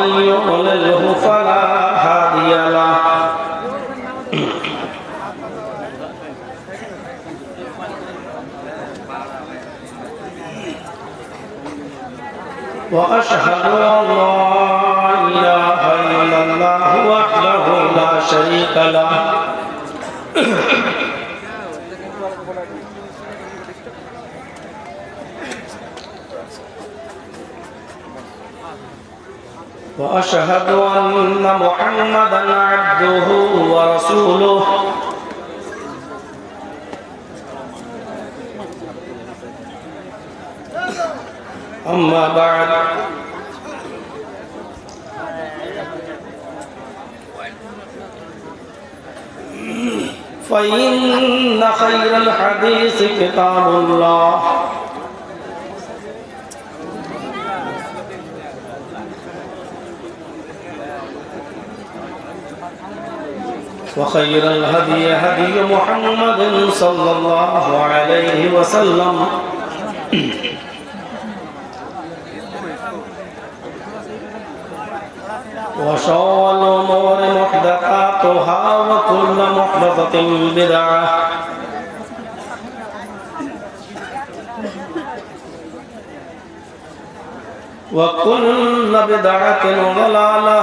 من يضلله فلا هادي له وأشهد أن لا إله إلا الله وحده لا شريك له وأشهد أن محمدًا عبده ورسوله أما بعد فإن خير الحديث كتاب الله وخير الهدي هدي محمد صلى الله عليه وسلم وشر الأمور محدثاتها وكل محدثة بدعة وكل بدعة ضلالة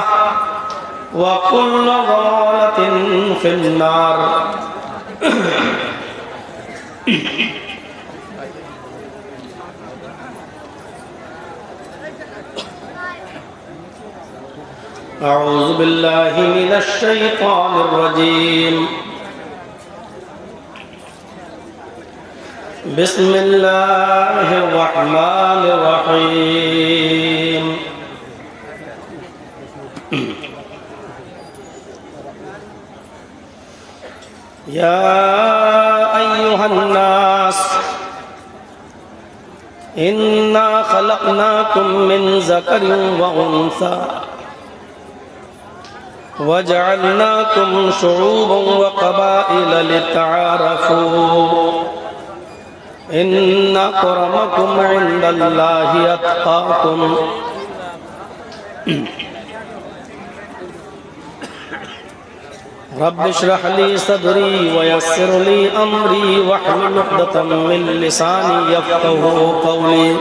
وكل ضلالة في النار أعوذ بالله من الشيطان الرجيم بسم الله الرحمن الرحيم يا أيها الناس إنا خلقناكم من ذكر وأنثى وجعلناكم شعوبا وقبائل لتعارفوا إن أكرمكم عند الله أتقاكم رب اشرح لي صدري ويسر لي أمري واحلل عقدة من لساني يفقهوا قولي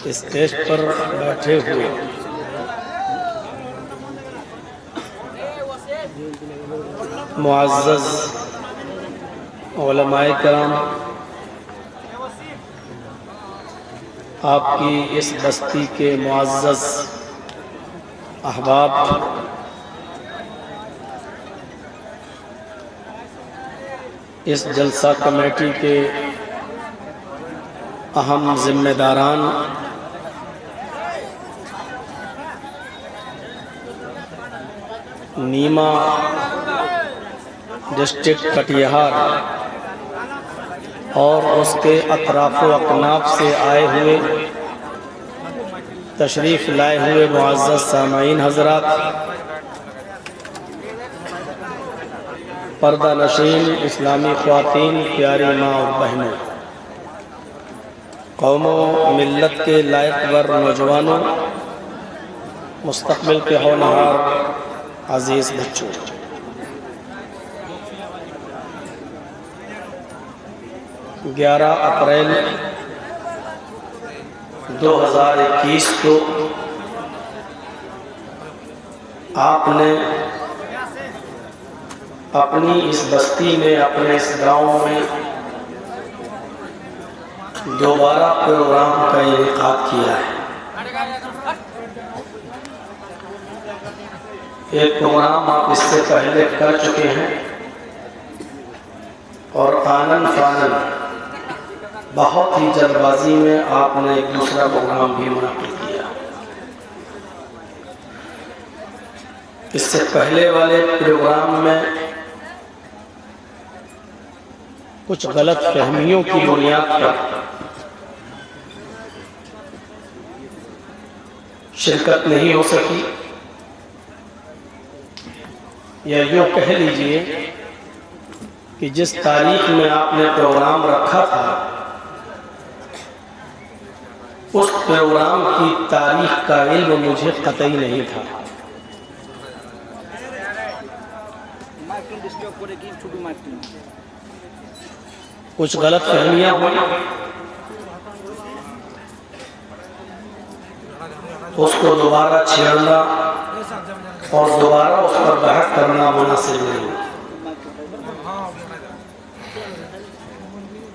اسٹیج پر بیٹھے ہوئے معزز علماء کرام، آپ کی اس بستی کے معزز احباب، اس جلسہ کمیٹی کے اہم ذمہ داران، نیما ڈسٹرکٹ کٹیہار اور اس کے اطراف و اکناف سے آئے ہوئے تشریف لائے ہوئے معزز سامعین حضرات، پردہ نشین اسلامی خواتین، پیاری ماں اور بہنوں، قوم و ملت کے لائق ور نوجوانوں، مستقبل کے ہونہار عزیز بچوں، 11 اپریل 2021 کو آپ نے اپنی اس بستی میں، اپنے اس گاؤں میں دوبارہ پروگرام کا انعقاد کیا ہے۔ ایک پروگرام آپ اس سے پہلے کر چکے ہیں اور آنن فانن بہت ہی جلد بازی میں آپ نے ایک دوسرا پروگرام بھی منعقد کیا۔ اس سے پہلے والے پروگرام میں کچھ غلط فہمیوں کی بنیاد پر شرکت نہیں ہو سکی، یا یوں کہہ لیجئے کہ جس تاریخ میں آپ نے پروگرام رکھا تھا اس پروگرام کی تاریخ کا علم مجھے قطعی نہیں تھا. کچھ غلط فہمیاں ہوئی، اس کو دوبارہ چھیڑنا اور دوبارہ اس پر بحث کرنا مناسب نہیں.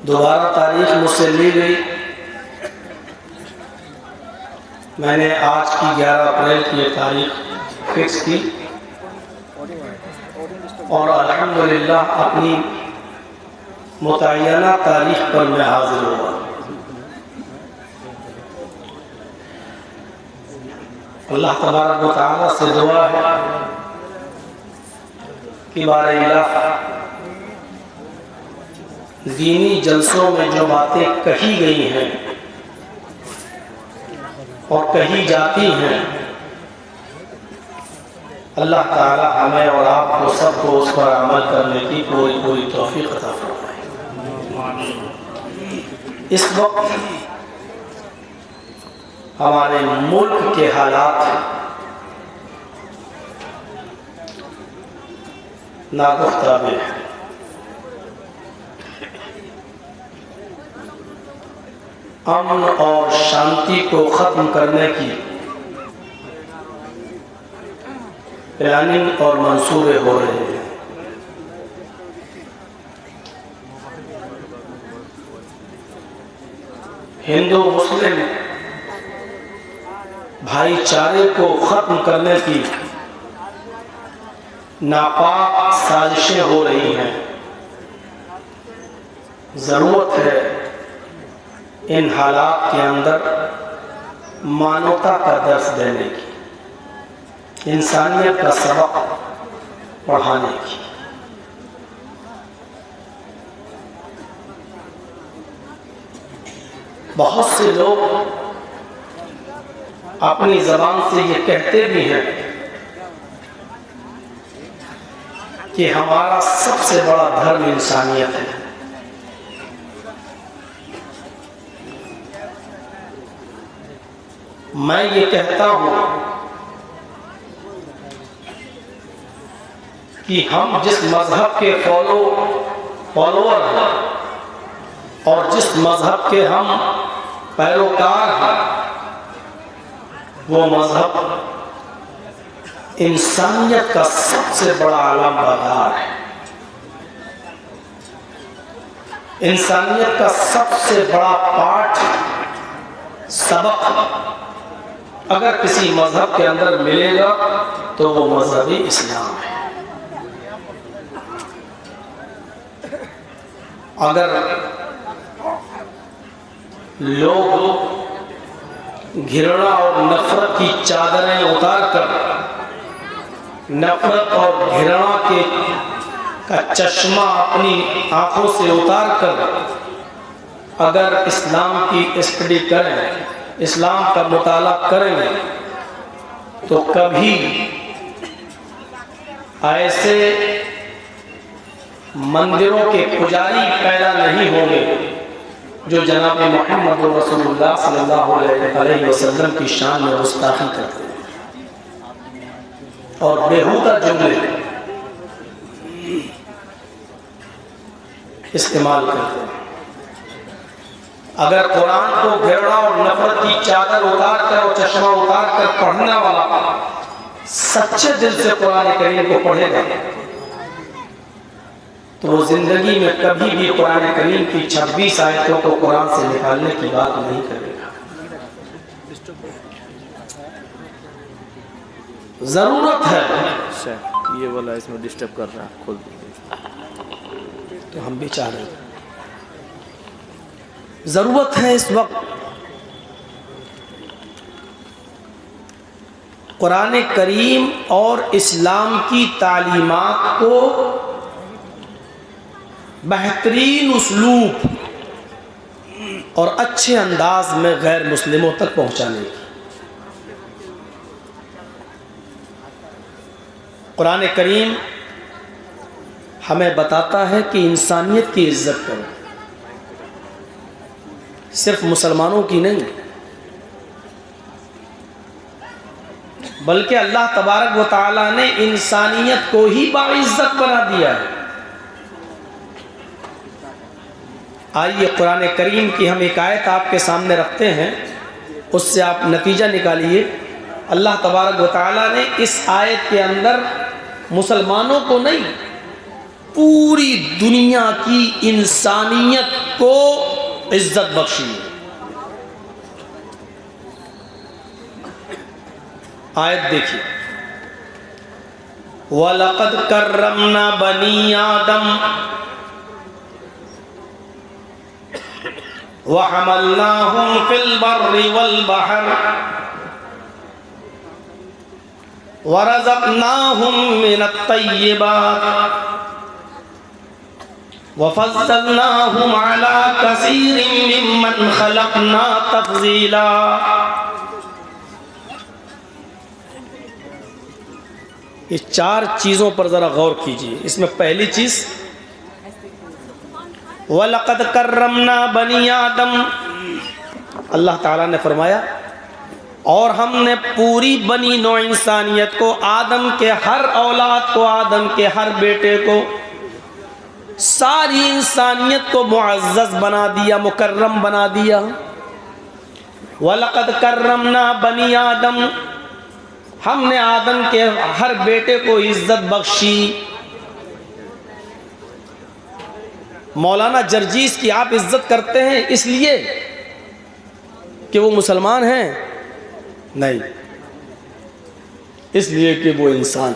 دوبارہ تاریخ مجھ سے لی گئی. میں نے آج کی 11 اپریل کی یہ تاریخ فکس کی اور الحمدللہ اپنی متعینہ تاریخ پر میں حاضر ہوا. اللہ تبارک و تعالیٰ سے دعا ہے کہ بار الہ دینی جلسوں میں جو باتیں کہی گئی ہیں اور کہی جاتی ہیں، اللہ تعالیٰ ہمیں اور آپ کو سب کو اس پر عمل کرنے کی پوری توفیق عطا فرمائے. اس وقت ہمارے ملک کے حالات ناگفتہ میں ہیں. امن اور شانتی کو ختم کرنے کی پلاننگ اور منصوبے ہو رہے ہیں. ہندو مسلم بھائی چارے کو ختم کرنے کی ناپاک سازشیں ہو رہی ہیں. ضرورت ہے ان حالات کے اندر مانوتا کا درس دینے کی، انسانیت کا سبق پڑھانے کی. بہت سے لوگ اپنی زبان سے یہ کہتے بھی ہیں کہ ہمارا سب سے بڑا دھرم انسانیت ہے. میں یہ کہتا ہوں کہ ہم جس مذہب کے فالوور ہیں اور جس مذہب کے ہم پیروکار ہیں، وہ مذہب انسانیت کا سب سے بڑا علم بردار ہے. انسانیت کا سب سے بڑا پاٹ سبق اگر کسی مذہب کے اندر ملے گا تو وہ مذہبی اسلام ہے. اگر لوگ گھرنا اور نفرت کی چادریں اتار کر، نفرت اور گھرنا کا چشمہ اپنی آنکھوں سے اتار کر اگر اسلام کی اسٹڈی کریں، اسلام کا مطالعہ کریں گے تو کبھی ایسے مندروں کے پجاری پیدا نہیں ہوں گے جو جناب محمد رسول اللہ صلی اللہ علیہ وسلم کی شان میں گستاخی کرتے ہیں اور بیہودہ جملے استعمال کرتے ہیں. اگر قرآن کو گھیرنا اور نفرت کی چادر اتار کر اور چشمہ اتار کر پڑھنے والا سچے دل سے قرآن کریم کو پڑھے گا تو وہ زندگی میں کبھی بھی قرآن کریم کی 26 آیتوں کو قرآن سے نکالنے کی بات نہیں کرے گا. ضرورت ہے یہ والا اس میں ڈسٹرب کر رہا ہے، کھول دیجیے. تو ہم بھی چاہ رہے ہیں، ضرورت ہے اس وقت قرآن کریم اور اسلام کی تعلیمات کو بہترین اسلوب اور اچھے انداز میں غیر مسلموں تک پہنچانے کی. قرآن کریم ہمیں بتاتا ہے کہ انسانیت کی عزت کرو، صرف مسلمانوں کی نہیں، بلکہ اللہ تبارک و تعالیٰ نے انسانیت کو ہی باعزت بنا دیا ہے۔ آئیے قرآن کریم کی ہم ایک آیت آپ کے سامنے رکھتے ہیں، اس سے آپ نتیجہ نکالیے۔ اللہ تبارک و تعالیٰ نے اس آیت کے اندر مسلمانوں کو نہیں، پوری دنیا کی انسانیت کو عزت بخشی ہے۔ آیت دیکھیے، وَلَقَدْ كَرَّمْنَا بَنِي آدَمَ وَحَمَلْنَاهُمْ فِي الْبَرِّ وَالْبَحْرِ وَرَزَقْنَاهُمْ مِنَ الطَّيِّبَاتِ وَفَضَّلْنَاهُمْ عَلَى كَثِيرٍ مِّمَّنْ خَلَقْنَا تَفْضِيلًا۔ یہ چار چیزوں پر ذرا غور کیجئے۔ اس میں پہلی چیز وَلَقَدْ كَرَّمْنَا بَنِي آدَمَ، اللہ تعالیٰ نے فرمایا اور ہم نے پوری بنی نوع انسانیت کو، آدم کے ہر اولاد کو، آدم کے ہر بیٹے کو، ساری انسانیت کو معزز بنا دیا، مکرم بنا دیا۔ وَلَقَدْ كَرَّمْنَا بَنِي آدَمَ، ہم نے آدم کے ہر بیٹے کو عزت بخشی۔ مولانا جرجیس کی آپ عزت کرتے ہیں اس لیے کہ وہ مسلمان ہیں؟ نہیں، اس لیے کہ وہ انسان۔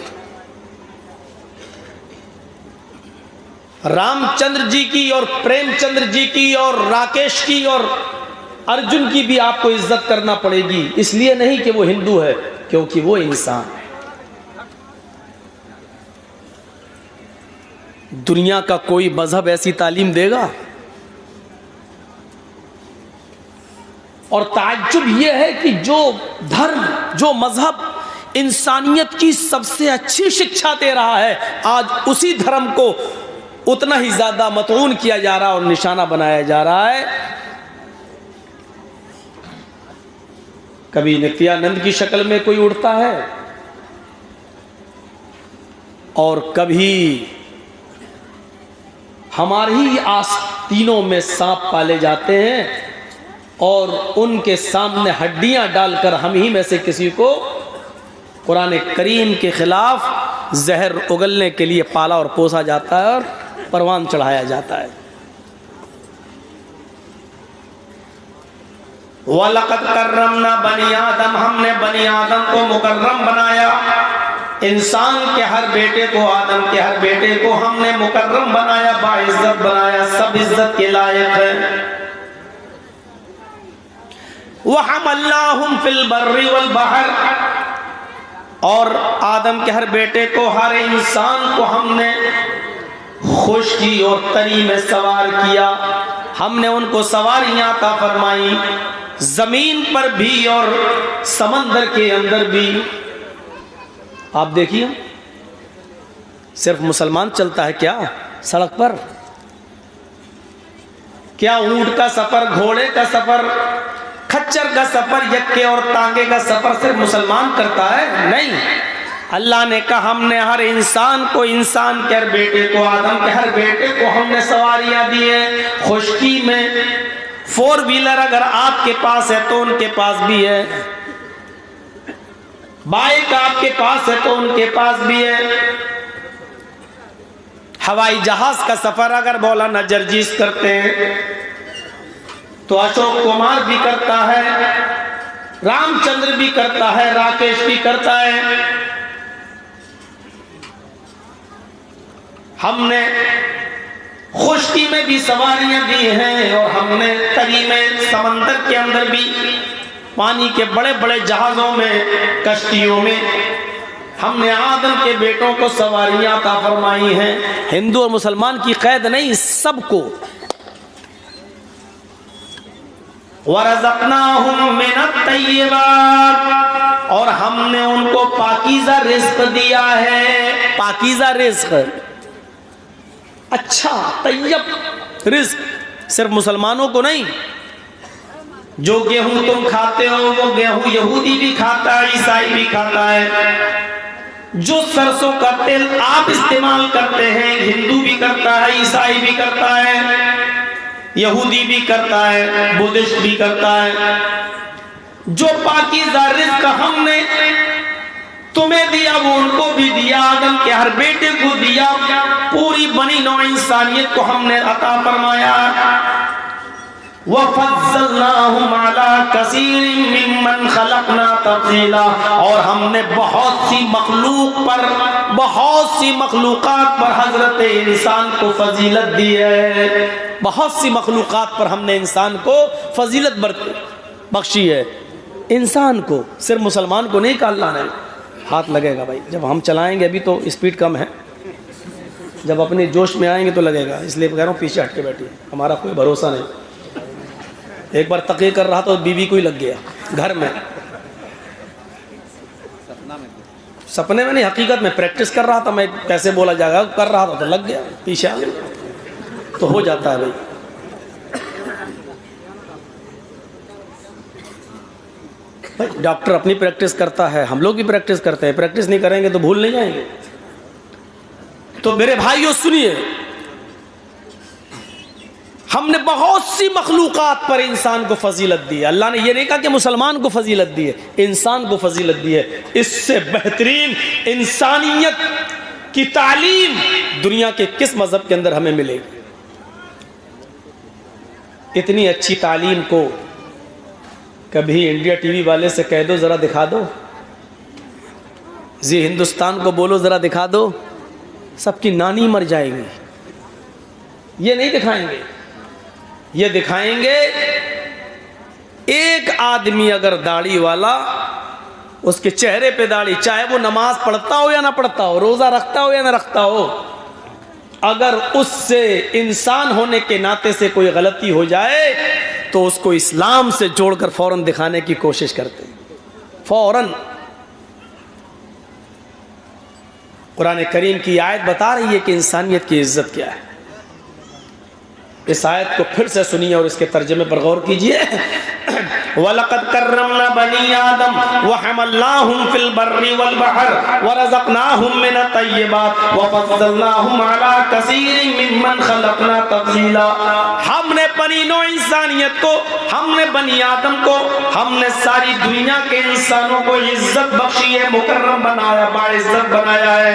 رام چندر جی کی اور پریم چندر جی کی اور راکیش کی اور ارجن کی بھی آپ کو عزت کرنا پڑے گی، اس لیے نہیں کہ وہ ہندو ہے، کیونکہ وہ انسان ہے۔ دنیا کا کوئی مذہب ایسی تعلیم دے گا؟ اور تعجب یہ ہے کہ جو دھرم، جو مذہب انسانیت کی سب سے اچھی شکشا دے رہا ہے، آج اسی دھرم کو اتنا ہی زیادہ مطعون کیا جا رہا اور نشانہ بنایا جا رہا ہے۔ کبھی نتیانند کی شکل میں کوئی اڑتا ہے اور کبھی ہمارے ہی آستینوں میں سانپ پالے جاتے ہیں اور ان کے سامنے ہڈیاں ڈال کر ہم ہی میں سے کسی کو قرآن کریم کے خلاف زہر اگلنے کے لیے پالا اور پوسا جاتا ہے اور پروان چڑھایا جاتا ہے۔ وَلَقَدْ كَرَّمْنَا بَنِي آدَمَ، ہم نے بنی آدم کو مکرم بنایا۔ انسان کے ہر بیٹے کو، آدم کے ہر بیٹے کو ہم نے مکرم بنایا، باعزت بنایا، سب عزت کے لائق ہے۔ وَحَمَلْنَاهُمْ فِي الْبَرِّ وَالْبَحْرِ، اور آدم کے ہر بیٹے کو، ہر انسان کو ہم نے خشکی اور تری میں سوار کیا۔ ہم نے ان کو سواریاں عطا فرمائی، زمین پر بھی اور سمندر کے اندر بھی۔ آپ دیکھیے، صرف مسلمان چلتا ہے کیا سڑک پر؟ کیا اونٹ کا سفر، گھوڑے کا سفر، کھچر کا سفر، یکے اور تانگے کا سفر صرف مسلمان کرتا ہے؟ نہیں، اللہ نے کہا ہم نے ہر انسان کو، انسان کے ہر بیٹے کو، آدم کے ہر بیٹے کو ہم نے سواریاں دی ہیں۔ خشکی میں فور ویلر اگر آپ کے پاس ہے تو ان کے پاس بھی ہے، بائک آپ کے پاس ہے تو ان کے پاس بھی ہے۔ ہوائی جہاز کا سفر اگر مولانا جرجیس کرتے ہیں تو اشوک کمار بھی کرتا ہے، رام چندر بھی کرتا ہے، راکیش بھی کرتا ہے۔ ہم نے خشکی میں بھی سواریاں دی ہیں اور ہم نے تری میں، سمندر کے اندر بھی، پانی کے بڑے بڑے جہازوں میں، کشتیوں میں ہم نے آدم کے بیٹوں کو سواریاں عطا فرمائی ہیں۔ ہندو اور مسلمان کی قید نہیں، سب کو۔ وَرَزَقْنَاهُم مِّنَ الطَّيِّبَاتِ، اور ہم نے ان کو پاکیزہ رزق دیا ہے۔ پاکیزہ رزق اچھا طیب رزق صرف مسلمانوں کو نہیں، جو گیہوں تم کھاتے ہو وہ گیہوں یہودی بھی کھاتا ہے، عیسائی بھی کھاتا ہے، جو سرسوں کا تیل آپ استعمال کرتے ہیں ہندو بھی کرتا ہے، عیسائی بھی کرتا ہے، یہودی بھی کرتا ہے، بدھسٹ بھی کرتا ہے۔ جو پاکیزہ رزق ہم نے تمہیں دیا وہ ان کو بھی دیا، آدم کے ہر بیٹے کو دیا، پوری بنی نوع انسانیت کو ہم نے عطا فرمایا۔ وَفَضَّلْنَاهُمْ عَلَىٰ كَثِيرٍ مِّمَّنْ خَلَقْنَا تَفْضِيلًا، اور ہم نے بہت سی مخلوقات پر حضرت انسان کو فضیلت دی ہے، بہت سی مخلوقات پر ہم نے انسان کو فضیلت بخشی ہے، انسان کو، صرف مسلمان کو نہیں کہا اللہ نے۔ ہاتھ لگے گا بھائی، جب ہم چلائیں گے ابھی تو اسپیڈ کم ہے، جب اپنے جوش میں آئیں گے تو لگے گا، اس لیے کہہ رہا ہوں پیچھے ہٹ کے بیٹھیے، ہمارا کوئی بھروسہ نہیں۔ ایک بار تقریر کر رہا تو بیوی کو ہی لگ گیا گھر میں، سپنے میں نہیں حقیقت میں، پریکٹس کر رہا تھا میں، کیسے بولا جائے گا کر رہا تھا تو لگ گیا، پیچھے آ گیا تو ہو جاتا ہے بھائی۔ ڈاکٹر اپنی پریکٹس کرتا ہے، ہم لوگ بھی پریکٹس کرتے ہیں، پریکٹس نہیں کریں گے تو بھول نہیں جائیں گے۔ تو میرے بھائیو سنیے، ہم نے بہت سی مخلوقات پر انسان کو فضیلت دی ہے۔ اللہ نے یہ نہیں کہا کہ مسلمان کو فضیلت دی ہے، انسان کو فضیلت دی ہے۔ اس سے بہترین انسانیت کی تعلیم دنیا کے کس مذہب کے اندر ہمیں ملے گی؟ اتنی اچھی تعلیم کو کبھی انڈیا ٹی وی والے سے کہہ دو ذرا دکھا دو، زی ہندوستان کو بولو ذرا دکھا دو، سب کی نانی مر جائے گی۔ یہ نہیں دکھائیں گے، یہ دکھائیں گے ایک آدمی اگر داڑھی والا، اس کے چہرے پہ داڑھی، چاہے وہ نماز پڑھتا ہو یا نہ پڑھتا ہو، روزہ رکھتا ہو یا نہ رکھتا ہو، اگر اس سے انسان ہونے کے ناطے سے کوئی غلطی ہو جائے تو اس کو اسلام سے جوڑ کر فوراً دکھانے کی کوشش کرتے ہیں، فوراً۔ قرآن کریم کی آیت بتا رہی ہے کہ انسانیت کی عزت کیا ہے۔ اس آیت کو پھر سے سنیے اور اس کے ترجمے پر غور کیجیے۔ وَلَقَدْ كَرَّمْنَا بَنِي آدَمَ وَحَمَلْنَاهُمْ فِي الْبَرِّ وَالْبَحْرِ وَرَزَقْنَاهُمْ مِنَ الطَّيِّبَاتِ وَفَضَّلْنَاهُمْ عَلَىٰ كَثِيرٍ مِّمَّنْ خَلَقْنَا تَفْضِيلًا۔ ہم نے بنی نوع انسانیت کو، ہم نے بنی آدم کو، ہم نے ساری دنیا کے انسانوں کو عزت بخشی ہے، مکرم بنایا، باعزت بنایا ہے،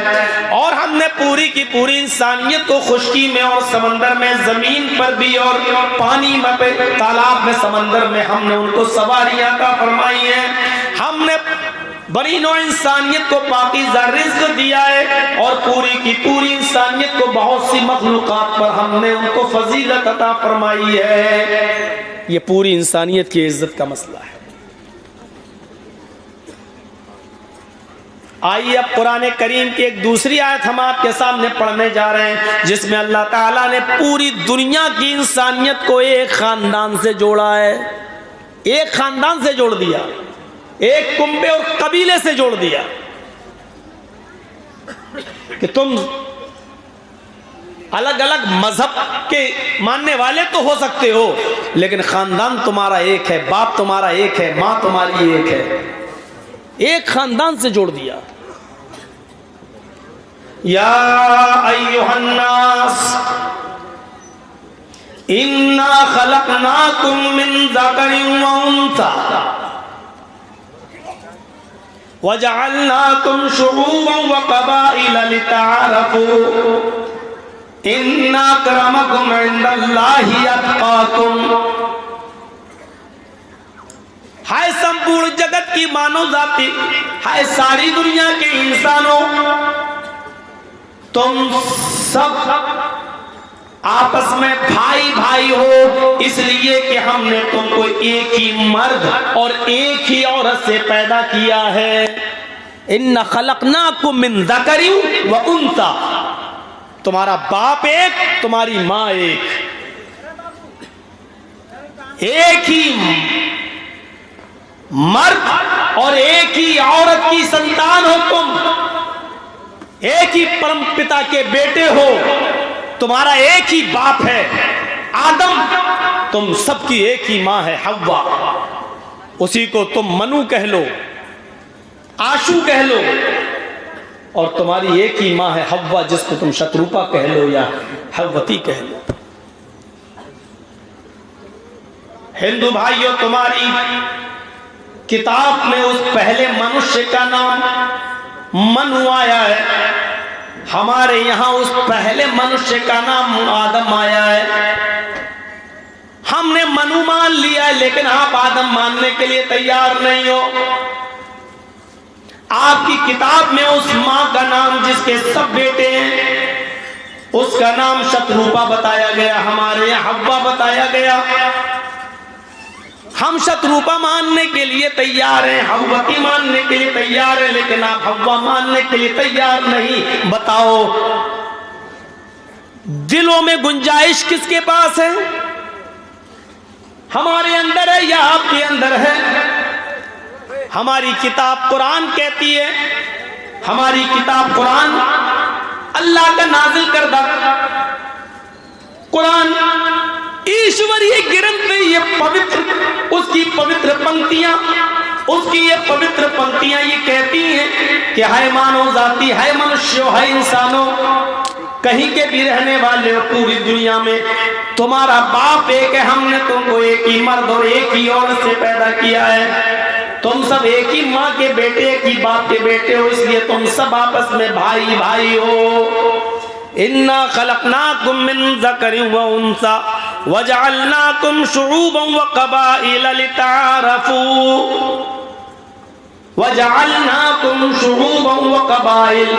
اور ہم نے پوری کی پوری انسانیت کو خشکی میں اور سمندر میں، زمین پر بھی اور پانی میں، تالاب میں، سمندر میں، ہم نے ان کو سواریاں عطا فرمائی ہیں۔ ہم نے بنی نوع انسانیت کو پاکیزہ رزق دیا ہے، اور پوری کی پوری انسانیت کو بہت سی مخلوقات پر ہم نے ان کو فضیلت عطا فرمائی ہے۔ یہ پوری انسانیت کی عزت کا مسئلہ ہے۔ آئیے اب قرآن کریم کی ایک دوسری آیت ہم آپ کے سامنے پڑھنے جا رہے ہیں، جس میں اللہ تعالیٰ نے پوری دنیا کی انسانیت کو ایک خاندان سے جوڑا ہے، ایک خاندان سے جوڑ دیا، ایک کنبے اور قبیلے سے جوڑ دیا، کہ تم الگ الگ مذہب کے ماننے والے تو ہو سکتے ہو، لیکن خاندان تمہارا ایک ہے، باپ تمہارا ایک ہے، ماں تمہاری ایک ہے، ایک خاندان سے جوڑ دیا۔ یا ایھا الناس انا خلقناکم من ذکر وانثی وجعلناکم شعوبا وقبائل لتعارفوا ان اکرمکم عند اللہ اتقاکم۔ ہائے سمپور جگت کی مانو ذاتی، ہائے ساری دنیا کے انسانوں، تم سب آپس میں بھائی بھائی ہو، اس لیے کہ ہم نے تم کو ایک ہی مرد اور ایک ہی عورت سے پیدا کیا ہے۔ ان خلقناکم من ذکر و انثی، تمہارا باپ ایک، تمہاری ماں ایک، ایک ہی مرد اور ایک ہی عورت کی سنتان ہو تم، ایک ہی پرم پتا کے بیٹے ہو، تمہارا ایک ہی باپ ہے آدم، تم سب کی ایک ہی ماں ہے حوا، اسی کو تم منو کہہ لو، آشو کہہ لو، اور تمہاری ایک ہی ماں ہے حوا جس کو تم شتروپا کہہ لو یا حوتی کہہ لو۔ ہندو بھائیوں، تمہاری کتاب میں اس پہلے منشیہ کا نام منو آیا ہے، ہمارے یہاں اس پہلے منشیہ کا نام آدم آیا ہے۔ ہم نے منو مان لیا ہے لیکن آپ آدم ماننے کے لیے تیار نہیں ہو۔ آپ کی کتاب میں اس ماں کا نام جس کے سب بیٹے ہیں اس کا نام شتروپا بتایا گیا، ہمارے یہاں حوا بتایا گیا۔ ہم شتروپا ماننے کے لیے تیار ہیں، حوتی ماننے کے لیے تیار ہیں، لیکن آپ حوا ماننے کے لیے تیار نہیں۔ بتاؤ دلوں میں گنجائش کس کے پاس ہے؟ ہمارے اندر ہے یا آپ کے اندر ہے؟ ہماری کتاب قرآن کہتی ہے، ہماری کتاب قرآن اللہ کا نازل کردہ قرآن ایشوری گرنتھ، یہ پوتر، اس کی پوتر پنکتیاں، اس کی یہ پوتر پنکتیاں یہ کہتی ہیں کہ ہے مانو ذاتی، ہے منشیو، ہے انسانوں، کہیں کے بھی رہنے والے ہو پوری دنیا میں، تمہارا باپ ایک ہے، ہم نے تم کو ایک ہی مرد اور ایک ہی عورت سے پیدا کیا ہے، تم سب ایک ہی ماں کے بیٹے، ایک ہی باپ کے بیٹے ہو، اس لیے تم سب آپس میں بھائی بھائی ہو۔ اِنَّا خَلَقْنَاكُم مِّن ذَكَرٍ وَأُنثَىٰ وَجَعَلْنَاكُمْ شُعُوبًا وَقَبَائِلَ لِتَعَارَفُوا وَجَعَلْنَاكُمْ شُعُوبًا وَقَبَائِلَ۔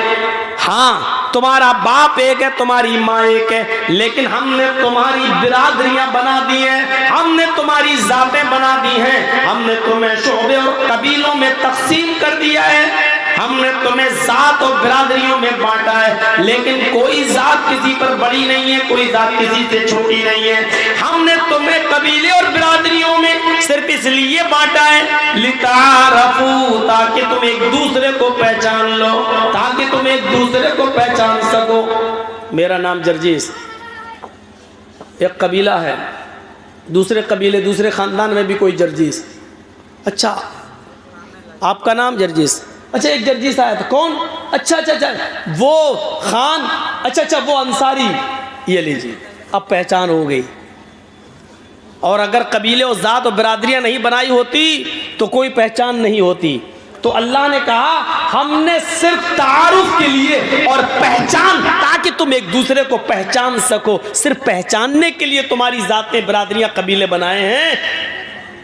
ہاں تمہارا باپ ایک ہے، تمہاری ماں ایک ہے، لیکن ہم نے تمہاری برادریاں بنا دی ہیں، ہم نے تمہاری ذاتیں بنا دی ہیں، ہم نے تمہیں شعبے اور قبیلوں میں تقسیم کر دیا ہے، ہم نے تمہیں ذات اور برادریوں میں بانٹا ہے، لیکن کوئی ذات کسی پر بڑی نہیں ہے، کوئی ذات کسی سے چھوٹی نہیں ہے۔ ہم نے تمہیں قبیلے اور برادریوں میں صرف اس لیے بانٹا ہے لِتَعَارَفُوا، تاکہ تم ایک دوسرے کو پہچان لو، تاکہ تم ایک دوسرے کو پہچان سکو۔ میرا نام جرجیس، ایک قبیلہ ہے، دوسرے قبیلے دوسرے خاندان میں بھی کوئی جرجیس، اچھا آپ کا نام جرجیس، اچھا ایک جرجیس آیا تھا، کون؟ اچھا اچھا اچھا وہ خان، اچھا اچھا وہ انصاری، یہ لیجیے اب پہچان ہو گئی۔ اور اگر قبیلے اور ذات اور برادریاں نہیں بنائی ہوتی تو کوئی پہچان نہیں ہوتی۔ تو اللہ نے کہا ہم نے صرف تعارف کے لیے اور پہچان، تاکہ تم ایک دوسرے کو پہچان سکو، صرف پہچاننے کے لیے تمہاری ذاتیں برادریاں قبیلے بنائے ہیں۔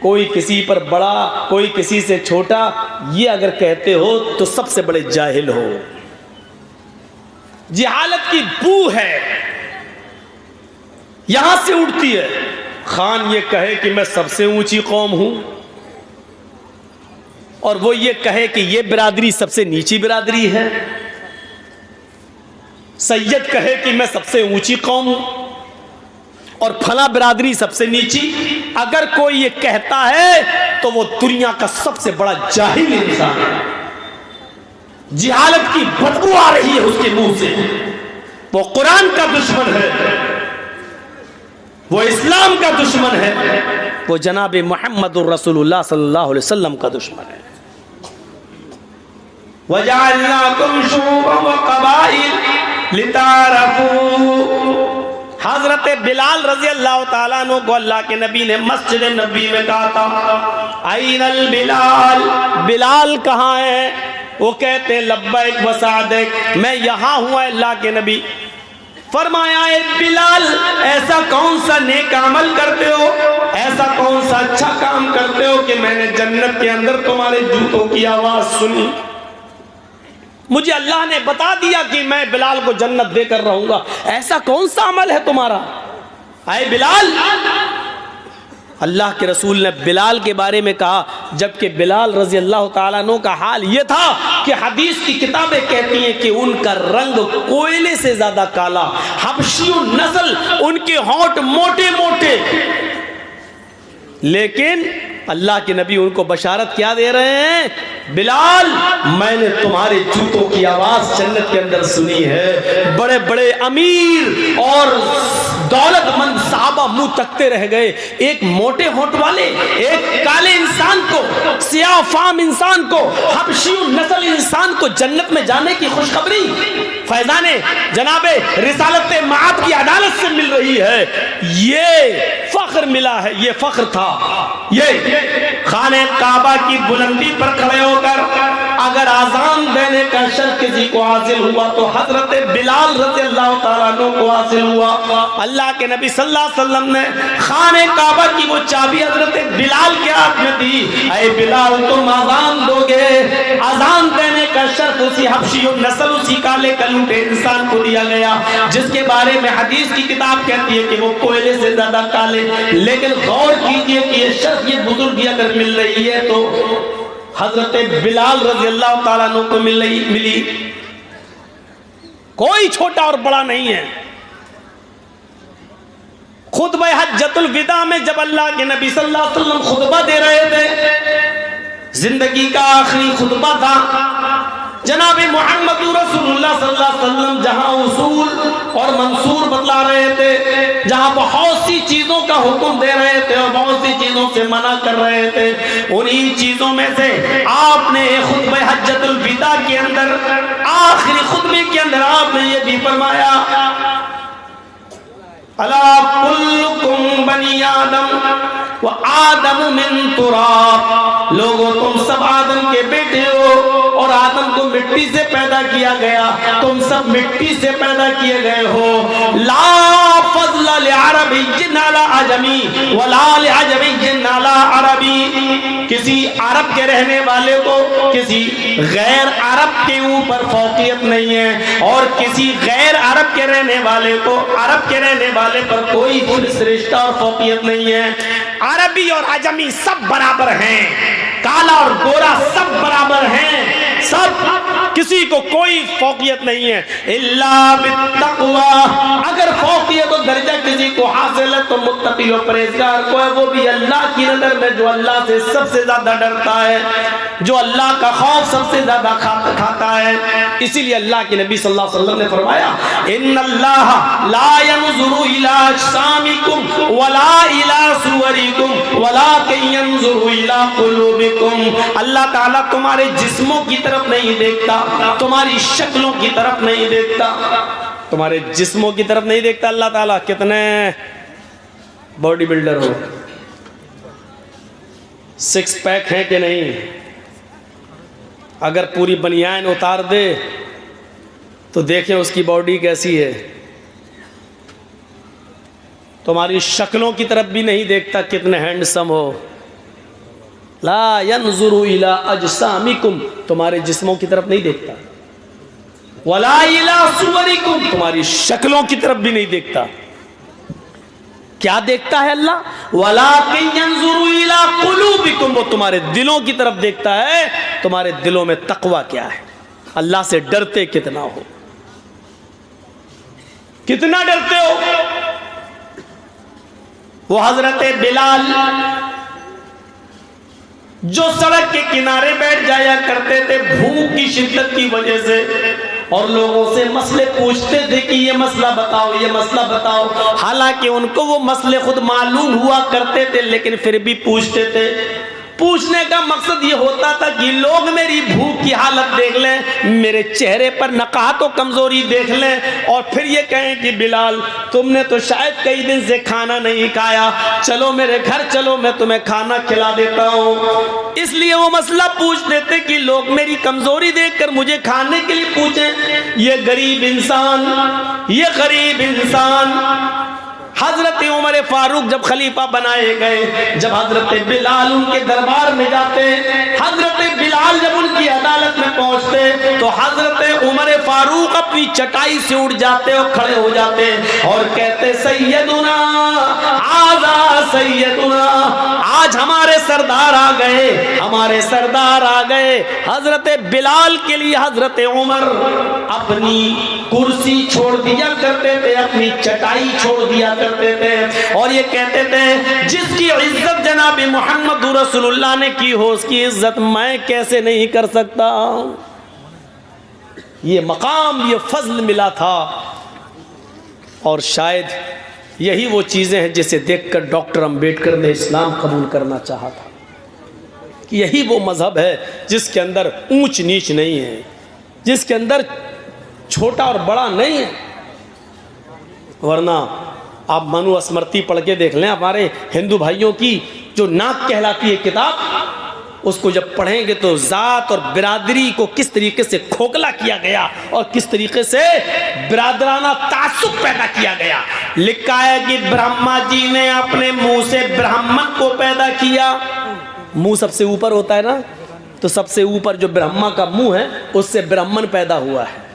کوئی کسی پر بڑا، کوئی کسی سے چھوٹا، یہ اگر کہتے ہو تو سب سے بڑے جاہل ہو۔ جہالت کی بو ہے یہاں سے اٹھتی ہے۔ خان یہ کہے کہ میں سب سے اونچی قوم ہوں، اور وہ یہ کہے کہ یہ برادری سب سے نیچی برادری ہے۔ سید کہے کہ میں سب سے اونچی قوم ہوں اور فلاں برادری سب سے نیچی۔ اگر کوئی یہ کہتا ہے تو وہ دنیا کا سب سے بڑا جاہل انسان ہے۔ جہالت کی بدبو آ رہی ہے اس کے منہ سے، وہ قرآن کا دشمن ہے، وہ اسلام کا دشمن ہے، وہ جناب محمد الرسول اللہ صلی اللہ علیہ وسلم کا دشمن ہے۔ وَجَعَلْنَاكُمْ شُعُوبًا وَقَبَائِلَ لِتَعَارَفُوا۔ حضرت بلال رضی اللہ تعالیٰ عنہ کو اللہ کے نبی نے مسجد نبی میں کہا تھا اَيْنَ الْبِلال، بلال کہاں ہے؟ وہ کہتے ہیں لبیک وسعدیک، میں یہاں ہوں اللہ کے نبی۔ فرمایا اے بلال، ایسا کون سا نیک عمل کرتے ہو، ایسا کون سا اچھا کام کرتے ہو کہ میں نے جنت کے اندر تمہارے جوتوں کی آواز سنی؟ مجھے اللہ نے بتا دیا کہ میں بلال کو جنت دے کر رہوں گا، ایسا کون سا عمل ہے تمہارا اے بلال؟ اللہ کے رسول نے بلال کے بارے میں کہا، جبکہ بلال رضی اللہ تعالیٰ عنہ کا حال یہ تھا کہ حدیث کی کتابیں کہتی ہیں کہ ان کا رنگ کوئلے سے زیادہ کالا، حبشی نسل، ان کے ہونٹ موٹے موٹے، لیکن اللہ کے نبی ان کو بشارت کیا دے رہے ہیں؟ بلال میں نے تمہارے جوتوں کی آواز جنت کے اندر سنی ہے. بڑے بڑے امیر اور دولت مند صحابہ منہ تکتے رہ گئے. ایک موٹے ہونٹ والے، ایک کالے انسان کو، سیاہ فام انسان کو، حبشی نسل انسان کو جنت میں جانے کی خوشخبری فیضان جناب رسالت معاد کی عدالت سے مل رہی ہے. یہ فخر ملا ہے، یہ فخر تھا. یہ خانہ کعبہ کی بلندی پر کھڑے ہو کر اگر آزان دینے کا شرف کسی کو حاصل ہوا تو حضرت بلال رضی اللہ تعالیٰ عنہ کو حاصل ہوا. اللہ کے نبی صلی اللہ علیہ وسلم نے خانہ کعبہ کی وہ چابی حضرت بلال کے ہاتھ میں دی. اے بلال تم آزان دو گے. آزان دینے کا شرف اسی حبشی نسل، اسی کالے کلوٹے انسان کو دیا گیا جس کے بارے میں حدیث کی کتاب کہتی ہے کہ وہ کوئلے سے زیادہ کالے. لیکن غور کیجئے کہ یہ شرف، یہ بزرگی اگر مل رہی ہے تو حضرت بلال رضی اللہ تعالیٰ عنہ کو ملی. کوئی چھوٹا اور بڑا نہیں ہے. خطبہ حجۃ الوداع میں جب اللہ کے نبی صلی اللہ علیہ وسلم خطبہ دے رہے تھے، زندگی کا آخری خطبہ تھا، جناب محمد رسول اللہ صلی اللہ علیہ وسلم جہاں اصول اور منصور بتلا رہے تھے، جہاں بہت سی چیزوں کا حکم دے رہے تھے اور بہت سی چیزوں سے منع کر رہے تھے، انہی چیزوں میں سے آپ نے خطبہ حجۃ الوداع کے اندر، آخری خطبے کے اندر آپ نے یہ بھی فرمایا، الا کلکم بنی آدم وآدم من تراب، لوگوں تم سب آدم کے بیٹے ہو اور آدم کو مٹی سے پیدا کیا گیا، تم سب مٹی سے پیدا کیے گئے ہو. لا فضل لعربی علی عجمی ولا لعجمی علی عربی، کسی عرب کے رہنے والے کو کسی غیر عرب کے اوپر فوقیت نہیں ہے اور کسی غیر عرب کے رہنے والے کو عرب کے رہنے والے پر کوئی رشتہ اور فوقیت نہیں ہے. عربی اور عجمی سب برابر ہیں، کالا اور گورا سب برابر ہیں، سب، کسی کو کوئی فوقیت نہیں ہے. الا بالتقوی، اگر فوقیت و درجہ کسی کو حاصل ہے تو متقی و پرہیزگار کو ہے، وہ بھی اللہ کی نظر میں جو اللہ سے سب سے زیادہ ڈرتا ہے، جو اللہ کا خوف سب سے زیادہ کھاتا ہے. اسی لیے اللہ کے نبی صلی اللہ علیہ وسلم نے فرمایا ان اللہ لا ينظر الى اجسامکم ولا الى صورکم ولکن ينظر الى قلوبکم، اللہ تعالیٰ تمہارے جسموں کی طرف نہیں دیکھتا، تمہاری شکلوں کی طرف نہیں دیکھتا، تمہارے جسموں کی طرف نہیں دیکھتا. اللہ تعالیٰ کتنے باڈی بلڈر ہو، سکس پیک ہیں کہ نہیں، اگر پوری بنیان اتار دے تو دیکھیں اس کی باڈی کیسی ہے. تمہاری شکلوں کی طرف بھی نہیں دیکھتا کتنے ہینڈسم ہو. لا ينظر الى اجسامکم، تمہارے جسموں کی طرف نہیں دیکھتا، ولا الى صورکم، تمہاری شکلوں کی طرف بھی نہیں دیکھتا. کیا دیکھتا ہے اللہ؟ ولکن ينظر الى قلوبکم، وہ تمہارے دلوں کی طرف دیکھتا ہے، تمہارے دلوں میں تقوی کیا ہے، اللہ سے ڈرتے کتنا ہو، کتنا ڈرتے ہو. وہ حضرت بلال جو سڑک کے کنارے بیٹھ جایا کرتے تھے بھوک کی شدت کی وجہ سے اور لوگوں سے مسئلے پوچھتے تھے کہ یہ مسئلہ بتاؤ، یہ مسئلہ بتاؤ، حالانکہ ان کو وہ مسئلے خود معلوم ہوا کرتے تھے لیکن پھر بھی پوچھتے تھے. پوچھنے کا مقصد یہ ہوتا تھا کہ لوگ میری بھوک کی حالت دیکھ لیں، میرے چہرے پر نقاہت و کمزوری دیکھ لیں اور پھر یہ کہیں کہ بلال تم نے تو شاید کئی دن سے کھانا نہیں کھایا، چلو میرے گھر چلو، میں تمہیں کھانا کھلا دیتا ہوں. اس لیے وہ مسئلہ پوچھتے تھے کہ لوگ میری کمزوری دیکھ کر مجھے کھانے کے لیے پوچھیں. یہ غریب انسان، یہ غریب انسان. حضرت عمر فاروق جب خلیفہ بنائے گئے، جب حضرت بلال ان کے دربار میں جاتے، حضرت بلال جب ان کی عدالت میں پہنچتے تو حضرت عمر فاروق اپنی چٹائی سے اٹھ جاتے اور کھڑے ہو جاتے اور کہتے سیدنا آج ھذا سیدنا، آج ہمارے سردار آ گئے، ہمارے سردار آ گئے۔ حضرت بلال کے لیے حضرت عمر اپنی کرسی چھوڑ دیا کرتے تھے، اپنی چٹائی چھوڑ دیا کرتے تھے، اور یہ کہتے تھے جس کی عزت جناب محمد رسول اللہ نے کی ہو اس کی عزت میں کیسے نہیں کر سکتا۔ یہ مقام، یہ فضل ملا تھا، اور شاید یہی وہ چیزیں ہیں جسے دیکھ کر ڈاکٹر امبیڈکر نے اسلام قبول کرنا چاہا تھا، کہ یہی وہ مذہب ہے جس کے اندر اونچ نیچ نہیں ہے، جس کے اندر چھوٹا اور بڑا نہیں ہے۔ ورنہ آپ منو اسمرتی پڑھ کے دیکھ لیں، ہمارے ہندو بھائیوں کی جو ناک کہلاتی ہے کتاب، اس کو جب پڑھیں گے تو ذات اور برادری کو کس طریقے سے کھوکھلا کیا گیا اور کس طریقے سے برادرانہ تعصب پیدا کیا گیا۔ لکھا ہے کہ برہما جی نے اپنے منہ سے برہمن کو پیدا کیا۔ منہ سب سے اوپر ہوتا ہے نا، تو سب سے اوپر جو برہما کا منہ ہے اس سے برہمن پیدا ہوا ہے۔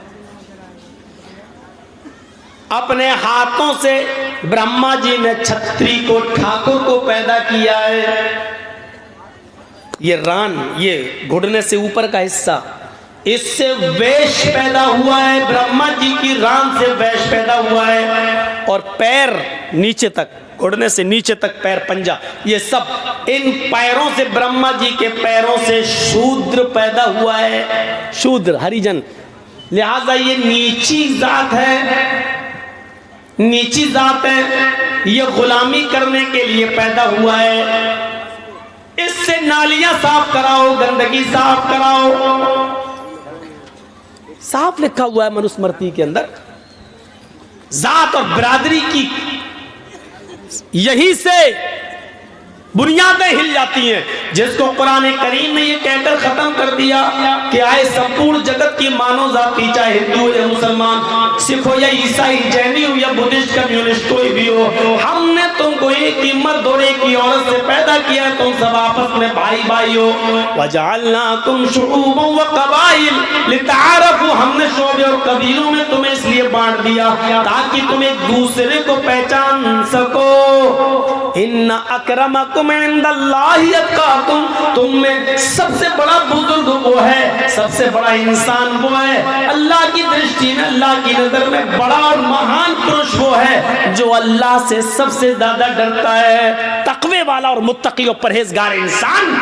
اپنے ہاتھوں سے برہما جی نے چھتری کو، ٹھاکر کو پیدا کیا ہے۔ یہ ران، یہ گھٹنے سے اوپر کا حصہ، اس سے ویش پیدا ہوا ہے، برہما جی کی ران سے ویش پیدا ہوا ہے۔ اور پیر نیچے تک، گھٹنے سے نیچے تک پیر، پنجہ، یہ سب ان پیروں سے، برہما جی کے پیروں سے شودر پیدا ہوا ہے۔ شودر ہریجن، لہذا یہ نیچی ذات ہے، نیچی ذات ہے، یہ غلامی کرنے کے لیے پیدا ہوا ہے۔ اس سے نالیاں صاف کراؤ، گندگی صاف کراؤ، صاف لکھا ہوا ہے منوسمرتی کے اندر۔ ذات اور برادری کی یہی سے بنیادیں ہل جاتی ہیں، جس کو قرآن کریم نے یہ کہہ کر ختم کر دیا کہ آئے سمپورن جگت کی مانو ذاتی، چاہے ہندو ہو یا مسلمان، سکھ ہو یا عیسائی، جینی ہو یا بدھسٹ، کمیونسٹ، کوئی بھی ہو، ہم نے تم کو ایک ہی مرد اور ایک ہی عورت سے پیدا کیا، تم سب آپس میں بھائی بھائی ہو۔ وَجَعَلْنَاكُمْ شُعُوبًا وَقَبَائِلَ لِتَعَارَفُوا، ہم نے شعبے اور قبیلوں میں تمہیں اس لیے بانٹ دیا تاکہ تم ایک دوسرے کو پہچان سکو۔ ان اکرمکم عند اللہ اتقاکم، تم میں سب سے بڑا بزرگ وہ ہے، سب سے بڑا انسان وہ ہے، اللہ کی درشٹی میں، اللہ کی نظر میں بڑا اور مہان پرش وہ ہے جو اللہ سے سب سے زیادہ ڈرتا ہے۔ تقوی والا اور متقی اور پرہیزگار انسان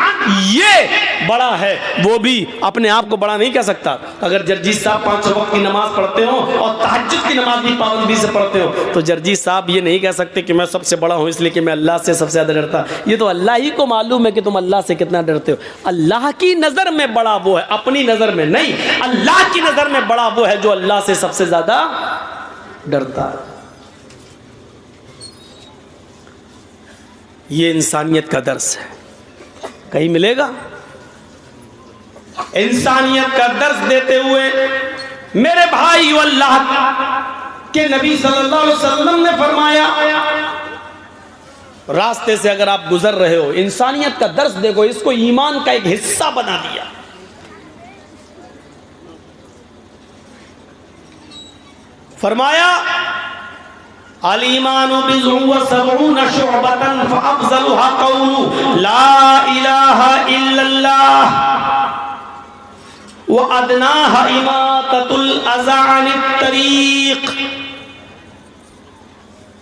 یہ بڑا ہے، وہ بھی اپنے آپ کو بڑا نہیں کہہ سکتا۔ اگر جرجیت صاحب 5 وقت کی نماز پڑھتے ہو اور تہجد کی نماز بھی پابندی سے پڑھتے ہو تو جرجیت صاحب یہ نہیں کہہ سکتے کہ میں سب سے بڑا ہوں اس لیے کہ میں اللہ سے سب سے زیادہ ڈرتا۔ یہ تو اللہ ہی کو معلوم ہے کہ تم اللہ سے کتنا ڈرتے ہو۔ اللہ کی نظر میں بڑا وہ ہے، اپنی نظر میں نہیں، اللہ کی نظر میں بڑا وہ ہے جو اللہ سے سب سے زیادہ ڈرتا ہے۔ یہ انسانیت کا درس ہے، کہیں ملے گا؟ انسانیت کا درس دیتے ہوئے میرے بھائی، اللہ کے نبی صلی اللہ علیہ وسلم نے فرمایا، راستے سے اگر آپ گزر رہے ہو، انسانیت کا درس دیکھو، اس کو ایمان کا ایک حصہ بنا دیا۔ فرمایا الایمان بضع وسبعون شعبۃ فافضلها قول لا الہ الا اللہ وادناها اماطۃ الاذى عن الطریق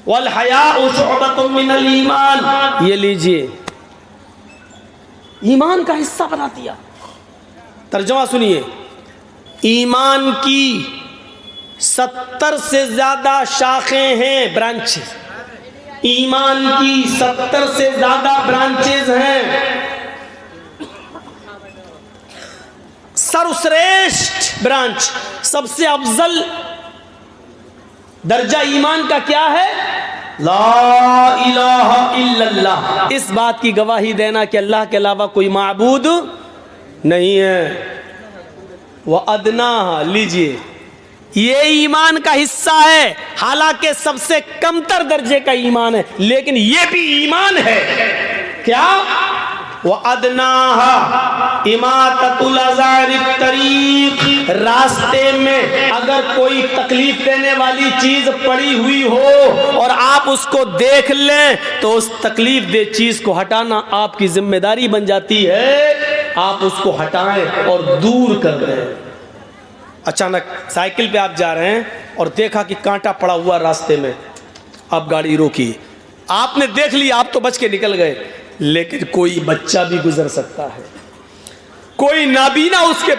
والحیاء شعبۃ من الایمان۔ یہ لیجئے، ایمان کا حصہ بنا دیا۔ ترجمہ سنیے، ایمان کی 70 سے زیادہ شاخیں ہیں، برانچز، ایمان کی 70 سے زیادہ برانچز ہیں۔ سروشریشٹھ برانچ، سب سے افضل درجہ ایمان کا کیا ہے؟ لا الہ الا اللہ، اس بات کی گواہی دینا کہ اللہ کے علاوہ کوئی معبود نہیں ہے۔ وَأَدْنَاهَا، لیجئے، یہ ایمان کا حصہ ہے، حالانکہ سب سے کمتر درجے کا ایمان ہے، لیکن یہ بھی ایمان ہے۔ کیا؟ وَأَدْنَاهَا إِمَاطَةُ الْأَذَى عَنِ الطَّرِيقِ، راستے میں اگر کوئی تکلیف دینے والی چیز پڑی ہوئی ہو اور آپ آپ اس کو دیکھ لیں تو اس تکلیف دہ چیز کو ہٹانا آپ کی ذمہ داری بن جاتی ہے. آپ اس کو ہٹائیں اور دور کر دیں. اچانک سائیکل پہ آپ جا رہے ہیں اور دیکھا کہ کانٹا پڑا ہوا راستے میں, آپ گاڑی روکی, آپ نے دیکھ لیا, آپ تو بچ کے نکل گئے, لیکن کوئی بچہ بھی گزر سکتا ہے, کوئی نابینا اس کے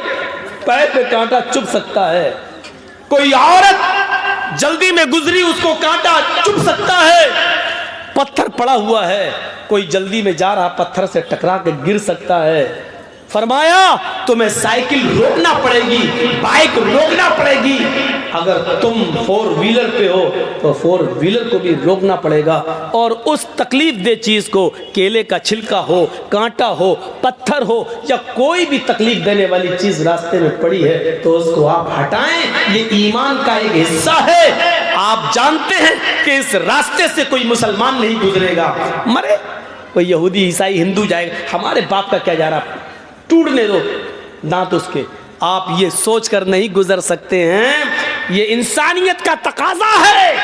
پیر پہ کانٹا چبھ سکتا ہے, کوئی عورت جلدی میں گزری اس کو کانٹا چبھ سکتا ہے, پتھر پڑا ہوا ہے, کوئی جلدی میں جا رہا پتھر سے ٹکرا کے گر سکتا ہے. فرمایا تمہیں سائیکل روکنا پڑے گی, بائک روکنا پڑے گی. اگر تم 4 ویلر پہ ہو تو 4 ویلر کو بھی روکنا پڑے گا, اور اس تکلیف دہ چیز کو, کیلے کا چھلکا ہو, کانٹا ہو, پتھر ہو, یا کوئی بھی تکلیف دینے والی چیز راستے میں پڑی ہے تو اس کو آپ ہٹائیں. یہ ایمان کا ایک حصہ ہے. آپ جانتے ہیں کہ اس راستے سے کوئی مسلمان نہیں گزرے گا, مرے کوئی یہودی عیسائی ہندو جائے گا, ہمارے باپ کا کیا جا رہا, ٹوٹنے دو دانت اس کے. آپ یہ سوچ کر نہیں گزر سکتے ہیں, یہ انسانیت کا تقاضا ہے.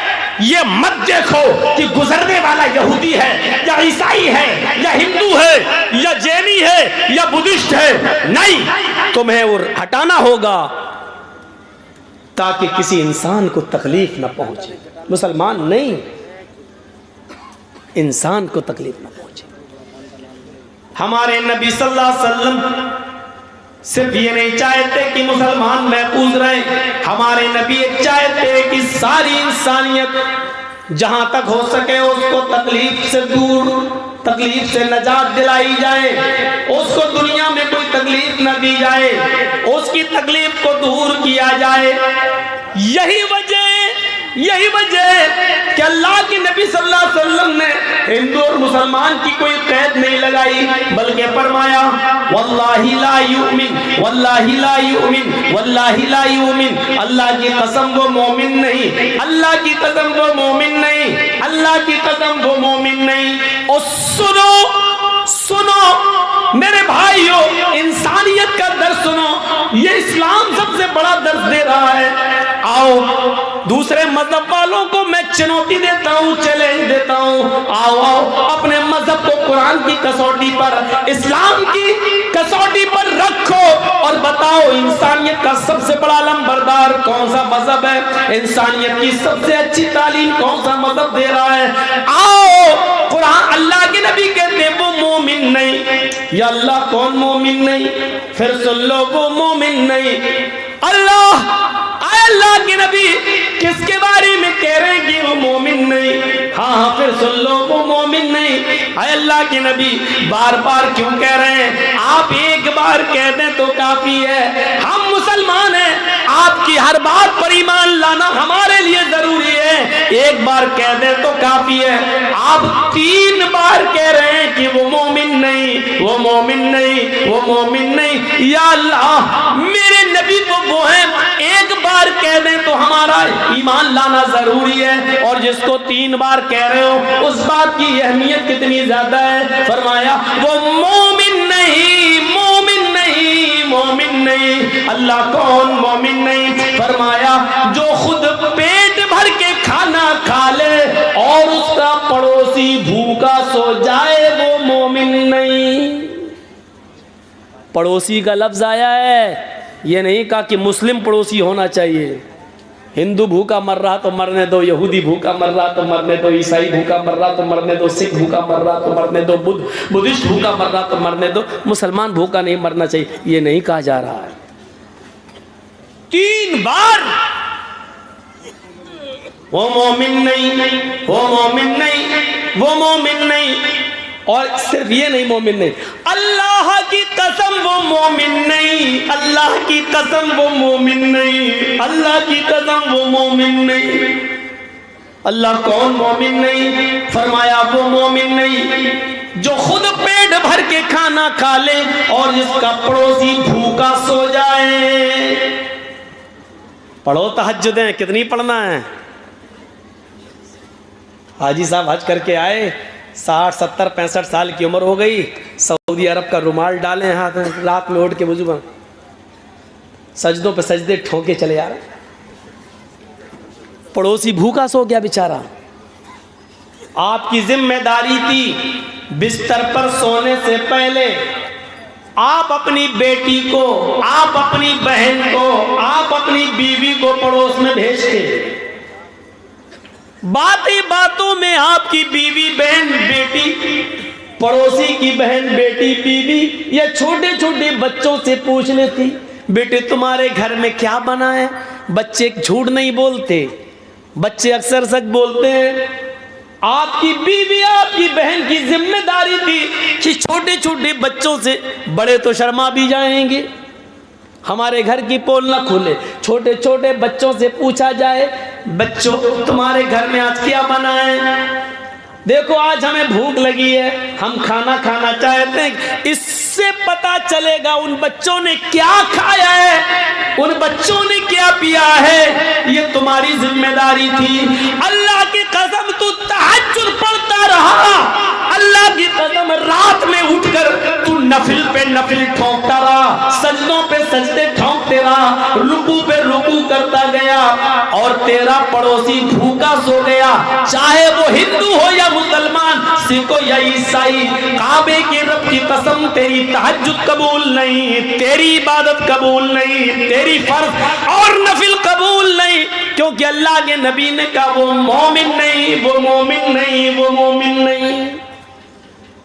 یہ مت دیکھو کہ گزرنے والا یہودی ہے یا عیسائی ہے یا ہندو ہے یا جینی ہے یا بدھسٹ ہے, نہیں, تمہیں وہ ہٹانا ہوگا تاکہ کسی انسان کو تکلیف نہ پہنچے. مسلمان نہیں, انسان کو تکلیف نہ پہنچے. ہمارے نبی صلی اللہ علیہ وسلم صرف یہ نہیں چاہتے کہ مسلمان محفوظ رہے, ہمارے نبی چاہتے کہ ساری انسانیت جہاں تک ہو سکے اس کو تکلیف سے دور, تکلیف سے نجات دلائی جائے, اس کو دنیا میں کوئی تکلیف نہ دی جائے, اس کی تکلیف کو دور کیا جائے. یہی وجہ ہے کہ اللہ کے نبی صلی اللہ علیہ وسلم نے ہندو اور مسلمان کی کوئی قید نہیں لگائی, بلکہ فرمایا واللہ لا یؤمن, واللہ لا یؤمن, واللہ لا یؤمن, اللہ کی قسم وہ مومن نہیں, اللہ کی قسم وہ مومن نہیں, اللہ کی قسم وہ مومن نہیں. اور سنو میرے بھائیو, انسانیت کا درس سنو, یہ اسلام سب سے بڑا درس دے رہا ہے. آؤ دوسرے مذہب والوں کو میں چنوتی دیتا ہوں, چیلنج دیتا ہوں, آؤ اپنے مذہب کو قرآن کی کسوٹی پر, اسلام کی کسوٹی پر رکھو اور بتاؤ انسانیت کا سب سے بڑا علمبردار کون سا مذہب ہے, انسانیت کی سب سے اچھی تعلیم کون سا مذہب دے رہا ہے. آؤ قرآن, اللہ کے نبی کہتے ہیں وہ مومن نہیں, یا اللہ کون مومن نہیں, پھر سن لو وہ مومن نہیں. اللہ کے نبی کس کے بارے میں کہہ رہے ہیں کہ وہ مومن نہیں, ہاں پھر سن لو وہ مومن نہیں. اے اللہ کے نبی بار بار کیوں کہہ رہے ہیں, آپ ایک بار کہہ دیں تو کافی ہے. ہم مسلمان ہیں, آپ کی ہر بات پر ایمان لانا ہمارے لیے ضروری ہے, ایک بار کہہ دیں تو کافی ہے. آپ 3 بار کہہ رہے ہیں کہ وہ مومن نہیں, وہ مومن نہیں, وہ مومن نہیں. یا اللہ میرے نبی تو وہ ہیں, ایک بار کہہ دیں تو ہمارا ایمان لانا ضروری ہے, اور جس کو 3 بار کہہ رہے ہو اس بات کی اہمیت کتنی زیادہ ہے. فرمایا وہ مومن نہیں, مومن نہیں, مومن نہیں. اللہ کون مومن نہیں, فرمایا جو خود پیٹ بھر کے کھانا کھا لے اور اس کا پڑوسی بھوکا سو جائے وہ مومن نہیں. پڑوسی کا لفظ آیا ہے, یہ نہیں کہا کہ مسلم پڑوسی ہونا چاہیے. ہندو بھوکا مر رہا تو مرنے دو, یہودی بھوکا مر رہا تو مرنے دو, عیسائی بھوکا مر رہا تو مرنے دو, سکھ بھوکا مر رہا تو مرنے دو, بدھسٹ بھوکا مر رہا تو مرنے دو, مسلمان بھوکا نہیں مرنا چاہیے, یہ نہیں کہا جا رہا ہے. 3 بار وہ مومن نہیں, وہ مومن نہیں, وہ مومن نہیں. اور صرف یہ نہیں مومن نہیں, اللہ کی قسم وہ مومن نہیں, اللہ کی قسم وہ مومن نہیں, اللہ کی قسم وہ مومن نہیں. اللہ کون مومن نہیں, فرمایا وہ مومن نہیں جو خود پیٹ بھر کے کھانا کھا لے اور جس کا پڑوسی بھوکا سو جائے. پڑھو تہجدیں, کتنی پڑھنا ہے. حاجی صاحب حج کر کے آئے, 60 70 65 سال کی عمر ہو گئی, سعودی عرب کا رومال ڈالے ہاتھ میں, رات میں اٹھ کے وضو میں سجدوں پہ سجدے ٹھوکے چلے آ رہے. پڑوسی بھوکا سو گیا بیچارہ, آپ کی ذمہ داری تھی بستر پر سونے سے پہلے آپ اپنی بیٹی کو، آپ اپنی بہن کو، آپ اپنی بیوی کو پڑوس میں بھیجتے. باتیں باتوں میں آپ کی بیوی، بہن، بیٹی، پڑوسی کی بہن، بیٹی، بیوی یا چھوٹے چھوٹے بچوں سے پوچھ لیتی بیٹے تمہارے گھر میں کیا بنا ہے. بچے جھوٹ نہیں بولتے، بچے اکثر سچ بولتے ہیں. آپ کی بیوی، آپ کی بہن کی ذمہ داری تھی کہ چھوٹے چھوٹے بچوں سے، بڑے تو شرما بھی جائیں گے، ہمارے گھر کی پول نہ کھولے، چھوٹے چھوٹے بچوں سے پوچھا جائے بچوں تمہارے گھر میں آج کیا بنا ہے، دیکھو آج ہمیں بھوک لگی ہے، ہم کھانا کھانا چاہتے ہیں. اس سے پتا چلے گا ان بچوں نے کیا کھایا ہے، ان بچوں نے کیا پیا ہے. یہ تمہاری ذمہ داری تھی. اللہ کی قسم تو تہجد پڑھتا رہا، اللہ کی قسم رات میں اٹھ کر تو نفل پہ نفل ٹھونکتا رہا، سجدوں پہ سجدے ٹھونکتے رہا، رکوع پہ رکوع کرتا گیا، اور تیرا پڑوسی بھوکا سو گیا، چاہے وہ ہندو ہو یا مسلمان، سکھ ہو یا عیسائی. کعبے کے رب کی قسم تیری تہجد قبول نہیں، تیری عبادت قبول نہیں، تیری فرض اور نفل قبول نہیں، کیونکہ اللہ کے نبی نے کہا وہ مومن نہیں، وہ مومن نہیں، وہ مومن نہیں.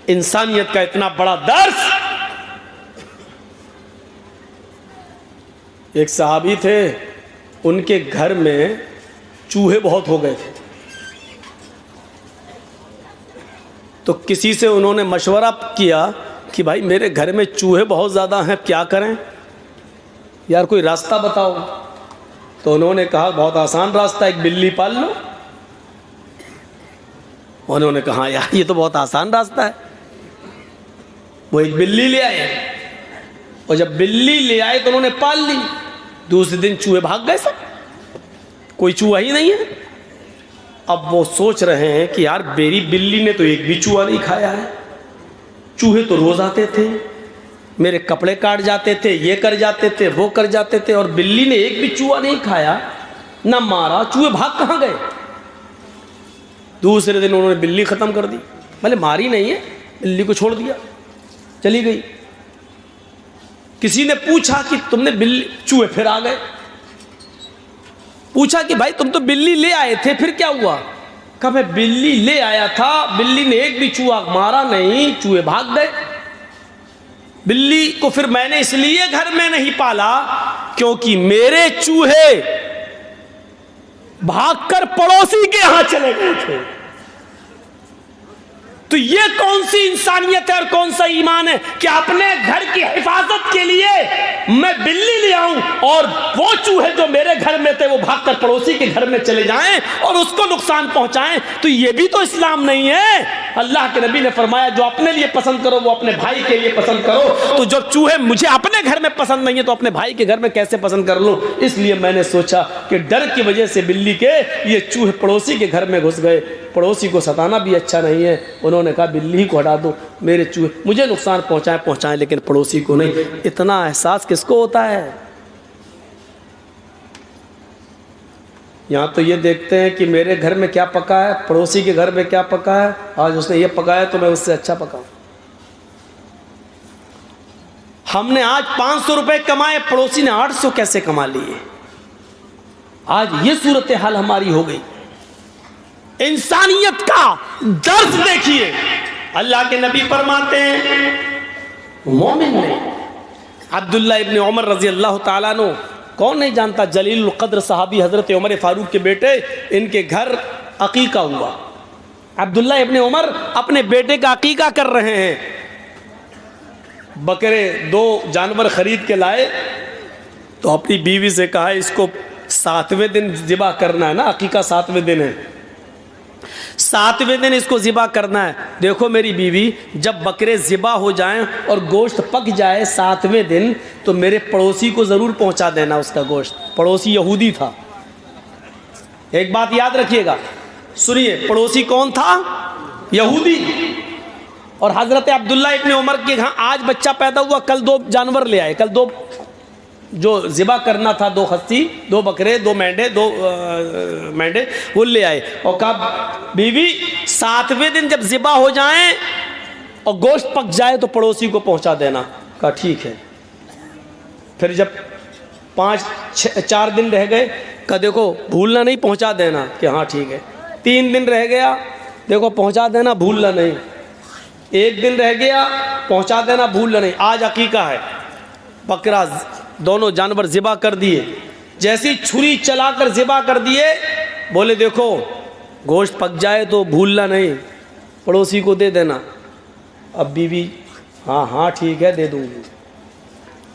انسانیت کا اتنا بڑا درس. ایک صحابی تھے، ان کے گھر میں چوہے بہت ہو گئے تھے، تو کسی سے انہوں نے مشورہ کیا کہ بھائی میرے گھر میں چوہے بہت زیادہ ہیں، کیا کریں یار، کوئی راستہ بتاؤ. تو انہوں نے کہا بہت آسان راستہ، ایک بلی پال لو. انہوں نے کہا یار یہ تو بہت آسان راستہ ہے. وہ ایک بلی لے آئے، اور جب بلی لے آئے تو انہوں نے پال لی. دوسرے دن چوہے بھاگ گئے، سب کوئی چوہا ہی نہیں ہے. اب وہ سوچ رہے ہیں کہ یار میری بلی نے تو ایک بھی چوہا نہیں کھایا ہے، چوہے تو روز آتے تھے، میرے کپڑے کاٹ جاتے تھے، یہ کر جاتے تھے، وہ کر جاتے تھے، اور بلی نے ایک بھی چوہا نہیں کھایا، نہ مارا. چوہے بھاگ کہاں گئے؟ دوسرے دن انہوں نے بلی ختم کر دی، بھلے ماری نہیں ہے، بلی کو چھوڑ دیا، چلی گئی. کسی نے پوچھا کہ تم نے بلی، چوہے پھر آ گئے. پوچھا کہ بھائی تم تو بلی لے آئے تھے، پھر کیا ہوا؟ کہا میں بلی لے آیا تھا، بلی نے ایک بھی چوہا مارا نہیں، چوہے بھاگ گئے. بلی کو پھر میں نے اس لیے گھر میں نہیں پالا کیونکہ میرے چوہے بھاگ کر پڑوسی کے ہاں چلے گئے تھے. تو یہ کون سی انسانیت ہے اور کون سا ایمان ہے کہ اپنے گھر کی حفاظت کے لیے میں بلی لے آؤں اور وہ چوہے جو میرے گھر میں تھے وہ بھاگ کر پڑوسی کے گھر میں چلے جائیں اور اس کو نقصان پہنچائیں؟ تو یہ بھی تو اسلام نہیں ہے. اللہ کے نبی نے فرمایا جو اپنے لیے پسند کرو وہ اپنے بھائی کے لیے پسند کرو. تو جو چوہے مجھے اپنے گھر میں پسند نہیں ہے تو اپنے بھائی کے گھر میں کیسے پسند کر لوں؟ اس لیے میں نے سوچا کہ ڈر کی وجہ سے بلی کے یہ چوہے پڑوسی کے گھر میں گھس گئے. پڑوسی کو ستانا بھی اچھا نہیں ہے. انہوں نے کہا بلی کو ہٹا دو، میرے چوہے مجھے نقصان پہنچائیں لیکن پڑوسی کو نہیں. اتنا احساس کس کو ہوتا ہے؟ یہاں تو یہ دیکھتے ہیں کہ میرے گھر میں کیا پکا ہے، پڑوسی کے گھر میں کیا پکا ہے، آج اس نے یہ پکایا تو میں اس سے اچھا پکاؤں. ہم نے آج 500 روپے کمائے، پڑوسی نے 800 کیسے کما لیے؟ آج یہ صورتحال ہماری ہو گئی. انسانیت کا درس دیکھیے. اللہ کے نبی فرماتے ہیں مومن نے عبداللہ ابن عمر رضی اللہ تعالیٰ عنہ، کون نہیں جانتا، جلیل القدر صحابی حضرت عمر فاروق کے بیٹے، ان کے گھر عقیقہ ہوا. عبداللہ ابن عمر اپنے بیٹے کا عقیقہ کر رہے ہیں. بکرے 2 جانور خرید کے لائے تو اپنی بیوی سے کہا اس کو 7ویں دن ذبح کرنا ہے نا، عقیقہ 7ویں دن ہے، 7ویں دن اس کو ذبح کرنا ہے. دیکھو میری بیوی، جب بکرے ذبح ہو جائیں اور گوشت پک جائے 7ویں دن تو میرے پڑوسی کو ضرور پہنچا دینا اس کا گوشت. پڑوسی یہودی تھا. ایک بات یاد رکھیے گا، سنیے، پڑوسی کون تھا؟ یہودی. اور حضرت عبداللہ ابن عمر کے ہاں آج بچہ پیدا ہوا، کل 2 جانور لے آئے، کل 2 جو ذبح کرنا تھا 2 خصی 2 بکرے 2 مینڈے 2 مینڈے وہ لے آئے اور کہا بیوی 7ویں دن جب ذبح ہو جائیں اور گوشت پک جائے تو پڑوسی کو پہنچا دینا. کہا ٹھیک ہے. پھر جب 4 دن رہ گئے کہا دیکھو بھولنا نہیں پہنچا دینا. کہ ہاں ٹھیک ہے. 3 دن رہ گیا دیکھو پہنچا دینا بھولنا نہیں. 1 دن رہ گیا پہنچا دینا بھولنا نہیں. آج عقیقہ ہے, بکرا دونوں جانور ذبح کر دیے. جیسی چھری چلا کر ذبح کر دیے, بولے دیکھو گوشت پک جائے تو بھولنا نہیں, پڑوسی کو دے دینا. اب بیوی ہاں ہاں ٹھیک ہے دے دوں گی.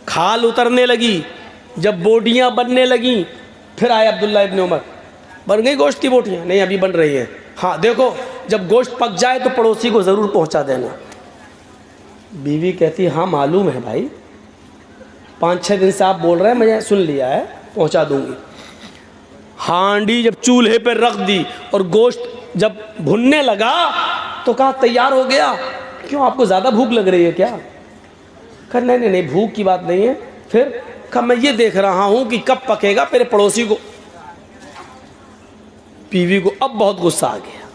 کھال اترنے لگی, جب بوٹیاں بننے لگیں پھر آئے عبداللہ ابن عمر. بن گئی گوشت کی بوٹیاں؟ نہیں ابھی بن رہی ہیں. ہاں دیکھو جب گوشت پک جائے تو پڑوسی کو ضرور پہنچا دینا. بیوی کہتی ہاں معلوم ہے بھائی, 5-6 دن سے آپ بول رہے ہیں, میں سن لیا ہے, پہنچا دوں گی. ہانڈی جب چولہے پہ رکھ دی اور گوشت جب بھننے لگا تو کہا تیار ہو گیا. کیوں آپ کو زیادہ بھوک لگ رہی ہے کیا؟ کہا نہیں بھوک کی بات نہیں ہے. پھر کہا میں یہ دیکھ رہا ہوں کہ کب پکے گا میرے پڑوسی کو. بیوی کو اب بہت غصہ آ گیا.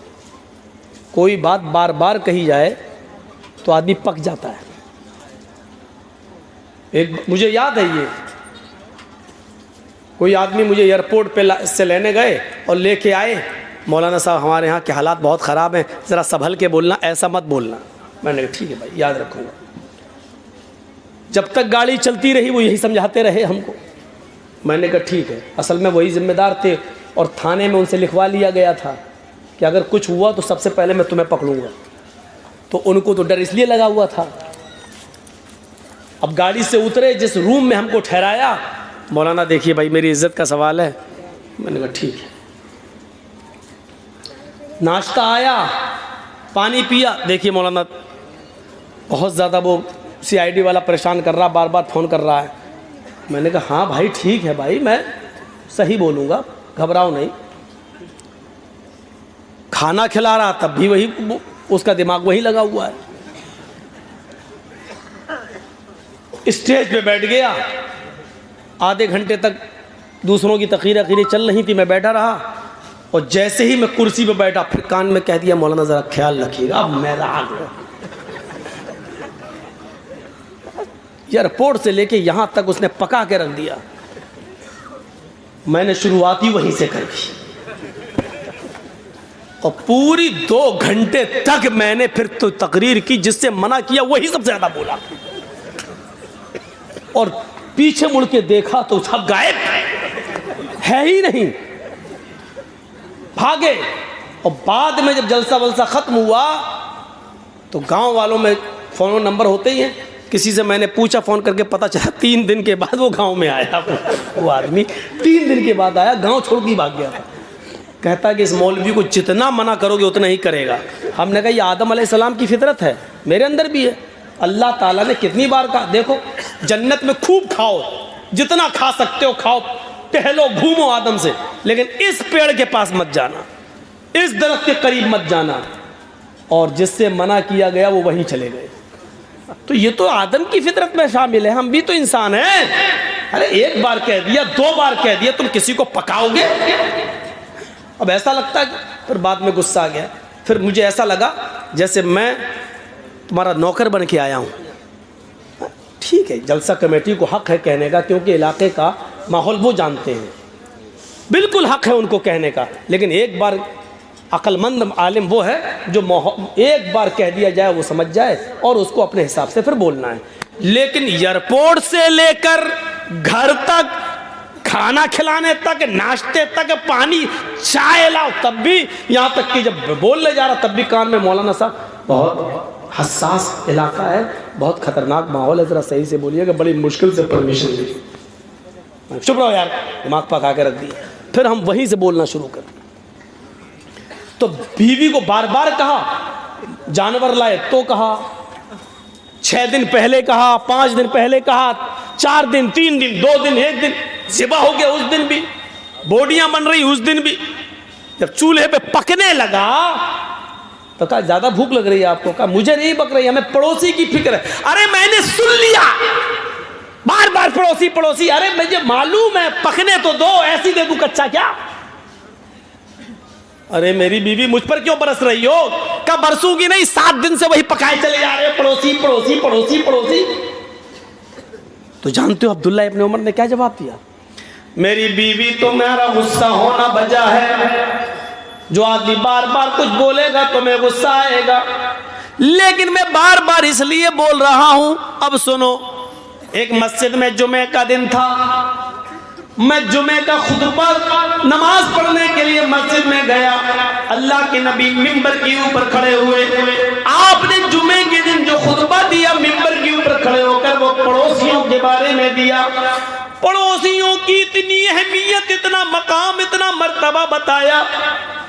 کوئی بات بار بار کہی جائے تو آدمی پک جاتا ہے. مجھے یاد ہے یہ کوئی آدمی مجھے ایئرپورٹ پہ سے لینے گئے اور لے کے آئے, مولانا صاحب ہمارے ہاں کے حالات بہت خراب ہیں, ذرا سنبھل کے بولنا, ایسا مت بولنا. میں نے کہا ٹھیک ہے بھائی یاد رکھوں گا. جب تک گاڑی چلتی رہی وہ یہی سمجھاتے رہے ہم کو. میں نے کہا ٹھیک ہے. اصل میں وہی ذمہ دار تھے اور تھانے میں ان سے لکھوا لیا گیا تھا کہ اگر کچھ ہوا تو سب سے پہلے میں تمہیں پکڑوں گا. تو ان کو تو ڈر اس لیے لگا ہوا تھا. اب گاڑی سے اترے, جس روم میں ہم کو ٹھہرایا, مولانا دیکھیے بھائی میری عزت کا سوال ہے. میں نے کہا ٹھیک ہے. ناشتہ آیا, پانی پیا. دیکھیے مولانا بہت زیادہ وہ CID والا پریشان کر رہا, بار بار فون کر رہا ہے. میں نے کہا ہاں بھائی ٹھیک ہے بھائی, میں صحیح بولوں گا, گھبراؤ نہیں. کھانا کھلا رہا تب بھی وہی, اس کا دماغ وہی لگا ہوا ہے. اسٹیج پہ بیٹھ گیا, آدھے گھنٹے تک دوسروں کی تقریر چل رہی تھی, میں بیٹھا رہا. اور جیسے ہی میں کرسی پہ بیٹھا پھر کان میں کہہ دیا مولانا ذرا خیال رکھیے گا. اب میرا آ گیا. ایئرپورٹ سے لے کے یہاں تک اس نے پکا کے رکھ دیا. میں نے شروعات ہی وہیں سے کر دی اور پوری 2 گھنٹے تک میں نے پھر تو تقریر کی, جس سے منع کیا وہی سب سے زیادہ بولا. اور پیچھے مڑ کے دیکھا تو سب غائب ہے ہی نہیں, بھاگے. اور بعد میں جب جلسہ ولسہ ختم ہوا تو گاؤں والوں میں فون نمبر ہوتے ہی ہیں, کسی سے میں نے پوچھا فون کر کے, پتہ چلا 3 دن کے بعد وہ گاؤں میں آیا. وہ آدمی 3 دن کے بعد آیا, گاؤں چھوڑ کے بھاگ گیا تھا. کہتا کہ اس مولوی کو جتنا منع کرو گے اتنا ہی کرے گا. ہم نے کہا یہ آدم علیہ السلام کی فطرت ہے, میرے اندر بھی ہے. اللہ تعالیٰ نے کتنی بار کہا دیکھو جنت میں خوب کھاؤ, جتنا کھا سکتے ہو کھاؤ, ٹہلو گھومو آدم سے, لیکن اس پیڑ کے پاس مت جانا, اس درخت کے قریب مت جانا. اور جس سے منع کیا گیا وہ وہیں چلے گئے. تو یہ تو آدم کی فطرت میں شامل ہے, ہم بھی تو انسان ہیں. ارے 1 بار کہہ دیا, 2 بار کہہ دیا, تم کسی کو پکاؤ گے؟ اب ایسا لگتا ہے, پھر بعد میں غصہ آ گیا. پھر مجھے ایسا لگا جیسے میں تمہارا نوکر بن کے آیا ہوں. ٹھیک ہے, جلسہ کمیٹی کو حق ہے کہنے کا, کیونکہ علاقے کا ماحول وہ جانتے ہیں, بالکل حق ہے ان کو کہنے کا. لیکن ایک بار عقل مند عالم وہ ہے جو ایک بار کہہ دیا جائے وہ سمجھ جائے اور اس کو اپنے حساب سے پھر بولنا ہے. لیکن ایئرپورٹ سے لے کر گھر تک, کھانا کھلانے تک, ناشتے تک, پانی چائے لاؤ, تب بھی یہاں تک کہ جب بولنے جا رہا تب بھی کان میں مولانا صاحب بہت حساس علاقہ ہے, بہت خطرناک ماحول ہے, ذرا صحیح سے بولیے کہ بڑی مشکل سے پرمیشن دی. چپ رہو یار, دماغ پکا کے رکھ دیا. پھر ہم وہیں سے بولنا شروع کر دیں. تو بیوی کو بار بار کہا, جانور لائے تو کہا, 6 دن پہلے کہا, 5 دن پہلے کہا, 4 دن, 3 دن, 2 دن, 1 دن, ذبح ہو گیا اس دن بھی, بوڈیاں بن رہی اس دن بھی. جب چولہے پہ پکنے لگا تو کہا زیادہ بھوک لگ رہی ہے آپ کو؟ کہا مجھے نہیں پک رہی, ہمیں پڑوسی کی فکر ہے. ارے میں نے سن لیا, بار بار پڑوسی پڑوسی. ارے مجھے معلوم ہے, پکنے تو دو, ایسی دے دوں کچا کیا؟ ارے میری بیوی مجھ پر کیوں برس رہی ہو؟ کب برسوں گی نہیں, 7 دن سے وہی پکائے چلے جا رہے, پڑوسی پڑوسی پڑوسی پڑوسی. تو جانتے ہو عبداللہ ابن عمر نے کیا جواب دیا؟ میری بیوی تو میرا غصہ ہونا بجا ہے, جو آدمی بار بار کچھ بولے گا تو میں غصہ آئے گا, لیکن میں بار بار اس لیے بول رہا ہوں. اب سنو, ایک مسجد میں جمعے کا دن تھا, میں جمعے کا خطبہ نماز پڑھنے کے لیے مسجد میں گیا. اللہ کے نبی ممبر کے اوپر کھڑے ہوئے. آپ نے جمعے کے دن جو خطبہ دیا ممبر کے اوپر کھڑے ہو کر, وہ پڑوسیوں کے بارے میں دیا. پڑوسیوں کی اتنی اہمیت, اتنا مقام, اتنا مرتبہ بتایا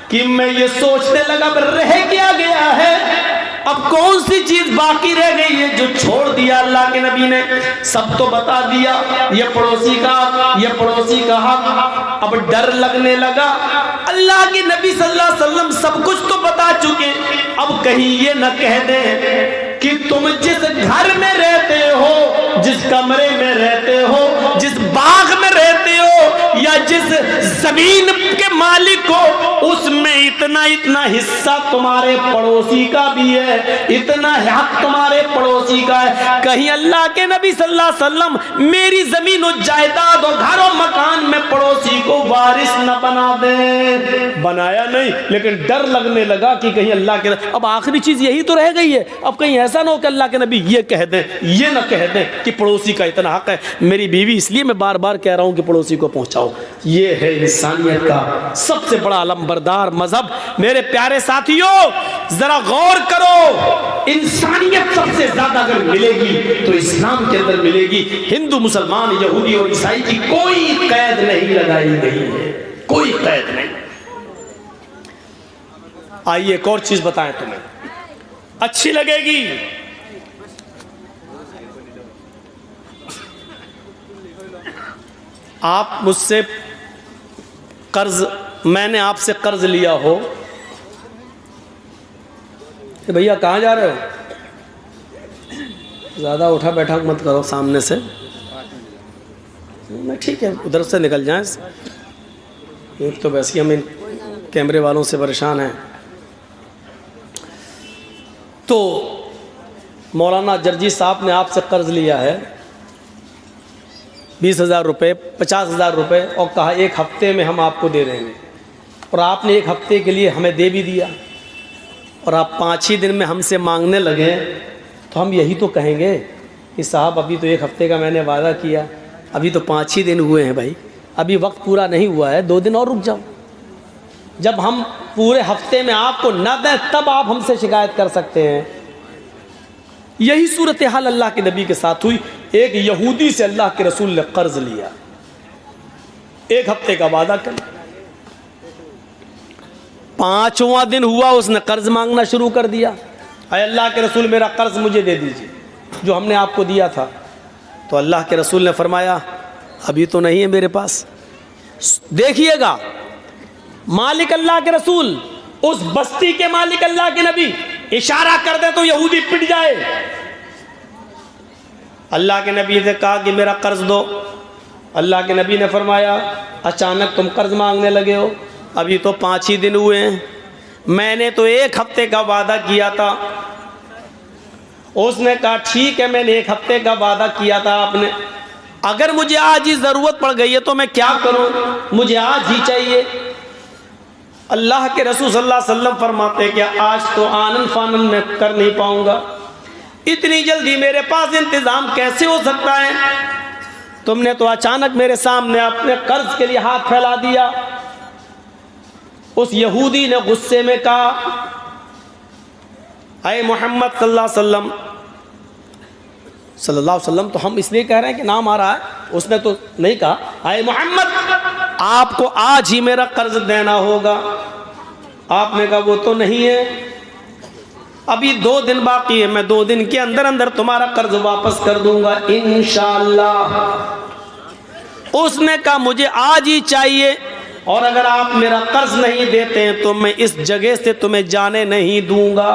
کہ میں یہ سوچنے لگا رہ کیا گیا ہے, اب کون سی چیز باقی رہ گئی ہے جو چھوڑ دیا اللہ کے نبی نے. سب تو بتا دیا, یہ پڑوسی کا حق, یہ پڑوسی کا حق. اب ڈر لگنے لگا, اللہ کے نبی صلی اللہ علیہ وسلم سب کچھ تو بتا چکے, اب کہیں یہ نہ کہہ دیں کہ تم جس گھر میں رہتے ہو, جس کمرے میں رہتے ہو, جس باغ میں رہتے ہو, یا جس زمین کے مالک ہو, اس میں اتنا اتنا حصہ تمہارے پڑوسی کا بھی ہے, اتنا حق تمہارے پڑوسی کا ہے. کہیں اللہ کے نبی صلی اللہ علیہ وسلم میری زمین و جائیداد و گھر و مکان میں پڑوسی کو وارث نہ بنا دیں. بنایا نہیں, لیکن ڈر لگنے لگا کہ کہیں اللہ کے, اب آخری چیز یہی تو رہ گئی ہے, اب کہیں ایسا نہ ہو کہ اللہ کے نبی یہ کہہ دیں, یہ نہ کہہ دیں کہ پڑوسی کا اتنا حق ہے. میری بیوی, اس لیے میں بار بار کہہ رہا ہوں کہ پڑوسی کو پہنچاؤ. یہ ہے انسانیت کا سب سے بڑا علمبردار مذہب. میرے پیارے ساتھیوں, ذرا غور کرو, انسانیت سب سے زیادہ اگر ملے گی تو اسلام کے اندر ملے گی. ہندو, مسلمان, یہودی اور عیسائی کی کوئی قید نہیں لگائی گئی ہے, کوئی قید نہیں. آئیے ایک اور چیز بتائیں تمہیں, اچھی لگے گی. آپ مجھ سے قرض, میں نے آپ سے قرض لیا ہو کہ بھیا کہاں جا رہے ہو, زیادہ اٹھا بیٹھا مت کرو سامنے سے, میں ٹھیک ہے ادھر سے نکل جائیں, ایک تو ویسے ہم ان کیمرے والوں سے پریشان ہیں. تو مولانا جرجی صاحب نے آپ سے قرض لیا ہے 20,000 روپے, 50,000 روپے, اور کہا 1 ہفتے میں ہم آپ کو دے دیں گے, اور آپ نے 1 ہفتے کے لیے ہمیں دے بھی دیا, اور آپ 5 ہی دن میں ہم سے مانگنے لگے, تو ہم یہی تو کہیں گے کہ صاحب ابھی تو 1 ہفتے کا میں نے وعدہ کیا, ابھی تو 5 ہی دن ہوئے ہیں بھائی, ابھی وقت پورا نہیں ہوا ہے, 2 دن اور رک جاؤ. جب ہم پورے ہفتے میں آپ کو نہ دیں تب آپ ہم سے شکایت کر سکتے ہیں. یہی صورتحال اللہ کے نبی کے ساتھ ہوئی. ایک یہودی سے اللہ کے رسول نے قرض لیا, 1 ہفتے کا وعدہ کر, 5واں دن ہوا اس نے قرض مانگنا شروع کر دیا. اے اللہ کے رسول میرا قرض مجھے دے دیجیے جو ہم نے آپ کو دیا تھا. تو اللہ کے رسول نے فرمایا ابھی تو نہیں ہے میرے پاس. دیکھیے گا, مالک اللہ کے رسول, اس بستی کے مالک اللہ کے نبی اشارہ کر دے تو یہودی پٹ جائے. اللہ کے نبی نے کہا کہ میرا قرض دو. اللہ کے نبی نے فرمایا اچانک تم قرض مانگنے لگے ہو, ابھی تو 5 ہی دن ہوئے ہیں, میں نے تو 1 ہفتے کا وعدہ کیا تھا. اس نے کہا ٹھیک ہے, میں نے 1 ہفتے کا وعدہ کیا تھا آپ نے, اگر مجھے آج ہی ضرورت پڑ گئی ہے تو میں کیا کروں, مجھے آج ہی چاہیے. اللہ کے رسول صلی اللہ علیہ وسلم فرماتے کہ آج تو آنن فانن میں کر نہیں پاؤں گا, اتنی جلدی میرے پاس انتظام کیسے ہو سکتا ہے, تم نے تو اچانک میرے سامنے اپنے قرض کے لیے ہاتھ پھیلا دیا. اس یہودی نے غصے میں کہا اے محمد صلی اللہ علیہ وسلم, تو ہم اس لیے کہہ رہے ہیں کہ نام آ رہا ہے, اس نے تو نہیں کہا اے محمد آپ کو آج ہی میرا قرض دینا ہوگا. آپ نے کہا وہ تو نہیں ہے, ابھی 2 دن باقی ہے, میں 2 دن کے اندر اندر تمہارا قرض واپس کر دوں گا انشاءاللہ. اس نے کہا مجھے آج ہی چاہیے, اور اگر آپ میرا قرض نہیں دیتے ہیں تو میں اس جگہ سے تمہیں جانے نہیں دوں گا,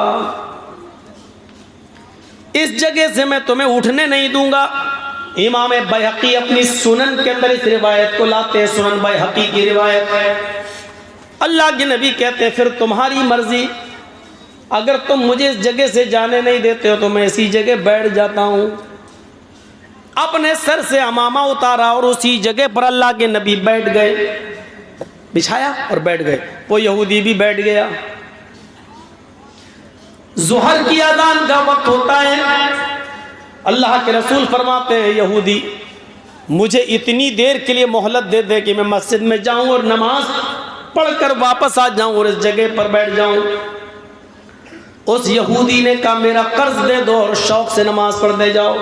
اس جگہ سے میں تمہیں اٹھنے نہیں دوں گا. امام بیہقی اپنی سنن کے اندر اس روایت کو لاتے ہیں، سنن بیہقی کی روایت ہے۔ اللہ کے نبی کہتے ہیں پھر تمہاری مرضی، اگر تم مجھے اس جگہ سے جانے نہیں دیتے ہو تو میں اسی جگہ بیٹھ جاتا ہوں۔ اپنے سر سے عمامہ اتارا اور اسی جگہ پر اللہ کے نبی بیٹھ گئے، بچھایا اور بیٹھ گئے۔ وہ یہودی بھی بیٹھ گیا۔ ظہر کی اذان کا وقت ہوتا ہے، اللہ کے رسول فرماتے ہیں یہودی مجھے اتنی دیر کے لیے مہلت دے دے کہ میں مسجد میں جاؤں اور نماز پڑھ کر واپس آ جاؤں اور اس جگہ پر بیٹھ جاؤں۔ اس یہودی نے کہا میرا قرض دے دو اور شوق سے نماز پڑھ دے جاؤ،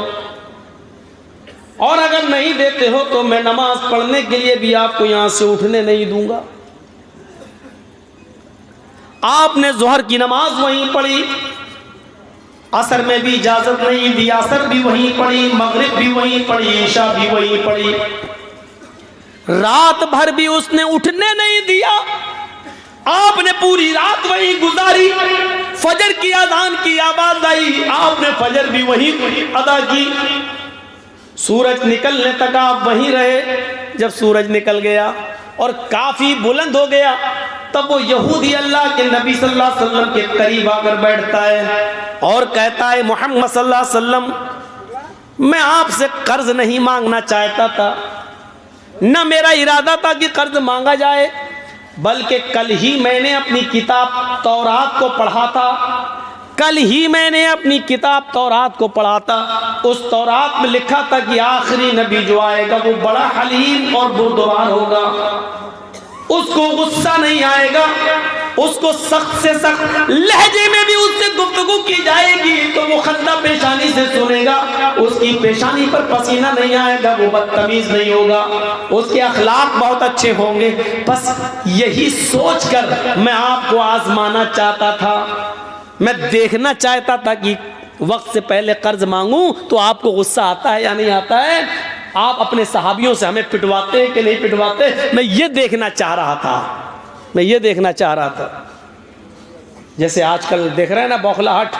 اور اگر نہیں دیتے ہو تو میں نماز پڑھنے کے لیے بھی آپ کو یہاں سے اٹھنے نہیں دوں گا۔ آپ نے ظہر کی نماز وہیں پڑھی، عصر میں بھی اجازت نہیں دی، عصر بھی وہیں پڑھی، مغرب بھی وہیں پڑھی، عشاء بھی وہیں پڑھی، رات بھر بھی اس نے اٹھنے نہیں دیا۔ آپ نے پوری رات وہیں گزاری، فجر کی اذان کی آواز آئی، آپ نے فجر بھی وہیں ادا کی، سورج نکلنے تک آپ وہیں رہے۔ جب سورج نکل گیا اور کافی بلند ہو گیا تب وہ یہودی اللہ کے نبی صلی اللہ علیہ وسلم کے قریب آ کر بیٹھتا ہے اور کہتا ہے محمد صلی اللہ علیہ وسلم میں آپ سے قرض نہیں مانگنا چاہتا تھا، نہ میرا ارادہ تھا کہ قرض مانگا جائے، بلکہ کل ہی میں نے اپنی کتاب تورات کو پڑھا تھا، کل ہی میں نے اپنی کتاب تورات کو پڑھا تھا، اس تورات میں لکھا تھا کہ آخری نبی جو آئے گا وہ بڑا حلیم اور بردبار ہوگا، اس کو غصہ نہیں آئے گا، اس کو سخت سے سخت لہجے میں بھی اس سے گفتگو کی جائے گی تو وہ خندہ پیشانی سے سنے گا، اس کی پیشانی پر پسینہ نہیں آئے گا، وہ بدتمیز نہیں ہوگا، اس کے اخلاق بہت اچھے ہوں گے۔ بس یہی سوچ کر میں آپ کو آزمانا چاہتا تھا، میں دیکھنا چاہتا تھا کہ وقت سے پہلے قرض مانگوں تو آپ کو غصہ آتا ہے یا نہیں آتا ہے، آپ اپنے صحابیوں سے ہمیں پٹواتے کہ نہیں پٹواتے، میں یہ دیکھنا چاہ رہا تھا، میں یہ دیکھنا چاہ رہا تھا۔ جیسے آج کل دیکھ رہے ہیں نا بوکھلاہٹ،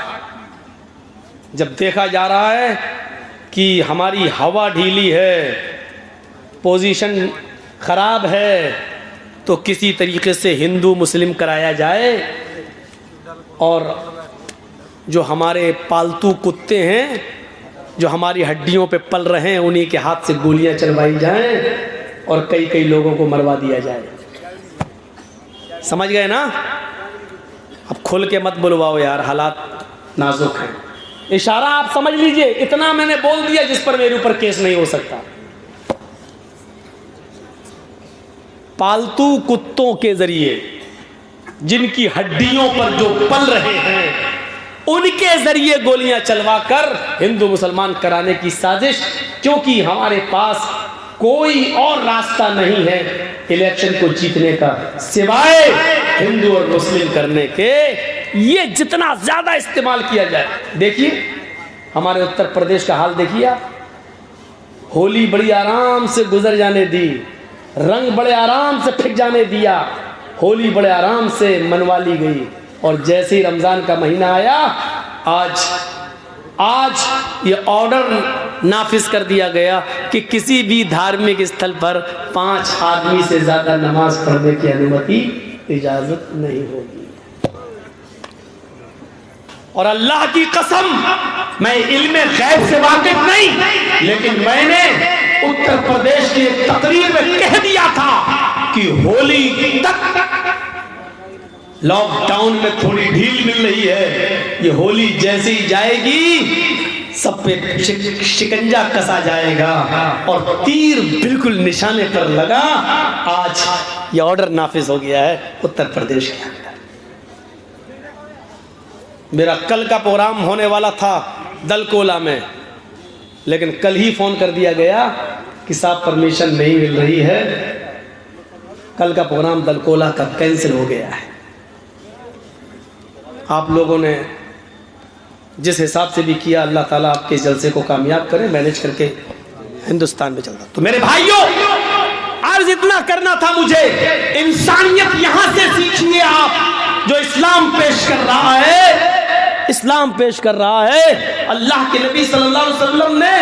جب دیکھا جا رہا ہے کہ ہماری ہوا ڈھیلی ہے، پوزیشن خراب ہے، تو کسی طریقے سے ہندو مسلم کرایا جائے اور جو ہمارے پالتو کتے ہیں جو ہماری ہڈیوں پہ پل رہے ہیں انہی کے ہاتھ سے گولیاں چلوائی جائیں اور کئی لوگوں کو مروا دیا جائے۔ سمجھ گئے نا؟ اب کھل کے مت بلواؤ یار، حالات نازک ہیں، اشارہ آپ سمجھ لیجئے، اتنا میں نے بول دیا جس پر میرے اوپر کیس نہیں ہو سکتا۔ پالتو کتوں کے ذریعے جن کی ہڈیوں پر جو پل رہے ہیں ان کے ذریعے گولیاں چلوا کر ہندو مسلمان کرانے کی سازش، کیونکہ ہمارے پاس کوئی اور راستہ نہیں ہے الیکشن کو جیتنے کا سوائے ہندو اور مسلم کرنے کے، یہ جتنا زیادہ استعمال کیا جائے۔ دیکھیے ہمارے اتر پردیش کا حال دیکھیے آپ، ہولی بڑی آرام سے گزر جانے دی، رنگ بڑے آرام سے پھک جانے دیا، ہولی بڑے آرام سے منوا لی گئی، اور جیسے ہی رمضان کا مہینہ آیا آج یہ آرڈر نافذ کر دیا گیا کہ کسی بھی دھارمک استھل پر 5 آدمی سے زیادہ نماز پڑھنے کی انومتی اجازت نہیں ہوگی۔ اور اللہ کی قسم میں علم غیب سے واقف نہیں، لیکن میں نے اتر پردیش کی ایک تقریر میں کہہ دیا تھا کہ ہولی تک لاک ڈاؤن میں تھوڑی ڈھیل مل رہی ہے، یہ ہولی جیسے ہی جائے گی سب پہ شکنجا کسا جائے گا اور تیر بالکل نشانے پر لگا۔ آج یہ آرڈر نافذ ہو گیا ہے اتر پردیش کے اندر۔ میرا کل کا پروگرام ہونے والا تھا دلکولا میں، لیکن کل ہی فون کر دیا گیا کہ صاحب پرمیشن نہیں مل رہی ہے، کل کا پروگرام دلکولا کا کینسل ہو گیا ہے۔ آپ لوگوں نے جس حساب سے بھی کیا، اللہ تعالیٰ آپ کے جلسے کو کامیاب کرے، مینج کر کے ہندوستان میں چلتا۔ تو میرے بھائیوں، عرض اتنا کرنا تھا مجھے، انسانیت یہاں سے سیکھیے آپ، جو اسلام پیش کر رہا ہے اسلام پیش کر رہا ہے۔ اللہ کے نبی صلی اللہ علیہ وسلم نے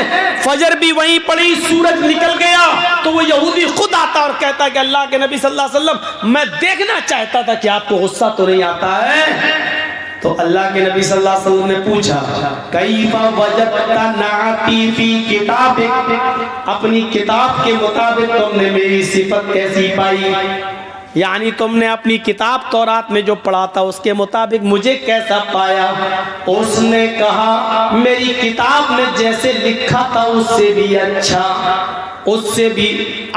فجر بھی وہیں پڑھی، سورج نکل گیا تو وہ یہودی خود آتا اور کہتا کہ اللہ کے نبی صلی اللہ علیہ وسلم میں دیکھنا چاہتا تھا کہ آپ کو غصہ تو نہیں آتا ہے۔ تو اللہ کے نبی صلی اللہ علیہ وسلم نے پوچھا کیف وجدت نعتی فی کتابک، اپنی کتاب کے مطابق تم نے میری صفت کیسی پائی؟ یعنی تم نے اپنی کتاب تورات میں جو پڑھا تھا اس کے مطابق مجھے کیسا پایا؟ اس نے کہا میری کتاب میں جیسے لکھا تھا اس سے بھی اچھا، اس سے بھی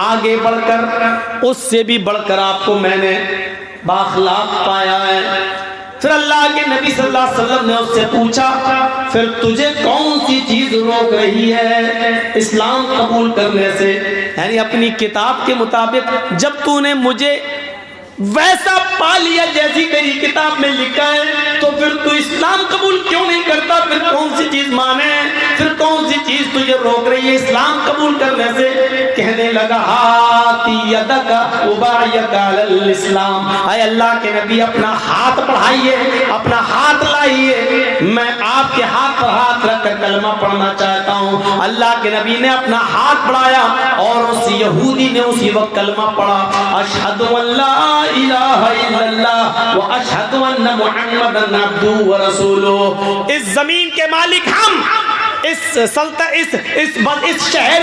آگے بڑھ کر، اس سے بھی بڑھ کر آپ کو میں نے باخلاق پایا ہے۔ پھر اللہ کے نبی صلی اللہ علیہ وسلم نے اس سے پوچھا پھر تجھے کون سی چیز روک رہی ہے اسلام قبول کرنے سے؟ یعنی اپنی کتاب کے مطابق جب تو نے مجھے ویسا پا لیا جیسی میری کتاب میں لکھا ہے تو پھر تو اسلام قبول کیوں نہیں کرتا؟ پھر کون سی چیز مانے؟ پھر کون سی چیز تجھے روک رہی ہے اسلام قبول کرنے سے؟ کہنے لگا ہاتی یدک ابایک علی الاسلام، اے اللہ کے نبی اپنا ہاتھ بڑھائیے، اپنا ہاتھ لائیے، میں آپ کے ہاتھ پر ہاتھ رکھ کر کلمہ پڑھنا چاہتا ہوں۔ اللہ کے نبی نے اپنا ہاتھ بڑھایا اور اس یہودی نے اسی وقت کلمہ پڑھا، اشہد ان لا الہ الا اللہ واشہد ان محمدن عبدہ ورسولہ۔ اس زمین کے مالک ہم، اس شہر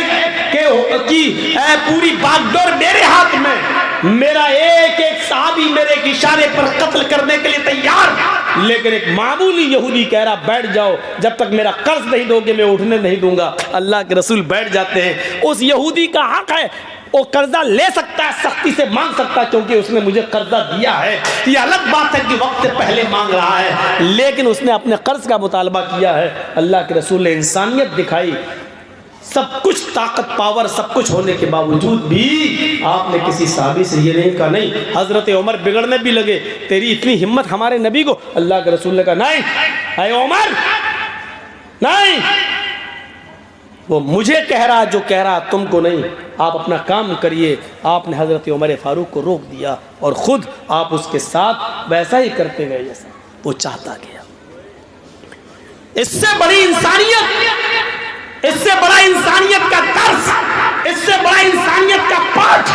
کی پوری باغ ڈور میرے ہاتھ میں، میرا ایک ایک صحابی میرے ایک اشارے پر قتل کرنے کے لیے تیار، لیکن ایک معمولی یہودی کہہ رہا بیٹھ جاؤ، جب تک میرا قرض نہیں دو گے میں اٹھنے نہیں دوں گا۔ اللہ کے رسول بیٹھ جاتے ہیں۔ اس یہودی کا حق ہے، وہ قرضہ لے سکتا ہے، سختی سے مانگ سکتا ہے کیونکہ اس نے مجھے قرضہ دیا ہے۔ یہ الگ بات ہے کہ وقت سے پہلے مانگ رہا ہے، لیکن اس نے اپنے قرض کا مطالبہ کیا ہے۔ اللہ کے رسول نے انسانیت دکھائی، سب کچھ طاقت پاور سب کچھ ہونے کے باوجود بھی آپ نے کسی صحابی سے یہ نہیں کہا نہیں۔ حضرت عمر بگڑنے بھی لگے، تیری اتنی ہمت ہمارے نبی کو؟ اللہ کے رسول نے کہا نہیں اے عمر نہیں، وہ مجھے کہہ رہا جو کہہ رہا تم کو نہیں، آپ اپنا کام کریے۔ آپ نے حضرت عمر فاروق کو روک دیا اور خود آپ اس کے ساتھ ویسا ہی کرتے گئے جیسا وہ چاہتا گیا۔ اس سے بڑی انسانیت، اس سے بڑا انسانیت کا درس، اس سے بڑا انسانیت کا پاٹھ،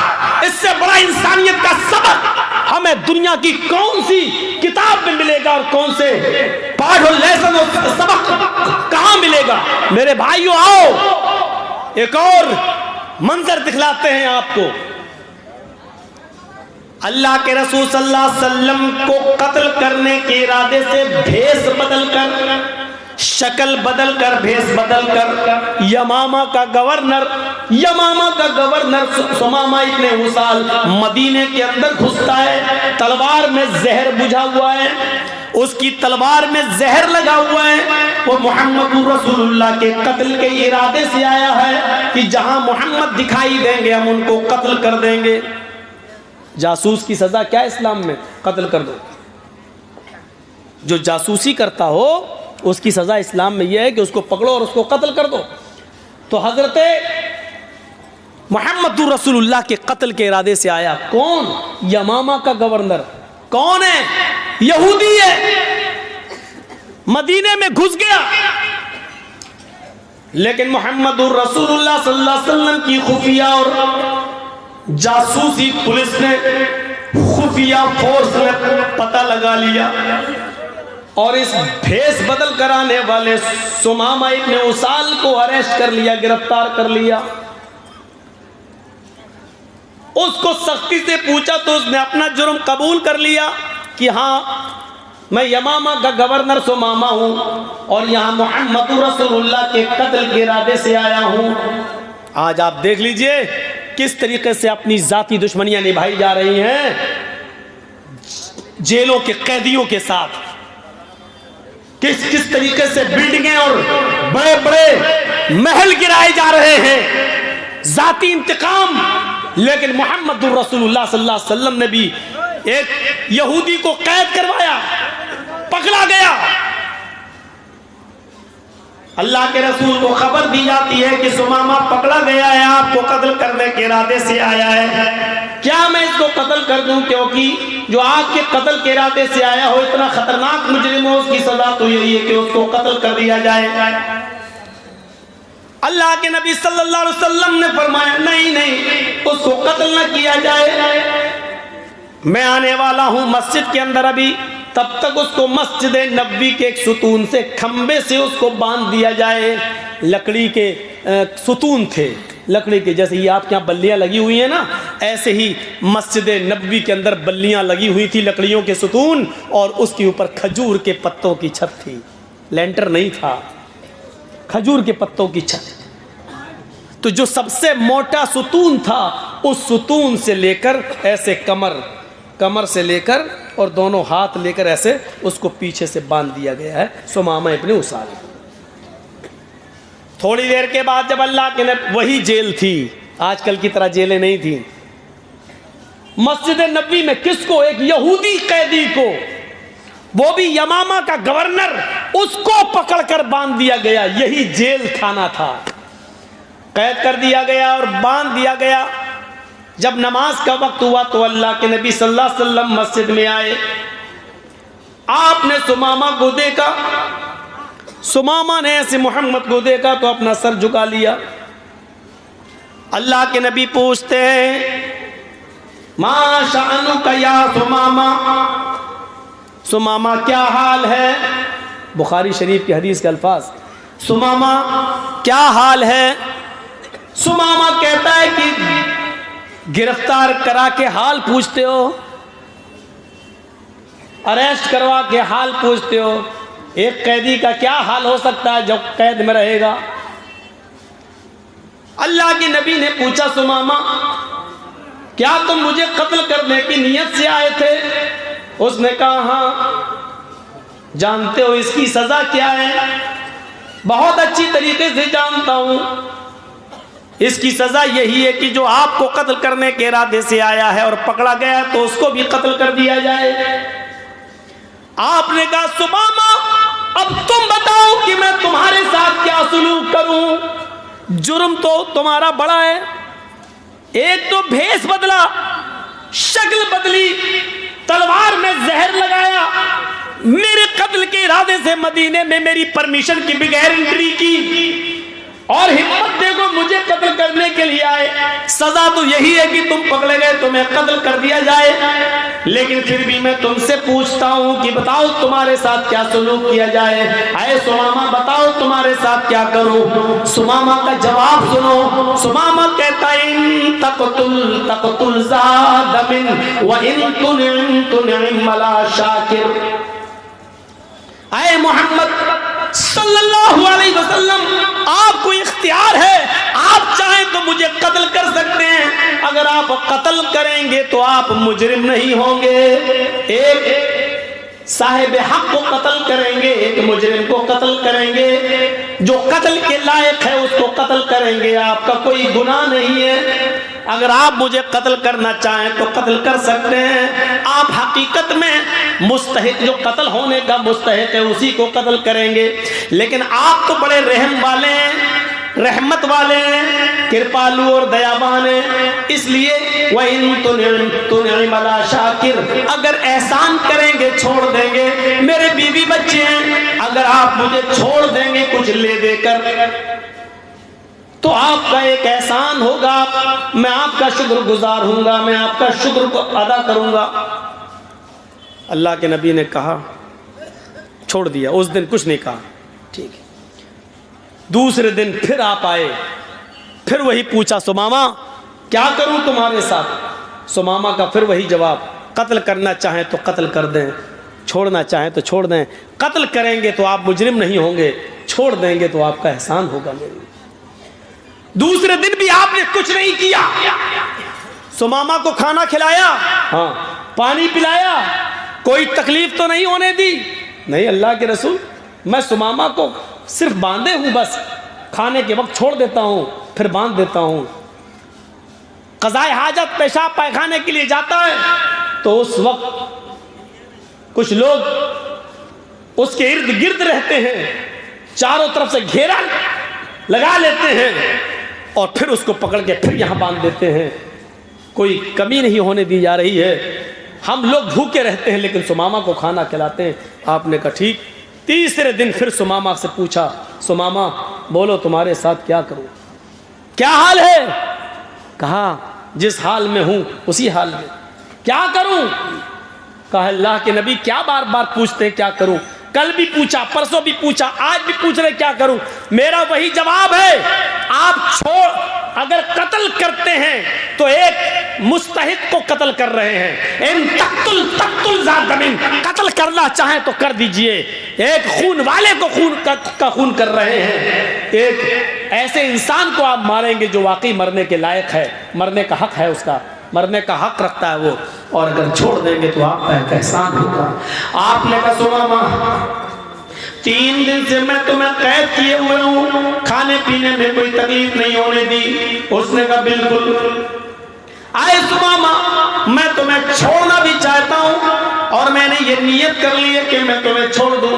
اس سے بڑا انسانیت کا سبق ہمیں دنیا کی کون سی کتاب میں ملے گا اور کون سے پاٹھ اور لیسن اور سبق کہاں ملے گا؟ میرے بھائیو آؤ ایک اور منظر دکھلاتے ہیں آپ کو۔ اللہ کے رسول صلی اللہ علیہ وسلم کو قتل کرنے کے ارادے سے بھیس بدل کر، شکل بدل کر، بھیس بدل کر یمامہ کا گورنر سمامہ ابن وصال مدینے کے اندر گھستا ہے، تلوار میں زہر بجھا ہوا ہے، اس کی تلوار میں زہر لگا ہوا ہے، وہ محمد رسول اللہ کے قتل کے ارادے سے آیا ہے کہ جہاں محمد دکھائی دیں گے ہم ان کو قتل کر دیں گے۔ جاسوس کی سزا کیا اسلام میں؟ قتل کر دو۔ جو جاسوسی کرتا ہو اس کی سزا اسلام میں یہ ہے کہ اس کو پکڑو اور اس کو قتل کر دو۔ تو حضرت محمد رسول اللہ کے قتل کے ارادے سے آیا، کون؟ یمامہ کا گورنر۔ کون ہے؟ یہودی ہے، مدینے میں گھس گیا، لیکن محمد رسول اللہ صلی اللہ علیہ وسلم کی خفیہ اور جاسوسی پولیس نے، خفیہ فورس نے پتہ لگا لیا اور اس بھیس بدل کرانے والے سمامہ ابن وصال کو اریسٹ کر لیا، گرفتار کر لیا۔ اس کو سختی سے پوچھا تو اس نے اپنا جرم قبول کر لیا کہ ہاں میں یمامہ کا گورنر سمامہ ہوں اور یہاں محمد رسول اللہ کے قتل کے ارادے سے آیا ہوں۔ آج آپ دیکھ لیجئے کس طریقے سے اپنی ذاتی دشمنیاں نبھائی جا رہی ہیں جیلوں کے قیدیوں کے ساتھ، کس طریقے سے بلڈنگیں اور بڑے بڑے محل گرائے جا رہے ہیں، ذاتی انتقام۔ لیکن محمد رسول اللہ صلی اللہ علیہ وسلم نے بھی ایک یہودی کو قید کروایا، پکڑا گیا، اللہ کے رسول کو خبر دی جاتی ہے کہ سمامہ پکڑا گیا ہے، آپ کو قتل کرنے کے ارادے سے آیا ہے۔ کیا میں اس کو قتل کر دوں؟ کیونکہ جو آپ کے قتل کے ارادے سے آیا ہو اتنا خطرناک مجرم ہو، اس کی سزا تو یہی ہے کہ اس کو قتل کر دیا جائے۔ اللہ کے نبی صلی اللہ علیہ وسلم نے فرمایا نہیں، اس کو قتل نہ کیا جائے، میں آنے والا ہوں مسجد کے اندر، ابھی تب تک اس کو مسجد نبوی کے ایک ستون سے، کھمبے سے اس کو باندھ دیا جائے۔ لکڑی کے ستون تھے، لکڑی کے، جیسے یہ آپ کے یہاں بلیاں لگی ہوئی ہیں نا، ایسے ہی مسجد نبوی کے اندر بلیاں لگی ہوئی تھی، لکڑیوں کے ستون، اور اس کے اوپر کھجور کے پتوں کی چھت تھی، لینٹر نہیں تھا، کھجور کے پتوں کی چھت۔ تو جو سب سے موٹا ستون تھا، اس ستون سے لے کر ایسے کمر سے لے کر اور دونوں ہاتھ لے کر ایسے اس کو پیچھے سے باندھ دیا گیا ہے، ثمامہ ابن اسال۔ تھوڑی دیر کے بعد جب اللہ کے نبی، وہی جیل تھی، آج کل کی طرح جیلیں نہیں تھیں، مسجد نبوی میں کس کو؟ ایک یہودی قیدی کو، وہ بھی یمامہ کا گورنر، اس کو پکڑ کر باندھ دیا گیا، یہی جیل کھانا تھا، قید کر دیا گیا اور باندھ دیا گیا۔ جب نماز کا وقت ہوا تو اللہ کے نبی صلی اللہ علیہ وسلم مسجد میں آئے، آپ نے ثمامہ کو دیکھا، ثمامہ نے ایسے محمد کو دیکھا تو اپنا سر جھکا لیا۔ اللہ کے نبی پوچھتے ہیں ما شأنک یا ثمامہ، ثمامہ کیا حال ہے؟ بخاری شریف کی حدیث کے الفاظ، ثمامہ کیا حال ہے؟ ثمامہ کہتا ہے کہ گرفتار کرا کے حال پوچھتے ہو، اریسٹ کروا کے حال پوچھتے ہو، ایک قیدی کا کیا حال ہو سکتا ہے جو قید میں رہے گا؟ اللہ کے نبی نے پوچھا ثمامہ کیا تم مجھے قتل کرنے کی نیت سے آئے تھے؟ اس نے کہا ہاں۔ جانتے ہو اس کی سزا کیا ہے؟ بہت اچھی طریقے سے جانتا ہوں، اس کی سزا یہی ہے کہ جو آپ کو قتل کرنے کے ارادے سے آیا ہے اور پکڑا گیا تو اس کو بھی قتل کر دیا جائے۔ آپ نے کہا ثمامہ اب تم بتاؤ کہ میں تمہارے ساتھ کیا سلوک کروں؟ جرم تو تمہارا بڑا ہے، ایک تو بھیس بدلا، شکل بدلی، تلوار میں زہر لگایا، میرے قتل کے ارادے سے مدینے میں میری پرمیشن کی بغیر انٹری کی، اور ہمت دیکھو مجھے قتل کرنے کے لیے آئے۔ سزا تو یہی ہے کہ تم پکڑے گئے تمہیں قتل کر دیا جائے، لیکن پھر بھی میں تم سے پوچھتا ہوں کہ بتاؤ تمہارے ساتھ کیا سلوک کیا جائے؟ اے ثمامہ بتاؤ تمہارے ساتھ کیا کروں؟ ثمامہ کا جواب سنو، ثمامہ کہتا ہے ان تقتل ذا دم وان تنعم تنعم لا شاکر۔ اے محمد صلی اللہ علیہ وسلم، آپ کو اختیار ہے، آپ چاہیں تو مجھے قتل کر سکتے ہیں، اگر آپ قتل کریں گے تو آپ مجرم نہیں ہوں گے، ایک صاحب حق کو قتل کریں گے، ایک مجرم کو قتل کریں گے، جو قتل کے لائق ہے اس کو قتل کریں گے، آپ کا کوئی گناہ نہیں ہے، اگر آپ مجھے قتل کرنا چاہیں تو قتل کر سکتے ہیں، آپ حقیقت میں مستحق، جو قتل ہونے کا مستحق ہے اسی کو قتل کریں گے، لیکن آپ تو بڑے رحم والے ہیں، رحمت والے ہیں، کرپالو اور دیابان ہیں، اس لیے وَإِن تُنْعِمَ لَا شَاكِرْ، اگر احسان کریں گے چھوڑ دیں گے، میرے بیوی بچے ہیں، اگر آپ مجھے چھوڑ دیں گے کچھ لے دے کر تو آپ کا ایک احسان ہوگا، میں آپ کا شکر گزار ہوں گا، میں آپ کا شکر کو ادا کروں گا۔ اللہ کے نبی نے کہا، چھوڑ دیا، اس دن کچھ نہیں کہا، ٹھیک ہے۔ دوسرے دن پھر آپ آئے، پھر وہی پوچھا ثمامہ کیا کروں تمہارے ساتھ؟ ثمامہ کا پھر وہی جواب، قتل کرنا چاہیں تو قتل کر دیں، چھوڑنا چاہیں تو چھوڑ دیں، قتل کریں گے تو آپ مجرم نہیں ہوں گے، چھوڑ دیں گے تو آپ کا احسان ہوگا میرے۔ دوسرے دن بھی آپ نے کچھ نہیں کیا، ثمامہ کو کھانا کھلایا، ہاں پانی پلایا، کوئی تکلیف تو نہیں ہونے دی؟ نہیں اللہ کے رسول، میں ثمامہ کو صرف باندھے ہوں، بس کھانے کے وقت چھوڑ دیتا ہوں پھر باندھ دیتا ہوں، قضاء حاجت پیشاب پائخانے کے لیے جاتا ہے تو اس وقت کچھ لوگ اس کے ارد گرد رہتے ہیں، چاروں طرف سے گھیرا لگا لیتے ہیں اور پھر اس کو پکڑ کے پھر یہاں باندھ دیتے ہیں۔ کوئی کمی نہیں ہونے دی جا رہی ہے. ہم لوگ بھوکے رہتے ہیں لیکن سمامہ کو کھانا کھلاتے ہیں. آپ نے کہا ٹھیک. تیسرے دن پھر سمامہ سے پوچھا, سمامہ بولو تمہارے ساتھ کیا کروں, کیا حال ہے؟ کہا جس حال میں ہوں اسی حال میں. کیا کروں؟ کہا اللہ کے نبی کیا بار بار پوچھتے ہیں کیا کروں؟ کل بھی پوچھا, پرسوں بھی پوچھا, آج بھی پوچھ رہے کیا کروں. میرا وہی جواب ہے, آپ اگر قتل کرتے ہیں تو ایک مستحق کو قتل کر رہے ہیں. ان تقتل ذا دم, قتل کرنا چاہیں تو کر دیجئے. ایک خون والے کو خون کر رہے ہیں. ایک ایسے انسان کو آپ ماریں گے جو واقعی مرنے کے لائق ہے, مرنے کا حق ہے, اس کا مرنے کا حق رکھتا ہے وہ, اور اگر چھوڑ دیں گے تو آپ کا ایک احسان ہوگا. آپ نے کہا سمامہ 3 دن سے میں تمہیں قید کیے ہوئے ہوں, کھانے پینے میں کوئی تکلیف نہیں ہونے دی. اس نے کہا بالکل. آئے سمامہ میں تمہیں چھوڑنا بھی چاہتا ہوں اور میں نے یہ نیت کر لی ہے کہ میں تمہیں چھوڑ دوں.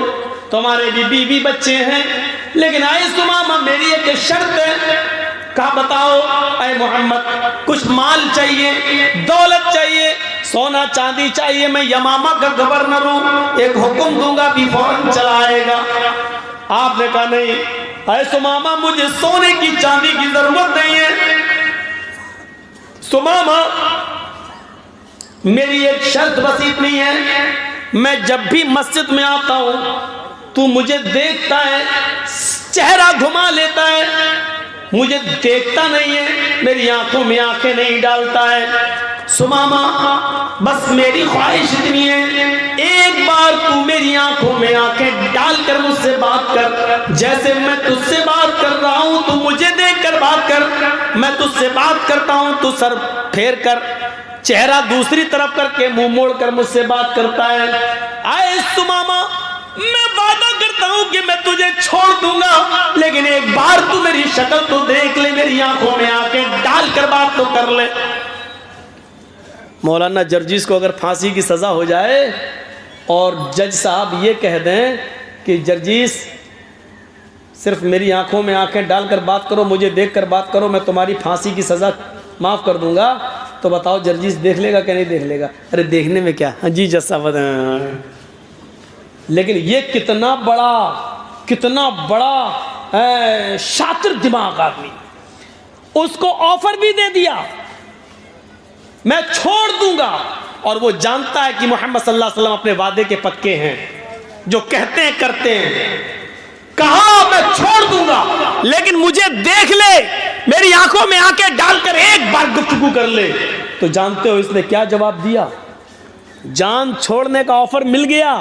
تمہارے بھی بیوی بچے ہیں, لیکن آئے سمامہ میری ایک شرط ہے. کہا بتاؤ اے محمد, کچھ مال چاہیے, دولت چاہیے, سونا چاندی چاہیے. میں یمامہ کا گورنر ہوں, ایک حکم دوں گا بھی فوراً چلا آئے گا. آپ نے کہا نہیں اے سمامہ مجھے سونے کی چاندی کی ضرورت نہیں ہے. سمامہ میری ایک شرط بس اتنی ہے, میں جب بھی مسجد میں آتا ہوں تو مجھے دیکھتا ہے, چہرہ گھما لیتا ہے, مجھے دیکھتا نہیں ہے, میری آنکھوں میں آنکھیں نہیں ڈالتا ہے. سمامہ بس میری خواہش اتنی ہے, ایک بار تو میری آنکھوں میں آنکھیں ڈال کر مجھ سے بات کر. جیسے میں تجھ سے بات کر رہا ہوں تو مجھے دیکھ کر بات کر. میں تجھ سے بات کرتا ہوں تو سر پھیر کر, چہرہ دوسری طرف کر کے منہ موڑ کر مجھ سے بات کرتا ہے. آئے سمامہ میں وعدہ کرتا ہوں کہ میں تجھے چھوڑ دوں گا, لیکن ایک بار تو میری شکل تو دیکھ لے, میری آنکھوں میں آنکھیں ڈال کر بات تو کر لے. مولانا جرجیس کو اگر پھانسی کی سزا ہو جائے اور جج صاحب یہ کہہ دیں کہ جرجیس صرف میری آنکھوں میں آنکھیں ڈال کر بات کرو, مجھے دیکھ کر بات کرو, میں تمہاری پھانسی کی سزا معاف کر دوں گا, تو بتاؤ جرجیس دیکھ لے گا کہ نہیں دیکھ لے گا؟ ارے دیکھنے میں کیا, ہاں جی جج صاحب. لیکن یہ کتنا بڑا شاطر دماغ آدمی, اس کو آفر بھی دے دیا میں چھوڑ دوں گا, اور وہ جانتا ہے کہ محمد صلی اللہ علیہ وسلم اپنے وعدے کے پکے ہیں, جو کہتے ہیں کرتے ہیں. کہا میں چھوڑ دوں گا لیکن مجھے دیکھ لے, میری آنکھوں میں آنکھیں ڈال کر ایک بار گفتگو کر لے. تو جانتے ہو اس نے کیا جواب دیا؟ جان چھوڑنے کا آفر مل گیا,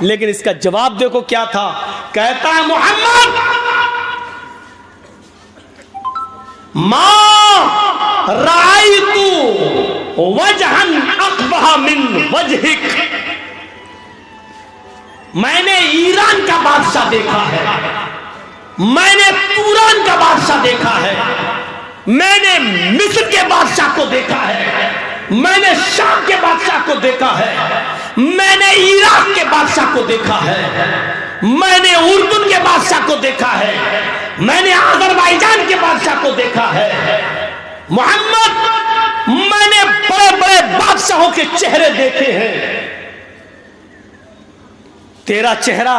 لیکن اس کا جواب دیکھو کیا تھا. کہتا ہے محمد ما رأیت وجہا اقبح من وجہک, میں نے ایران کا بادشاہ دیکھا ہے, میں نے توران کا بادشاہ دیکھا ہے, میں نے مصر کے بادشاہ کو دیکھا ہے, میں نے شام کے بادشاہ کو دیکھا ہے, میں نے عراق کے بادشاہ کو دیکھا ہے, میں نے اردن کے بادشاہ کو دیکھا ہے, میں نے آذربائیجان کے بادشاہ کو دیکھا ہے. محمد میں نے بڑے بڑے بادشاہوں کے چہرے دیکھے ہیں, تیرا چہرہ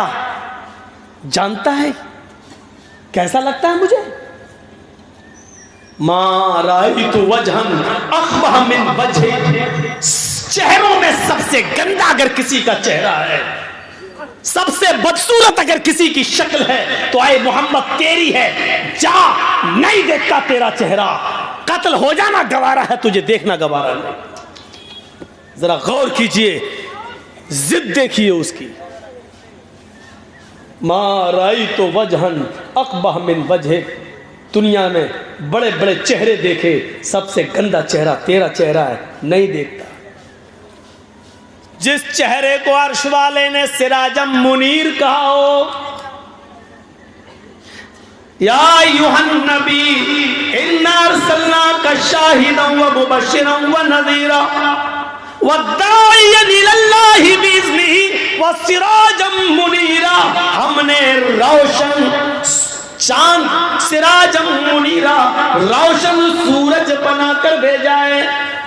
جانتا ہے کیسا لگتا ہے مجھے؟ ما رأیت وجہا اقبح من وجہک, چہروں میں سب سے گندا اگر کسی کا چہرہ ہے, سب سے بدصورت اگر کسی کی شکل ہے تو اے محمد تیری ہے. جا, نہیں دیکھتا تیرا چہرہ, قتل ہو جانا گوارا ہے, تجھے دیکھنا گوارا نہیں. ذرا غور کیجئے, ضد دیکھیے اس کی. ما رأیت وجہا اقبح من وجہک, دنیا میں بڑے بڑے چہرے دیکھے, سب سے گندا چہرہ تیرا چہرہ ہے, نہیں دیکھتا. جس چہرے کو عرش والے نے سراجم منیر کہا ہو, یا ایھا النبی انا ارسلناک شاہدا ومبشرا ونذیرا والداعیا الی اللہ باذنہ وسراجا منیرا, ہم نے روشن چاند, سراجا منیرا, روشن سورج بنا کر بھیجا ہے,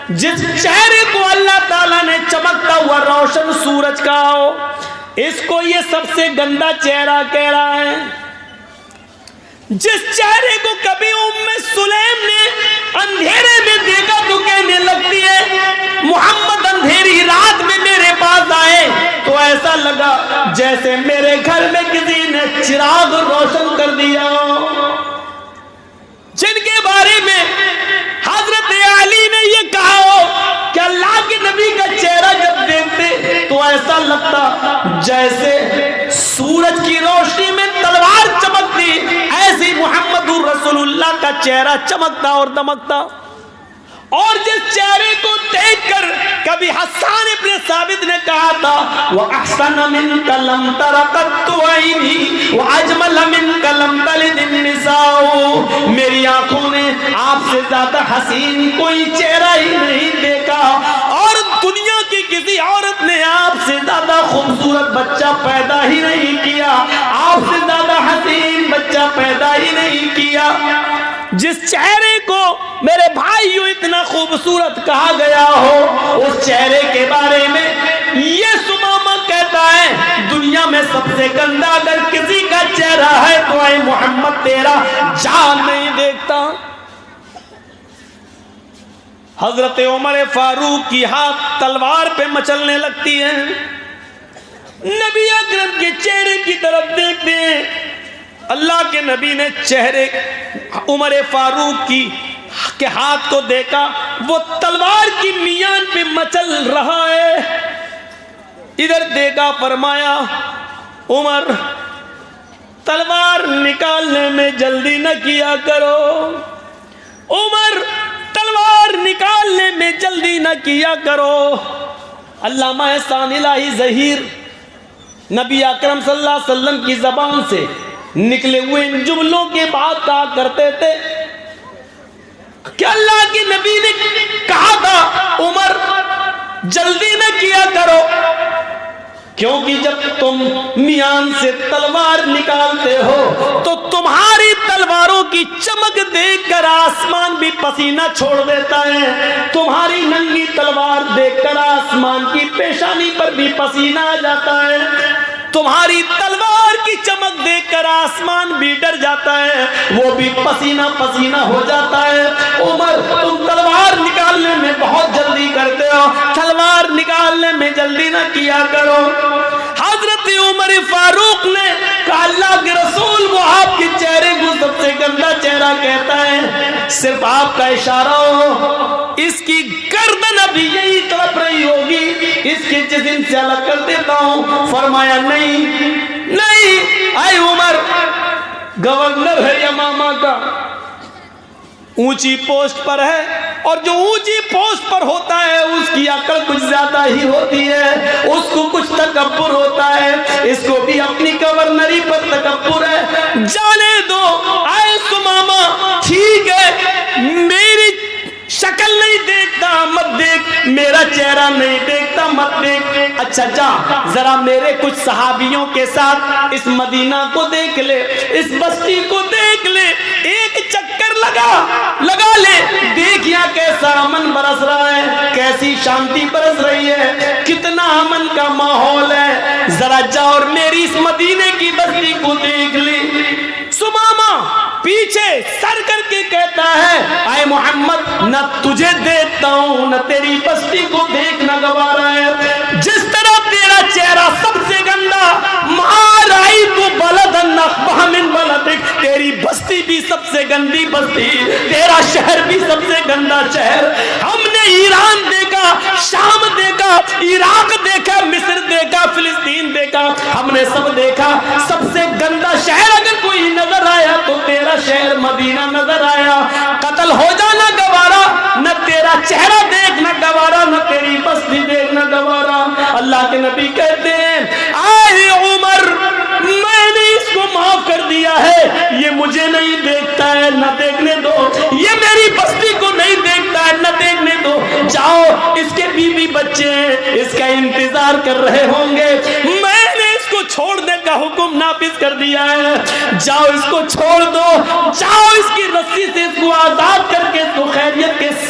جس چہرے کو اللہ تعالیٰ نے چمکتا ہوا روشن سورج کا ہو، اس کو یہ سب سے گندا چہرہ کہہ رہا ہے۔ جس چہرے کو کبھی ام سلیم نے اندھیرے میں دیکھا تو کہنے لگتی ہے محمد اندھیری رات میں میرے پاس آئے تو ایسا لگا جیسے میرے گھر میں کسی نے چراغ روشن کر دیا ہو، جن کے بارے میں حضرت علی نے یہ کہا ہو کہ اللہ کے نبی کا چہرہ جب دیکھتے تو ایسا لگتا جیسے سورج کی روشنی میں تلوار چمکتی، ایسی محمد رسول اللہ کا چہرہ چمکتا اور دمکتا۔ اور جس چہرے کو دیکھ کر کبھی حسان ابن ثابت نے کہا تھا وَأَحْسَنَ مِنْكَ لَمْ تَرَ قَطُّ عَيْنِي وَأَجْمَلَ مِنْكَ لَمْ تَلِدِ النِّسَاءُ، میری آنکھوں نے آپ سے زیادہ حسین کوئی چہرہ ہی نہیں دیکھا، اور دنیا کی کسی عورت نے آپ سے زیادہ خوبصورت بچہ پیدا ہی نہیں کیا، آپ سے زیادہ حسین بچہ پیدا ہی نہیں کیا۔ جس چہرے کو میرے بھائیو اتنا خوبصورت کہا گیا ہو، اس چہرے کے بارے میں یہ سمامہ کہتا ہے دنیا میں سب سے گندا اگر کسی کا چہرہ ہے تو اے محمد تیرا جان نہیں دیکھتا۔ حضرت عمر فاروق کی ہاتھ تلوار پہ مچلنے لگتی ہے، نبی اکرم کے چہرے کی طرف دیکھتے ہیں، اللہ کے نبی نے چہرے عمر فاروق کے ہاتھ کو دیکھا، وہ تلوار کی میان پہ مچل رہا ہے، ادھر دیکھا، فرمایا عمر تلوار نکالنے میں جلدی نہ کیا کرو، عمر تلوار نکالنے میں جلدی نہ کیا کرو۔ علامہ احسان الہی ظہیر نبی اکرم صلی اللہ علیہ وسلم کی زبان سے نکلے ہوئے ان جملوں کے بعد کہا کرتے تھے کہ اللہ کے نبی نے کہا تھا عمر جلدی نہ کیا کرو، کیونکہ جب تم میان سے تلوار نکالتے ہو تو تمہاری تلواروں کی چمک دیکھ کر آسمان بھی پسینہ چھوڑ دیتا ہے، تمہاری ننگی تلوار دیکھ کر آسمان کی پیشانی پر بھی پسینہ آ جاتا ہے، تمہاری تلوار کی چمک دیکھ کر آسمان بھی ڈر جاتا ہے، وہ بھی پسینہ پسینہ ہو جاتا ہے۔ عمر تم تلوار نکالنے میں بہت جلدی کرتے ہو، تلوار نکالنے میں جلدی نہ کیا کرو۔ حضرت عمر فاروق نے کہا اللہ کے رسول وہ آپ کے چہرے کو سب سے گندا چہرہ کہتا ہے، صرف آپ کا اشارہ ہو، اس کی گردن ابھی یہی تڑپ رہی ہوگی، اس کے جسم سے الگ کر دیتا ہوں۔ فرمایا نہیں نہیں، اے عمر گورنر ہے یمامہ کا، اونچی پوسٹ پر ہے، اور جو اونچی پوسٹ پر ہوتا ہے اس کی عقل کچھ زیادہ ہی ہوتی ہے، اس کو کچھ تکبر ہوتا ہے، اس کو بھی اپنی گورنری پر تکبر ہے، جانے دو۔ اے سمامہ ٹھیک ہے میری شکل نہیں دیکھتا مت دیکھ، میرا چہرہ نہیں دیکھتا مت دیکھ، اچھا جا ذرا میرے کچھ صحابیوں کے ساتھ اس مدینہ کو دیکھ لے، اس بستی کو دیکھ لے، ایک چکر لگا لے، دیکھ یہاں کیسا امن برس رہا ہے، کیسی شانتی برس رہی ہے، کتنا امن کا ماحول ہے، ذرا جا اور میری اس مدینے کی بستی کو دیکھ لے۔ سمامہ پیچھے سر کر کے کہتا ہے اے محمد نہ تجھے دیکھتا ہوں نہ تیری بستی کو دیکھنا گوارا ہے، جس طرح تیرا چہرہ سب سے گندا، مارائی تو بلدن نخبہ من بلدک، تیری بستی بھی سب سے گندی بستی، تیرا شہر بھی سب سے گندا شہر۔ ہم نے ایران دیکھا، شام دیکھا، عراق دیکھا، مصر دیکھا، فلسطین دیکھا، ہم نے سب دیکھا، سب سے گندا شہر اگر کوئی نظر آیا تو تیرا شہر مدینہ نظر آیا، قتل ہو جانا گوارا، نہ تیرا چہرہ دیکھنا گوارا، نہ تیری بستی دیکھنا گوارا۔ اللہ کے نبی کہتے ہیں اے عمر میں نے اس کو معاف کر دیا ہے، یہ مجھے نہیں دیکھتا ہے نہ دیکھنے دو، یہ میری بستی کو نہیں دیکھتا ہے نہ دیکھنے دو، جاؤ اس کے بیوی بچے ہیں اس کا انتظار کر رہے ہوں گے، میں نے اس کو چھوڑنے کا حکم نافذ کر دیا ہے، جاؤ اس کو چھوڑ دو، جاؤ اس کی رسی سے اس کو آزاد کر کے اس کو خیریت کے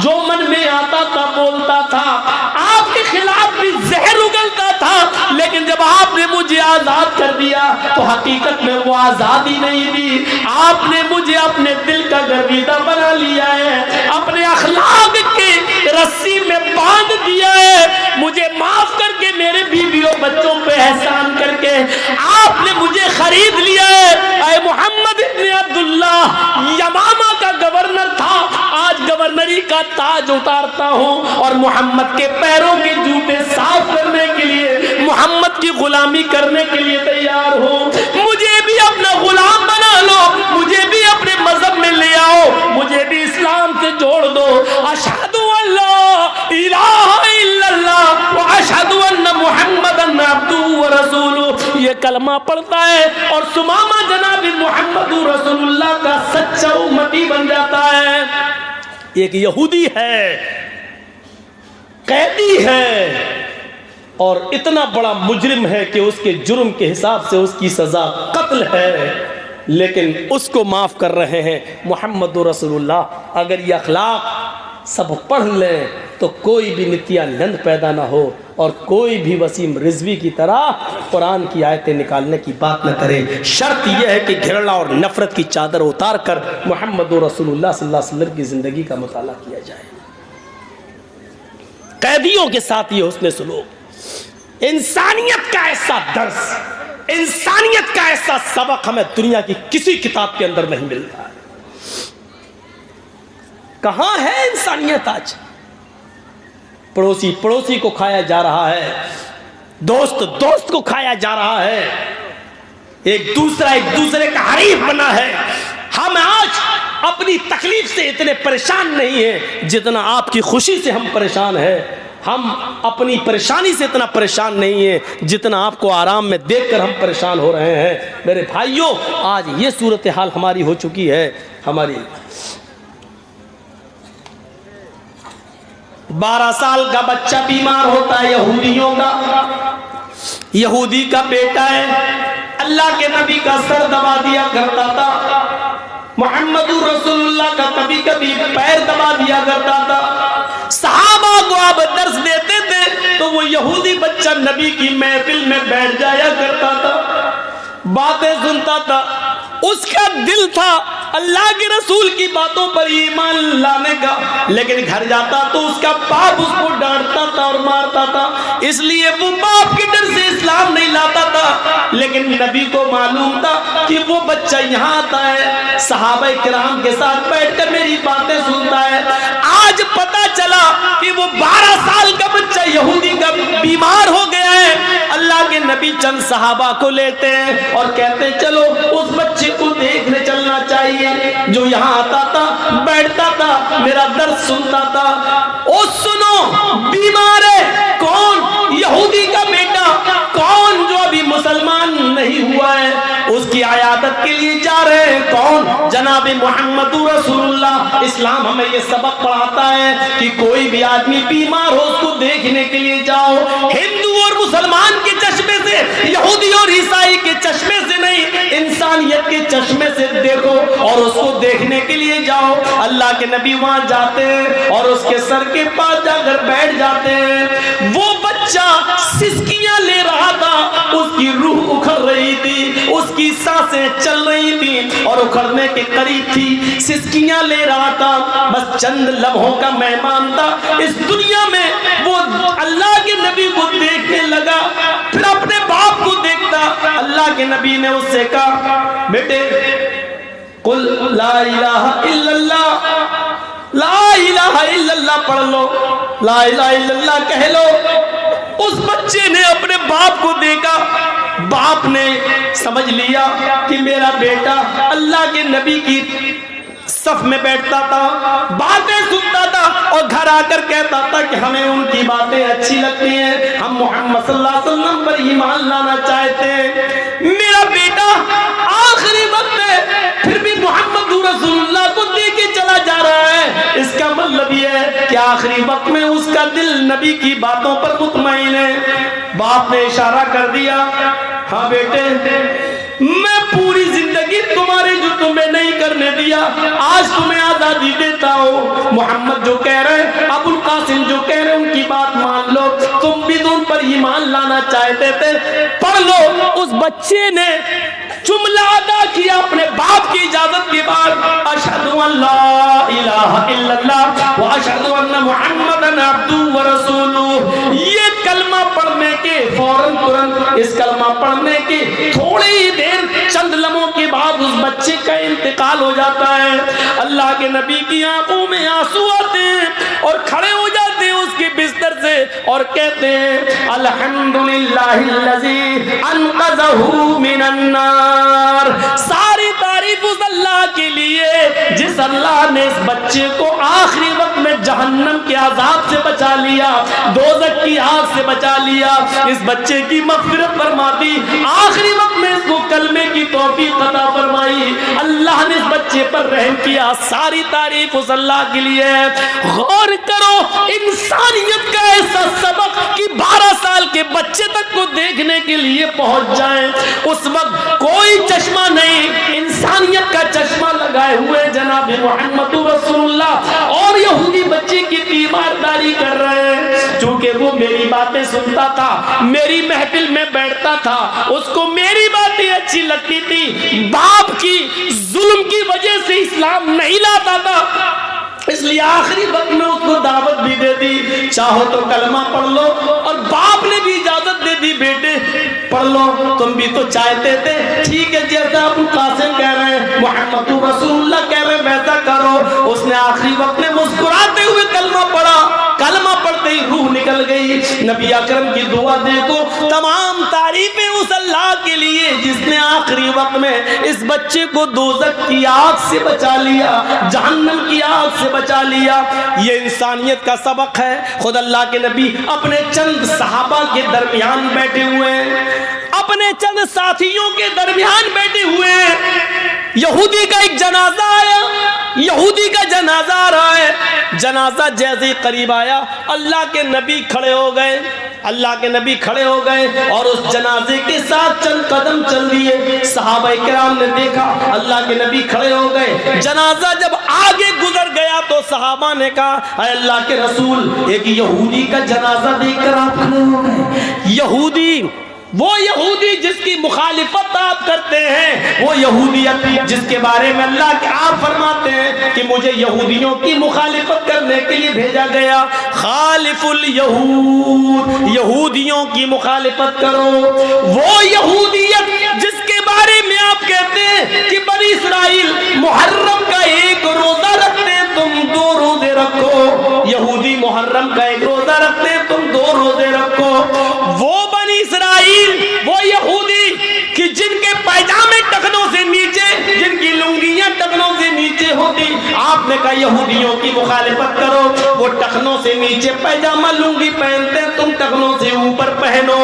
جو من میں آتا تھا بولتا تھا، آپ کے خلاف بھی زہر اگلتا تھا، لیکن جب آپ نے مجھے آزاد کر دیا تو حقیقت میں وہ آزادی نہیں دی، آپ نے مجھے اپنے دل کا گرویدہ بنا لیا ہے، اپنے اخلاق کے رسی میں باندھ دیا ہے، مجھے معاف کر کے میرے بیویوں بچوں پہ احسان کر کے آپ نے مجھے خرید لیا ہے۔ اے محمد ابن عبداللہ، یمامہ کا گورنر تھا، آج گورنری کا تاج اتارتا ہوں اور محمد کے پیروں کے جوتے صاف کرنے کے لیے، محمد کی غلامی کرنے کے لیے تیار ہوں۔ مجھے بھی اپنا غلام بنا لو، مجھے بھی اپنے مذہب میں لے آؤ، مجھے بھی اسلام سے جوڑ دو۔ اشہد ان لا الہ الا اللہ واشہد ان محمدن عبدہ ورسولہ، یہ کلمہ پڑھتا ہے اور سمامہ جناب محمد رسول اللہ کا سچا امتی بن جاتا ہے۔ ایک یہودی ہے، قیدی ہے اور اتنا بڑا مجرم ہے کہ اس کے جرم کے حساب سے اس کی سزا قتل ہے، لیکن اس کو معاف کر رہے ہیں محمد رسول اللہ۔ اگر یہ اخلاق سب پڑھ لیں تو کوئی بھی نتیانند پیدا نہ ہو اور کوئی بھی وسیم رضوی کی طرح قرآن کی آیتیں نکالنے کی بات نہ کرے۔ شرط یہ ہے کہ گھرنا اور نفرت کی چادر اتار کر محمد رسول اللہ صلی اللہ علیہ وسلم کی زندگی کا مطالعہ کیا جائے۔ قیدیوں کے ساتھ یہ حسن سلوک، انسانیت کا ایسا درس، انسانیت کا ایسا سبق ہمیں دنیا کی کسی کتاب کے اندر نہیں ملتا ہے۔ کہاں ہے انسانیت آج؟ پڑوسی پڑوسی کو کھایا جا رہا ہے، دوست دوست کو کھایا جا رہا ہے، ایک دوسرا ایک دوسرے کا حریف بنا ہے۔ ہم آج اپنی تکلیف سے اتنے پریشان نہیں ہیں جتنا آپ کی خوشی سے ہم پریشان ہیں۔ ہم اپنی پریشانی سے اتنا پریشان نہیں ہیں جتنا آپ کو آرام میں دیکھ کر ہم پریشان ہو رہے ہیں۔ میرے بھائیوں، آج یہ صورتحال ہماری ہو چکی ہے۔ ہماری 12 سال کا بچہ بیمار ہوتا ہے، یہودیوں کا، یہودی کا بیٹا ہے، اللہ کے نبی کا سر دبا دیا کرتا تھا، محمد رسول اللہ کا کبھی کبھی پیر دبا دیا کرتا تھا۔ صحابہ کو آپ درس دیتے تھے تو وہ یہودی بچہ نبی کی محفل میں بیٹھ جایا کرتا تھا، باتیں سنتا تھا، اس کا دل تھا اللہ کے رسول کی باتوں پر ایمان لانے کا، لیکن گھر جاتا تو اس کا باپ اس کو ڈانٹتا تھا اور مارتا تھا، اس لیے وہ باپ کے ڈر سے اسلام نہیں لاتا تھا۔ لیکن نبی کو معلوم تھا کہ وہ بچہ یہاں آتا ہے، صحابہ کرام کے ساتھ بیٹھ کر میری باتیں سنتا ہے۔ آج پتا چلا کہ وہ 12 سال کا بچہ یہودی کا بیمار ہو گیا ہے۔ اللہ کے نبی چند صحابہ کو لیتے ہیں اور کہتے ہیں چلو اس بچے کو دیکھنے چلنا چاہیے، جو یہاں آتا تھا، بیٹھتا تھا، میرا درد سنتا تھا۔ او سنو، بیمار ہے کون؟ یہودی کا بیٹا، کون جو ابھی مسلمان نہیں ہوا ہے، اس کی عیادت کے لیے جا رہے ہیں، کون؟ جناب محمد رسول اللہ۔ اسلام ہمیں یہ سبق پڑھاتا ہے کہ کوئی بھی آدمی بیمار ہو اس کو دیکھنے کے لیے جاؤ، ہندو اور مسلمان کے چشمے سے، یہودی اور عیسائی کے چشمے سے نہیں، انسانیت کے چشمے سے دیکھو اور اس کو دیکھنے کے لیے جاؤ۔ اللہ کے نبی وہاں جاتے ہیں اور اس کے سر کے پاس جا کر بیٹھ جاتے ہیں۔ وہ بچہ سسکیاں لے رہا تھا، اس کی روح اکھڑ رہی تھی، اس کی سانسیں چل رہی تھی اور اکھڑنے کے قریب تھی، سسکیاں لے رہا تھا، بس چند لمحوں کا مہمان تھا اس دنیا میں۔ وہ اللہ کے نبی کو دیکھنے لگا، پھر اپنے باپ کو دیکھتا۔ اللہ کے نبی نے اس سے کہا، بیٹے قل لا الہ الا اللہ، لا الہ الا اللہ پڑھ لو، لا الہ الا اللہ کہہ لو۔ اس بچے نے اپنے باپ کو دیکھا، باپ نے سمجھ لیا کہ میرا بیٹا اللہ کے نبی کی صف میں بیٹھتا تھا، باتیں سنتا تھا اور گھر آ کر کہتا تھا کہ ہمیں ان کی باتیں اچھی لگتی ہیں، ہم محمد صلی اللہ علیہ وسلم پر ایمان لانا چاہتے ہیں۔ میرا بیٹا آخری وقت میں پھر بھی محمد رسول اللہ کو دے کے چلا جا رہا ہے، اس کا مطلب یہ ہے کہ آخری وقت میں اس کا دل نبی کی باتوں پر مطمئن ہے۔ باپ نے اشارہ کر دیا، ہاں بیٹے، میں پوری زندگی تمہارے جو تمہیں نہیں کرنا کرنے دیا, آج تمہیں آزادی دیتا ہوں. محمد جو کہہ رہے ہیں, ابو القاسم جو کہہ رہے ہیں, ان کی بات مان لو. تم بھی تو ان پر ایمان لانا چاہتے تھے, پڑھ لو. اس بچے نے جملہ ادا کیا اپنے باپ کی اجازت کے بعد, اشہدو ان لا الہ الا اللہ و اشہدو ان محمدن عبدہ و رسولہ. یہ کلمہ پڑھنے کے فوراً ترنت اس کلمہ پڑھنے کی تھوڑی ہی دیر, چند لمحوں کے بعد اس بچے کا انتقال ہو جاتا ہے. اللہ کے نبی کی آنکھوں میں آنسو آتے ہیں اور کھڑے ہو جاتے ہیں اس کے بستر سے اور کہتے ہیں الحمدللہ الذی انقذہ من النار. ساری تعریف اس اللہ کے لیے جس اللہ نے اس بچے کو آخری وقت میں جہنم کے عذاب سے بچا لیا, دوزخ کی آگ سے بچا لیا. اس بچے کی مغفرت فرما دی, آخری وقت میں اس کو کلمے کی توفیق عطا فرمائی. اللہ نے اس بچے پر رحم کیا. ساری تعریف اس اللہ کے لیے. غور کرو, انسانیت کا ایسا سبق کہ 12 سال کے بچے تک کو دیکھنے کے لیے پہنچ جائیں. اس وقت کوئی چشمہ نہیں, انسانیت کا چشمہ لگائے ہوئے جناب محمد رسول اللہ, اور یہودی بچے کی تیمارداری کر رہے ہیں. چونکہ وہ میری باتیں سنتا تھا, میری محفل میں بیٹھتا تھا, اس کو میری باتیں اچھی لگتی تھی, باپ کی ظلم کی وجہ سے اسلام نہیں لاتا تھا, اس لیے آخری وقت میں اس کو دعوت بھی دے دی, چاہو تو کلمہ پڑھ لو. اور باپ نے بھی اجازت دے دی, بیٹے پڑھ لو, تم بھی تو چاہتے تھے. ٹھیک ہے, جیسا ابو القاسم کہہ رہے ہیں, محمد رسول اللہ کہہ رہے ہیں, ویسا کرو. اس نے آخری وقت میں مسکراتے ہوئے کلمہ پڑھا. کلمہ پڑھتے ہی روح نکل گئی. نبی اکرم کی دعا دیکھو, تمام تعریفیں اس اللہ کے لیے جس نے آخری وقت میں اس بچے کو دوزخ کی آگ سے بچا لیا, جہنم کی آگ سے بچا لیا. یہ انسانیت کا سبق ہے. خود اللہ کے نبی اپنے چند صحابہ کے درمیان بیٹھے ہوئے ہیں, اپنے چند ساتھیوں کے درمیان بیٹھے ہوئے ہیں. یہودی کا ایک جنازہ آیا, یہودی کا جنازہ آ رہا ہے. جنازہ جیسے قریب آیا, اللہ کے نبی کھڑے ہو گئے, اللہ کے نبی کھڑے ہو گئے اور اس جنازے کے ساتھ چند قدم چل دیے. صحابہ کرام نے دیکھا اللہ کے نبی کھڑے ہو گئے. جنازہ جب آگے گزر گیا تو صحابہ نے کہا, اے اللہ کے رسول, ایک یہودی کا جنازہ دیکھ کر آپ کھڑے ہو گئے. یہودی, وہ یہودی جس کی مخالفت آپ کرتے ہیں, وہ یہودیت جس کے بارے میں اللہ کے آپ فرماتے ہیں کہ مجھے یہودیوں کی مخالفت کرنے کے لیے بھیجا گیا. خالف الیہود, یہودیوں کی مخالفت کرو. وہ یہودیت جس کے بارے میں آپ کہتے ہیں کہ بنی اسرائیل محرم کا ایک روزہ رکھتے ہیں, تم 2 روزے رکھو. یہودی محرم کا ایک روزہ رکھتے ہیں, تم 2 روزے رکھو. وہ بنی اسرائیل, وہ یہودی کہ جن کے پائجامے ٹخنوں سے نیچے, جن کی لنگیاں ٹخنوں سے نیچے ہوتی, آپ نے کہا یہودیوں کی مخالفت کرو. وہ ٹخنوں سے نیچے پائجامہ لنگی پہنتے, تم ٹخنوں سے اوپر پہنو.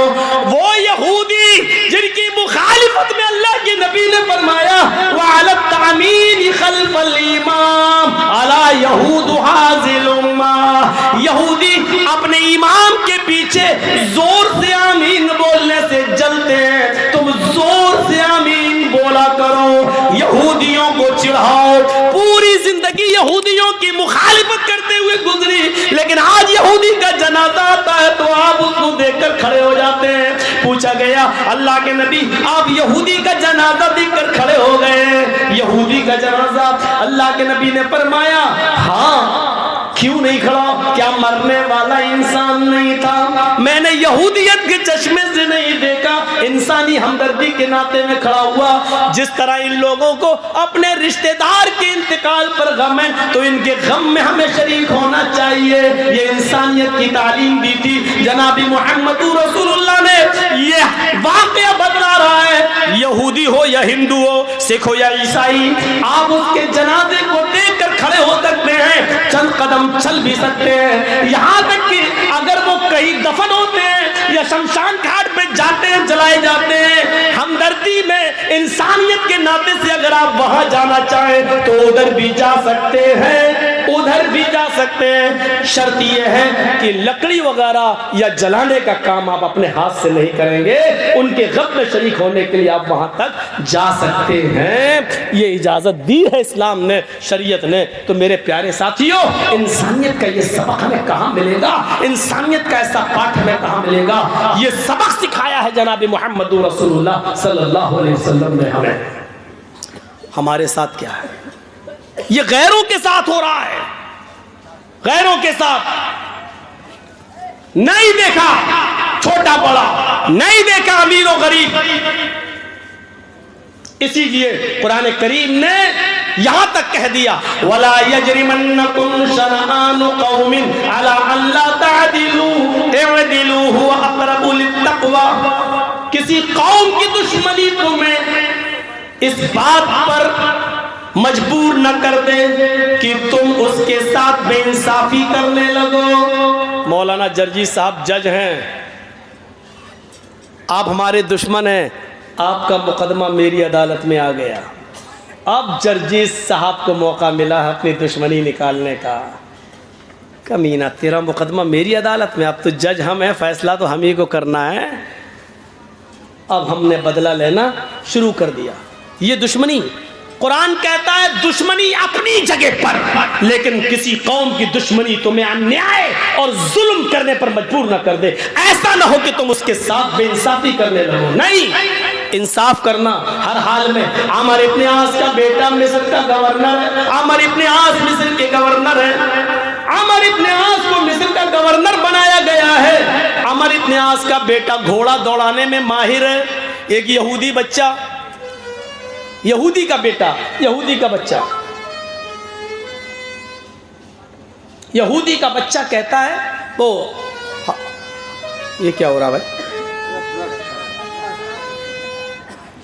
وہ یہودی جن کی مخالفت میں اللہ کے نبی نے فرمایا وعلی التعمین خلف الامام علی یہود هذه الامہ, یہودی اپنے امام کے پیچھے زور سے آمین بولنے سے جلتے ہیں, تم زور سے آمین بولا کرو. یہودیوں کو چڑھاؤ. پوری زندگی یہودیوں کی مخالفت کرتے ہوئے گزری, لیکن آج یہودی کا جنازہ آتا ہے تو آپ اس کو دیکھ کر کھڑے ہو جاتے ہیں. پوچھا گیا اللہ کے نبی, آپ یہودی کا جنازہ دیکھ کر کھڑے ہو گئے, یہودی کا جنازہ. اللہ کے نبی نے فرمایا ہاں, کیوں نہیں کھڑا, کیا مرنے والا انسان نہیں تھا؟ میں نے یہودیت کے چشمے سے نہیں دیکھا, انسانی ہمدردی کے ناطے میں کھڑا ہوا. جس طرح ان لوگوں کو اپنے رشتہ دار کے انتقال پر غم ہے تو ان کے غم میں ہمیں شریک ہونا چاہیے. یہ انسانیت کی تعلیم دی تھی جناب محمد رسول اللہ نے. یہ واقعہ بتلا رہا ہے, یہودی ہو یا ہندو ہو, سکھ ہو یا عیسائی, آپ اس کے جنازے کو دیکھ کر کھڑے ہو سکتے ہیں, چند قدم چل بھی سکتے ہیں. یہاں تک کہ اگر وہ کہیں دفن ہوتے ہیں یا شمشان گھاٹ پہ جاتے ہیں, جلائے جاتے ہیں, ہمدردی میں انسانیت کے ناطے سے اگر آپ وہاں جانا چاہیں تو ادھر بھی جا سکتے ہیں. ادھر بھی جا سکتے ہیں، شرط یہ ہے کہ لکڑی وغیرہ یا جلانے کا کام آپ اپنے ہاتھ سے نہیں کریں گے، ان کے غم میں شریک ہونے کے لیے آپ وہاں تک جا سکتے ہیں۔ یہ اجازت دی ہے اسلام نے، شریعت نے۔ تو میرے پیارے ساتھیوں، انسانیت کا یہ سبق ہمیں کہاں ملے گا؟ انسانیت کا ایسا پاٹھ ہمیں کہاں ملے گا؟ یہ سبق سکھایا ہے جناب محمد رسول اللہ صلی اللہ علیہ وسلم نے ہمیں۔ ہمارے ساتھ کیا ہے؟ یہ غیروں کے ساتھ ہو رہا ہے، غیروں کے ساتھ نہیں دیکھا چھوٹا بڑا، نہیں دیکھا امیر و غریب۔ اسی لیے قرآن کریم نے یہاں تک کہہ دیا وَلَا يَجْرِمَنَّكُمْ شَنَآنُ قَوْمٍ عَلَىٰ أَن لَّا تَعْدِلُوا اعْدِلُوا هُوَ أَقْرَبُ لِلتَّقْوَىٰ۔ کسی قوم کی دشمنی تمہیں اس بات پر مجبور نہ کر دے کہ تم اس کے ساتھ بے انصافی کرنے لگو۔ مولانا جرجی صاحب جج ہیں، آپ ہمارے دشمن ہیں، آپ کا مقدمہ میری عدالت میں آ گیا، اب جرجی صاحب کو موقع ملا ہے اپنی دشمنی نکالنے کا۔ کمینہ، تیرا مقدمہ میری عدالت میں، اب تو جج ہم ہیں، فیصلہ تو ہم ہی کو کرنا ہے۔ اب ہم نے بدلہ لینا شروع کر دیا۔ یہ دشمنی، قرآن کہتا ہے دشمنی اپنی جگہ پر، لیکن کسی قوم کی دشمنی تمہیں انیائے اور ظلم کرنے پر مجبور نہ کر دے۔ ایسا نہ ہو کہ تم اس کے ساتھ بے انصافی کرنے لگو، نہیں، انصاف کرنا ہر حال میں۔ عامر ابن عاص کا بیٹا مصر کا گورنر ہے، عامر ابن عاص مصر کے گورنر ہے، عامر ابن عاص کو مصر کا گورنر بنایا گیا ہے۔ عامر ابن عاص کا بیٹا گھوڑا دوڑانے میں ماہر ہے۔ ایک یہودی بچہ، یہودی کا بیٹا، یہودی کا بچہ، یہودی کا بچہ کہتا ہے وہ یہ کیا ہو رہا بھائی؟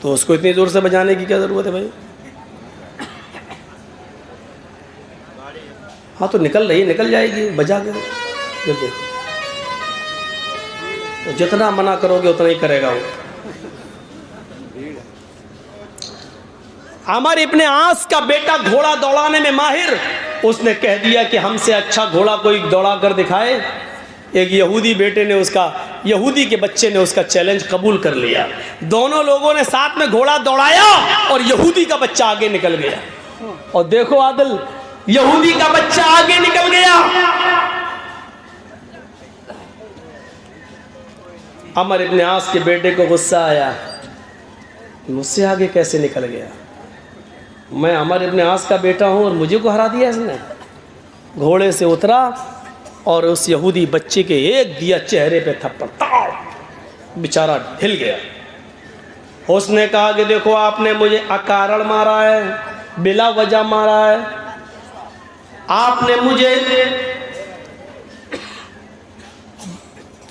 تو اس کو اتنی زور سے بجانے کی کیا ضرورت ہے بھائی؟ ہاں تو نکل رہی، نکل جائے گی، بجا کے دیکھو، جتنا منع کرو گے اتنا ہی کرے گا وہ۔ عامر ابن عاص کا بیٹا گھوڑا دوڑانے میں ماہر، اس نے کہہ دیا کہ ہم سے اچھا گھوڑا کوئی دوڑا کر دکھائے۔ ایک یہودی بیٹے نے اس کا، یہودی کے بچے نے اس کا چیلنج قبول کر لیا۔ دونوں لوگوں نے ساتھ میں گھوڑا دوڑایا اور یہودی کا بچہ آگے نکل گیا۔ اور دیکھو عادل، یہودی کا بچہ آگے نکل گیا۔ عامر ابن عاص کے بیٹے کو غصہ آیا، مجھ سے آگے کیسے نکل گیا؟ میں عامر ابن عاص کا بیٹا ہوں اور مجھے کو ہرا دیا اس نے۔ گھوڑے سے اترا اور اس یہودی بچے کے ایک دیا چہرے پہ تھپڑ، بیچارہ ہل گیا۔ اس نے کہا کہ دیکھو آپ نے مجھے اکارڑ مارا ہے، بلا وجہ مارا ہے، آپ نے مجھے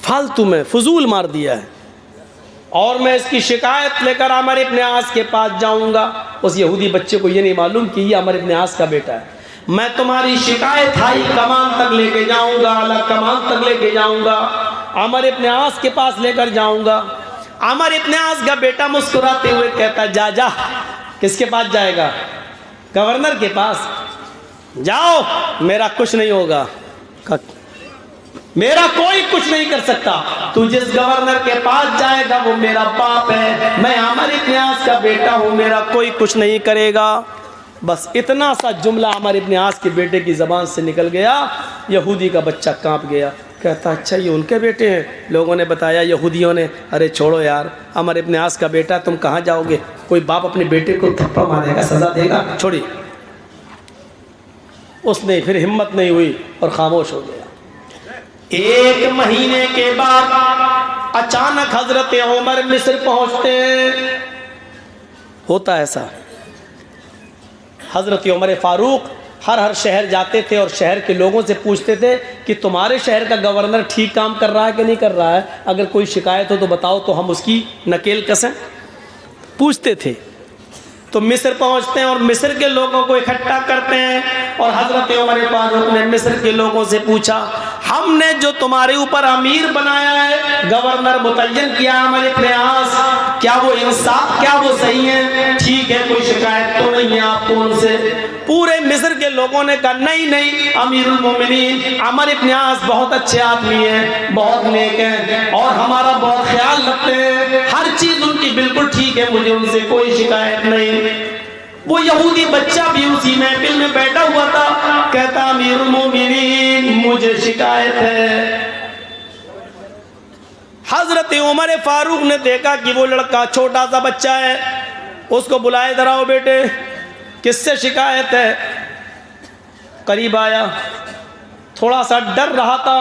فالتو میں فضول مار دیا ہے، اور میں اس کی شکایت لے کر عامر ابن عاص کے پاس جاؤں گا۔ اس یہودی بچے کو یہ نہیں معلوم کہ یہ عامر ابن عاص کا بیٹا ہے۔ میں تمہاری شکایت ہائی کمان تک لے کے جاؤں گا، اعلیٰ کمان تک لے کے جاؤں گا، عامر ابن عاص کے پاس لے کر جاؤں گا۔ عامر ابن عاص کا بیٹا مسکراتے ہوئے کہتا جا جا۔ کس کے پاس جائے گا؟ گورنر کے پاس۔ جاؤ، میرا کچھ نہیں ہوگا، میرا کوئی کچھ نہیں کر سکتا، تو جس گورنر کے پاس جائے گا وہ میرا باپ ہے، میں عامر ابن عاص کا بیٹا ہوں، میرا کوئی کچھ نہیں کرے گا۔ بس اتنا سا جملہ عامر ابن عاص کے بیٹے کی زبان سے نکل گیا، یہودی کا بچہ کانپ گیا، کہتا اچھا یہ ان کے بیٹے ہیں؟ لوگوں نے بتایا، یہودیوں نے، ارے چھوڑو یار، عامر ابن عاص کا بیٹا، تم کہاں جاؤ گے؟ کوئی باپ اپنے بیٹے کو تھپڑ مارے گا، سزا دے گا، چھوڑی۔ اس نے پھر ہمت نہیں ہوئی اور خاموش ہو گیا۔ ایک مہینے کے بعد اچانک حضرت عمر مصر پہنچتے ہیں۔ ہوتا ایسا، حضرت عمر فاروق ہر شہر جاتے تھے اور شہر کے لوگوں سے پوچھتے تھے کہ تمہارے شہر کا گورنر ٹھیک کام کر رہا ہے کہ نہیں کر رہا ہے، اگر کوئی شکایت ہو تو بتاؤ تو ہم اس کی نکیل کسیں، پوچھتے تھے۔ تو مصر پہنچتے ہیں اور مصر کے لوگوں کو اکٹھا کرتے ہیں، اور حضرت عمر فاروق نے مصر کے لوگوں سے پوچھا، ہم نے جو تمہارے اوپر امیر بنایا ہے، گورنر متعین کیا عامر ابن عاص، کیا وہ انصاف، کیا وہ صحیح ہے؟ ٹھیک ہے، کوئی شکایت تو نہیں ہے آپ کو ان سے؟ پورے مصر کے لوگوں نے کہا نہیں نہیں امیر المومنین عمر ابن عاص بہت اچھے آدمی ہیں، بہت نیک ہیں اور ہمارا بہت خیال رکھتے ہیں، ہر چیز ان کی بالکل ٹھیک ہے، مجھے ان سے کوئی شکایت نہیں۔ وہ یہودی بچہ بھی اسی محفل میں بیٹھا ہوا تھا، کہتا امیر المومنین مجھے شکایت ہے۔ حضرت عمر فاروق نے دیکھا کہ وہ لڑکا چھوٹا سا بچہ ہے، اس کو بلائے ذرا، ہو بیٹے کس سے شکایت ہے؟ قریب آیا، تھوڑا سا ڈر رہا تھا۔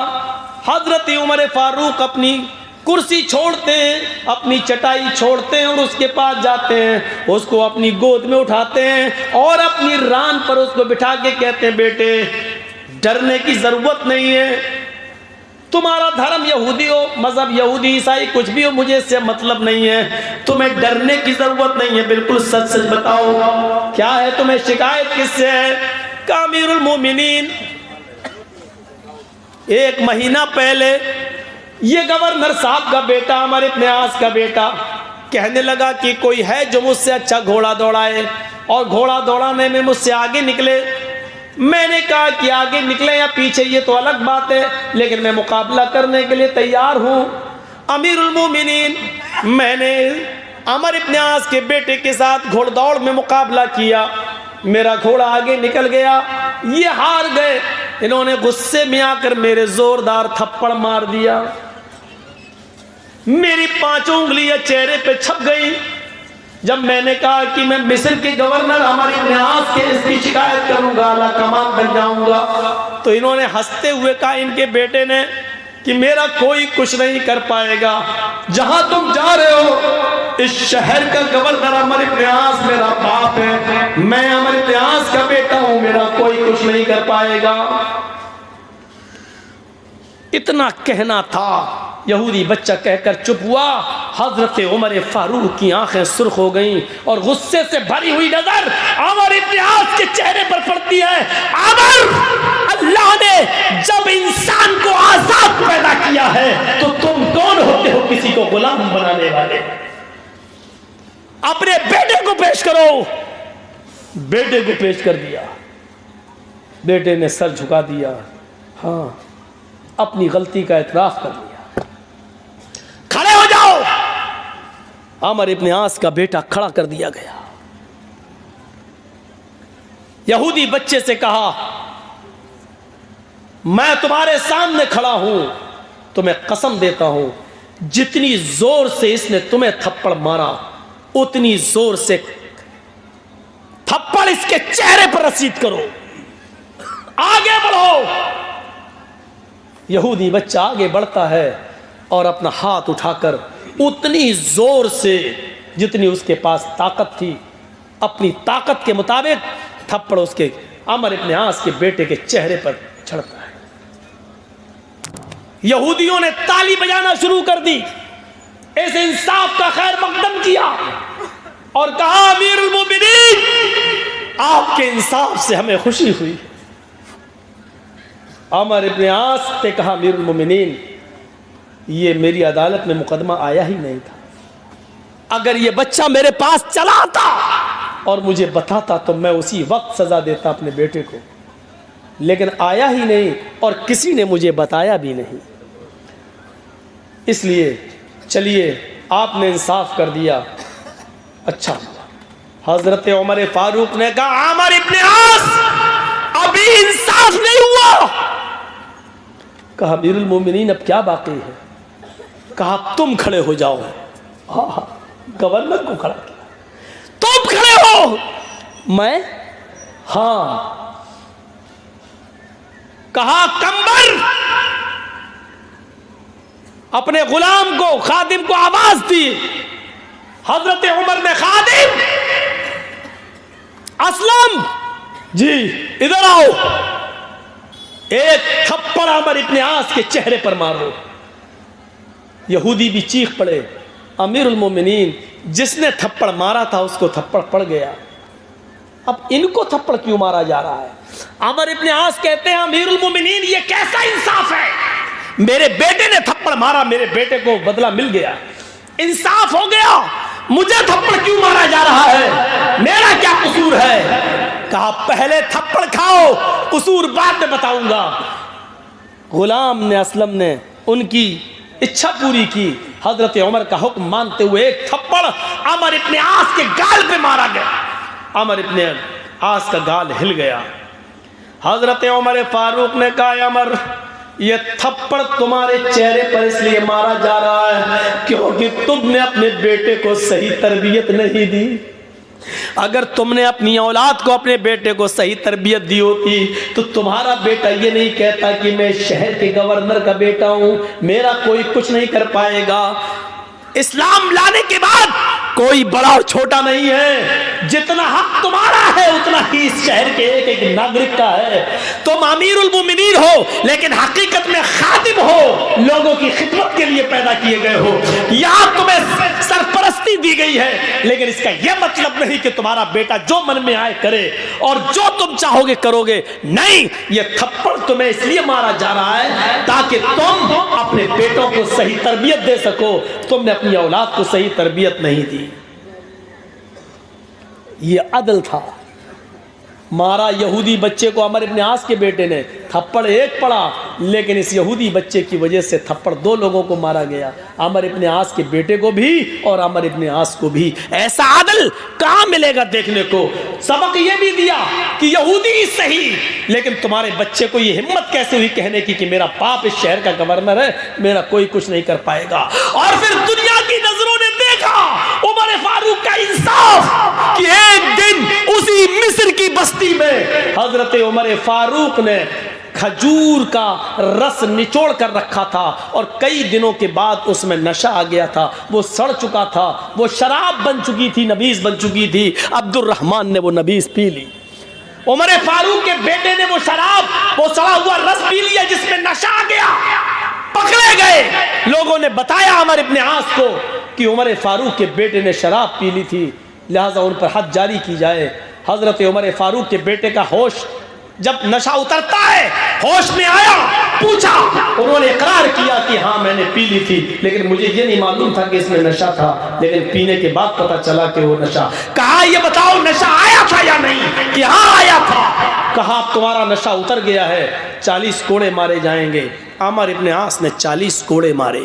حضرت عمر فاروق اپنی کرسی چھوڑتے ہیں، اپنی چٹائی چھوڑتے ہیں اور اس کے پاس جاتے ہیں، اس کو اپنی گود میں اٹھاتے ہیں اور اپنی ران پر اس کو بٹھا کے کہتے ہیں بیٹے ڈرنے کی ضرورت نہیں ہے، تمہارا دھرم یہودی ہو، مذہب یہودی عیسائی کچھ بھی ہو، مجھے اس سے مطلب نہیں ہے، تمہیں ڈرنے کی ضرورت نہیں ہے، بالکل سچ سچ بتاؤ کیا ہے تمہیں شکایت کس سے ہے؟ کہ امیر المومنین ایک مہینہ پہلے یہ گورنر صاحب کا بیٹا عمر ابن عاص کا بیٹا کہنے لگا کہ کوئی ہے جو مجھ سے اچھا گھوڑا دوڑائے، اور گھوڑا دوڑانے میں مجھ سے آگے نکلے۔ میں نے کہا کہ آگے نکلے یا پیچھے یہ تو الگ بات ہے، لیکن میں مقابلہ کرنے کے لیے تیار ہوں۔ امیر المومنین میں نے عمر ابن عاص کے بیٹے کے ساتھ گھوڑ دوڑ میں مقابلہ کیا، میرا گھوڑا آگے نکل گیا، یہ ہار گئے، انہوں نے غصے میں آ کر میرے زوردار تھپڑ مار دیا، میری 5 انگلیاں چہرے پہ چھپ گئی۔ جب میں نے کہا کہ میں مصر کے گورنر عمر ابن عاص کے اس کی شکایت کروں گا، اعلیٰ کمان بن جاؤں گا، تو انہوں نے ہنستے ہوئے کہا ان کے بیٹے نے کہ میرا کوئی کچھ نہیں کر پائے گا، جہاں تم جا رہے ہو اس شہر کا گورنر عمر ابن عاص میرا باپ ہے، میں عمر ابن عاص کا بیٹا ہوں، میرا کوئی کچھ نہیں کر پائے گا۔ اتنا کہنا تھا، یہودی بچہ کہہ کر چپ ہوا۔ حضرت عمر فاروق کی آنکھیں سرخ ہو گئیں اور غصے سے بھری ہوئی نظر عمر ابن عاص کے چہرے پر پڑتی ہے۔ عمر، اللہ نے جب انسان کو آزاد پیدا کیا ہے تو تم کون ہوتے ہو کسی کو غلام بنانے والے؟ اپنے بیٹے کو پیش کرو۔ بیٹے کو پیش کر دیا، بیٹے نے سر جھکا دیا، ہاں اپنی غلطی کا اعتراف کر لیا۔ کھڑے ہو جاؤ۔ عمر ابن عاص کا بیٹا کھڑا کر دیا گیا۔ یہودی بچے سے کہا میں تمہارے سامنے کھڑا ہوں، تمہیں قسم دیتا ہوں جتنی زور سے اس نے تمہیں تھپڑ مارا اتنی زور سے تھپڑ اس کے چہرے پر رسید کرو، آگے بڑھو۔ یہودی بچہ آگے بڑھتا ہے اور اپنا ہاتھ اٹھا کر اتنی زور سے جتنی اس کے پاس طاقت تھی، اپنی طاقت کے مطابق تھپڑ اس کے عمر ابن عاص کے بیٹے کے چہرے پر چھڑتا ہے۔ یہودیوں نے تالی بجانا شروع کر دی، اس انصاف کا خیر مقدم کیا اور کہا امیر المومنین آپ کے انصاف سے ہمیں خوشی ہوئی۔ عمر ابن عاص نے کہا امیر المومنین یہ میری عدالت میں مقدمہ آیا ہی نہیں تھا، اگر یہ بچہ میرے پاس چلا آتا اور مجھے بتاتا تو میں اسی وقت سزا دیتا اپنے بیٹے کو، لیکن آیا ہی نہیں اور کسی نے مجھے بتایا بھی نہیں، اس لیے چلیے آپ نے انصاف کر دیا۔ اچھا، حضرت عمر فاروق نے کہا عمر ابن عاص ابھی انصاف نہیں ہوا۔ کہا امیر المومنین اب کیا باقی ہے؟ کہا تم کھڑے ہو جاؤ۔ گورنر کو کھڑا کیا، تم کھڑے ہو۔ میں؟ ہاں۔ کہا کمبر، اپنے غلام کو خادم کو آواز دی۔ حضرت عمر نے خادم اسلم جی ادھر آؤ، ایک تھپڑ عمر ابن عاص کے چہرے پر مارو۔ یہودی بھی چیخ پڑے، امیر المومنین جس نے تھپڑ مارا تھا اس کو تھپڑ پڑ گیا، اب ان کو تھپڑ کیوں مارا جا رہا ہے؟ عمر ابن عاص کہتے ہیں امیر المومنین یہ کیسا انصاف ہے؟ میرے بیٹے نے تھپڑ مارا، میرے بیٹے کو بدلہ مل گیا، انصاف ہو گیا، مجھے تھپڑ کیوں مارا جا رہا ہے؟ میرا کیا قصور ہے؟ کہا پہلے تھپڑ کھاؤ، قصور بعد میں بتاؤں گا۔ غلام نے اسلم نے ان کی اچھا پوری کی، حضرت عمر کا حکم مانتے ہوئے ایک تھپڑ عمر ابن عاص کے گال پہ مارا گیا۔ عمر ابن عاص کا گال ہل گیا۔ حضرت عمر فاروق نے کہا عمر یہ تھپڑ تمہارے چہرے پر اس لیے مارا جا رہا ہے کیونکہ تم نے اپنے بیٹے کو صحیح تربیت نہیں دی۔ اگر تم نے اپنی اولاد کو، اپنے بیٹے کو صحیح تربیت دی ہوتی تو تمہارا بیٹا یہ نہیں کہتا کہ میں شہر کے گورنر کا بیٹا ہوں، میرا کوئی کچھ نہیں کر پائے گا۔ اسلام لانے کے بعد کوئی بڑا اور چھوٹا نہیں ہے، جتنا حق تمہارا ہے اتنا ہی اس شہر کے ایک ایک ناگرک کا ہے۔ تم امیر المومنین ہو لیکن حقیقت میں خادم ہو، لوگوں کی خدمت کے لیے پیدا کیے گئے ہو۔ یہاں تمہیں سرپرستی دی گئی ہے لیکن اس کا یہ مطلب نہیں کہ تمہارا بیٹا جو من میں آئے کرے اور جو تم چاہو گے کرو گے، نہیں، یہ تھپڑ تمہیں اس لیے مارا جا رہا ہے تاکہ تم اپنے بیٹوں کو صحیح تربیت دے سکو۔ تم نے اپنی اولاد کو صحیح تربیت نہیں دی۔ یہ عدل تھا۔ مارا یہودی بچے کو عمر ابن عاص کے بیٹے نے، تھپڑ ایک پڑا لیکن اس یہودی بچے کی وجہ سے تھپڑ دو لوگوں کو مارا گیا، عمر ابن عاص کے بیٹے کو بھی اور عمر ابن عاص کو بھی۔ ایسا عدل کہاں ملے گا دیکھنے کو؟ سبق یہ بھی دیا کہ یہودی ہی صحیح لیکن تمہارے بچے کو یہ ہمت کیسے ہوئی کہنے کی کہ میرا باپ اس شہر کا گورنر ہے، میرا کوئی کچھ نہیں کر پائے گا۔ اور پھر دنیا کی نظروں نے دیکھا عمر فاروق کا انصاف کہ ایک دن اسی مصر کی بستی میں حضرت عمر فاروق نے کھجور کا رس نچوڑ کر رکھا تھا اور کئی دنوں کے بعد اس میں نشہ آ گیا تھا، وہ سڑ چکا تھا، وہ شراب بن چکی تھی، نبیذ بن چکی تھی۔ عبد الرحمن نے وہ نبیذ پی لی۔ عمر فاروق کے بیٹے نے وہ شراب، وہ سڑا ہوا رس پی لیا جس میں نشہ آ گیا۔ پکڑے گئے، لوگوں نے بتایا عمر ابن عاص کو کہ عمر فاروق کے بیٹے نے شراب پی لی تھی، لہذا ان پر حد جاری کی جائے۔ حضرت عمر فاروق کے بیٹے کا ہوش جب نشہ اترتا ہے، ہوش میں آیا، پوچھا، انہوں نے اقرار کیا کہ ہاں میں نے پی لی تھی لیکن مجھے یہ نہیں معلوم تھا کہ اس میں نشہ تھا، لیکن پینے کے بعد پتہ چلا کہ وہ نشہ۔ کہا یہ بتاؤ نشہ آیا تھا یا نہیں؟ کہ ہاں آیا تھا۔ کہا تمہارا نشہ اتر گیا ہے، 40 کوڑے مارے جائیں گے۔ عمر ابن عاص نے 40 کوڑے مارے۔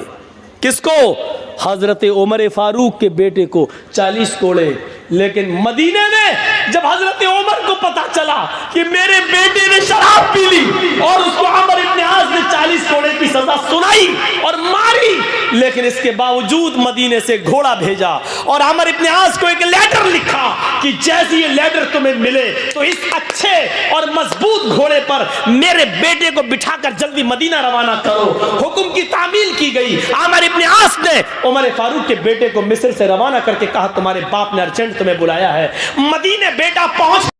کس کو؟ حضرت عمر فاروق کے بیٹے کو 40 کوڑے۔ لیکن مدینے میں جب حضرت عمر کو پتا چلا کہ میرے بیٹے نے شراب پی لی اور اس کو عمر ابن عاص نے 40 کوڑے کی سزا سنائی اور ماری، لیکن اس کے باوجود مدینے سے گھوڑا بھیجا اور عمر ابن عاص کو ایک لیٹر لکھا کہ جیسے یہ لیٹر تمہیں ملے تو اس اچھے اور مضبوط گھوڑے پر میرے بیٹے کو بٹھا کر جلدی مدینہ روانہ کرو۔ حکم کی تعمیل کی گئی۔ عمر ابن عاص نے عمر فاروق کے بیٹے کو مصر سے روانہ کر کے کہا تمہارے باپ نے ارجنٹ تمہیں بلایا ہے۔ مدینے بیٹا پہنچ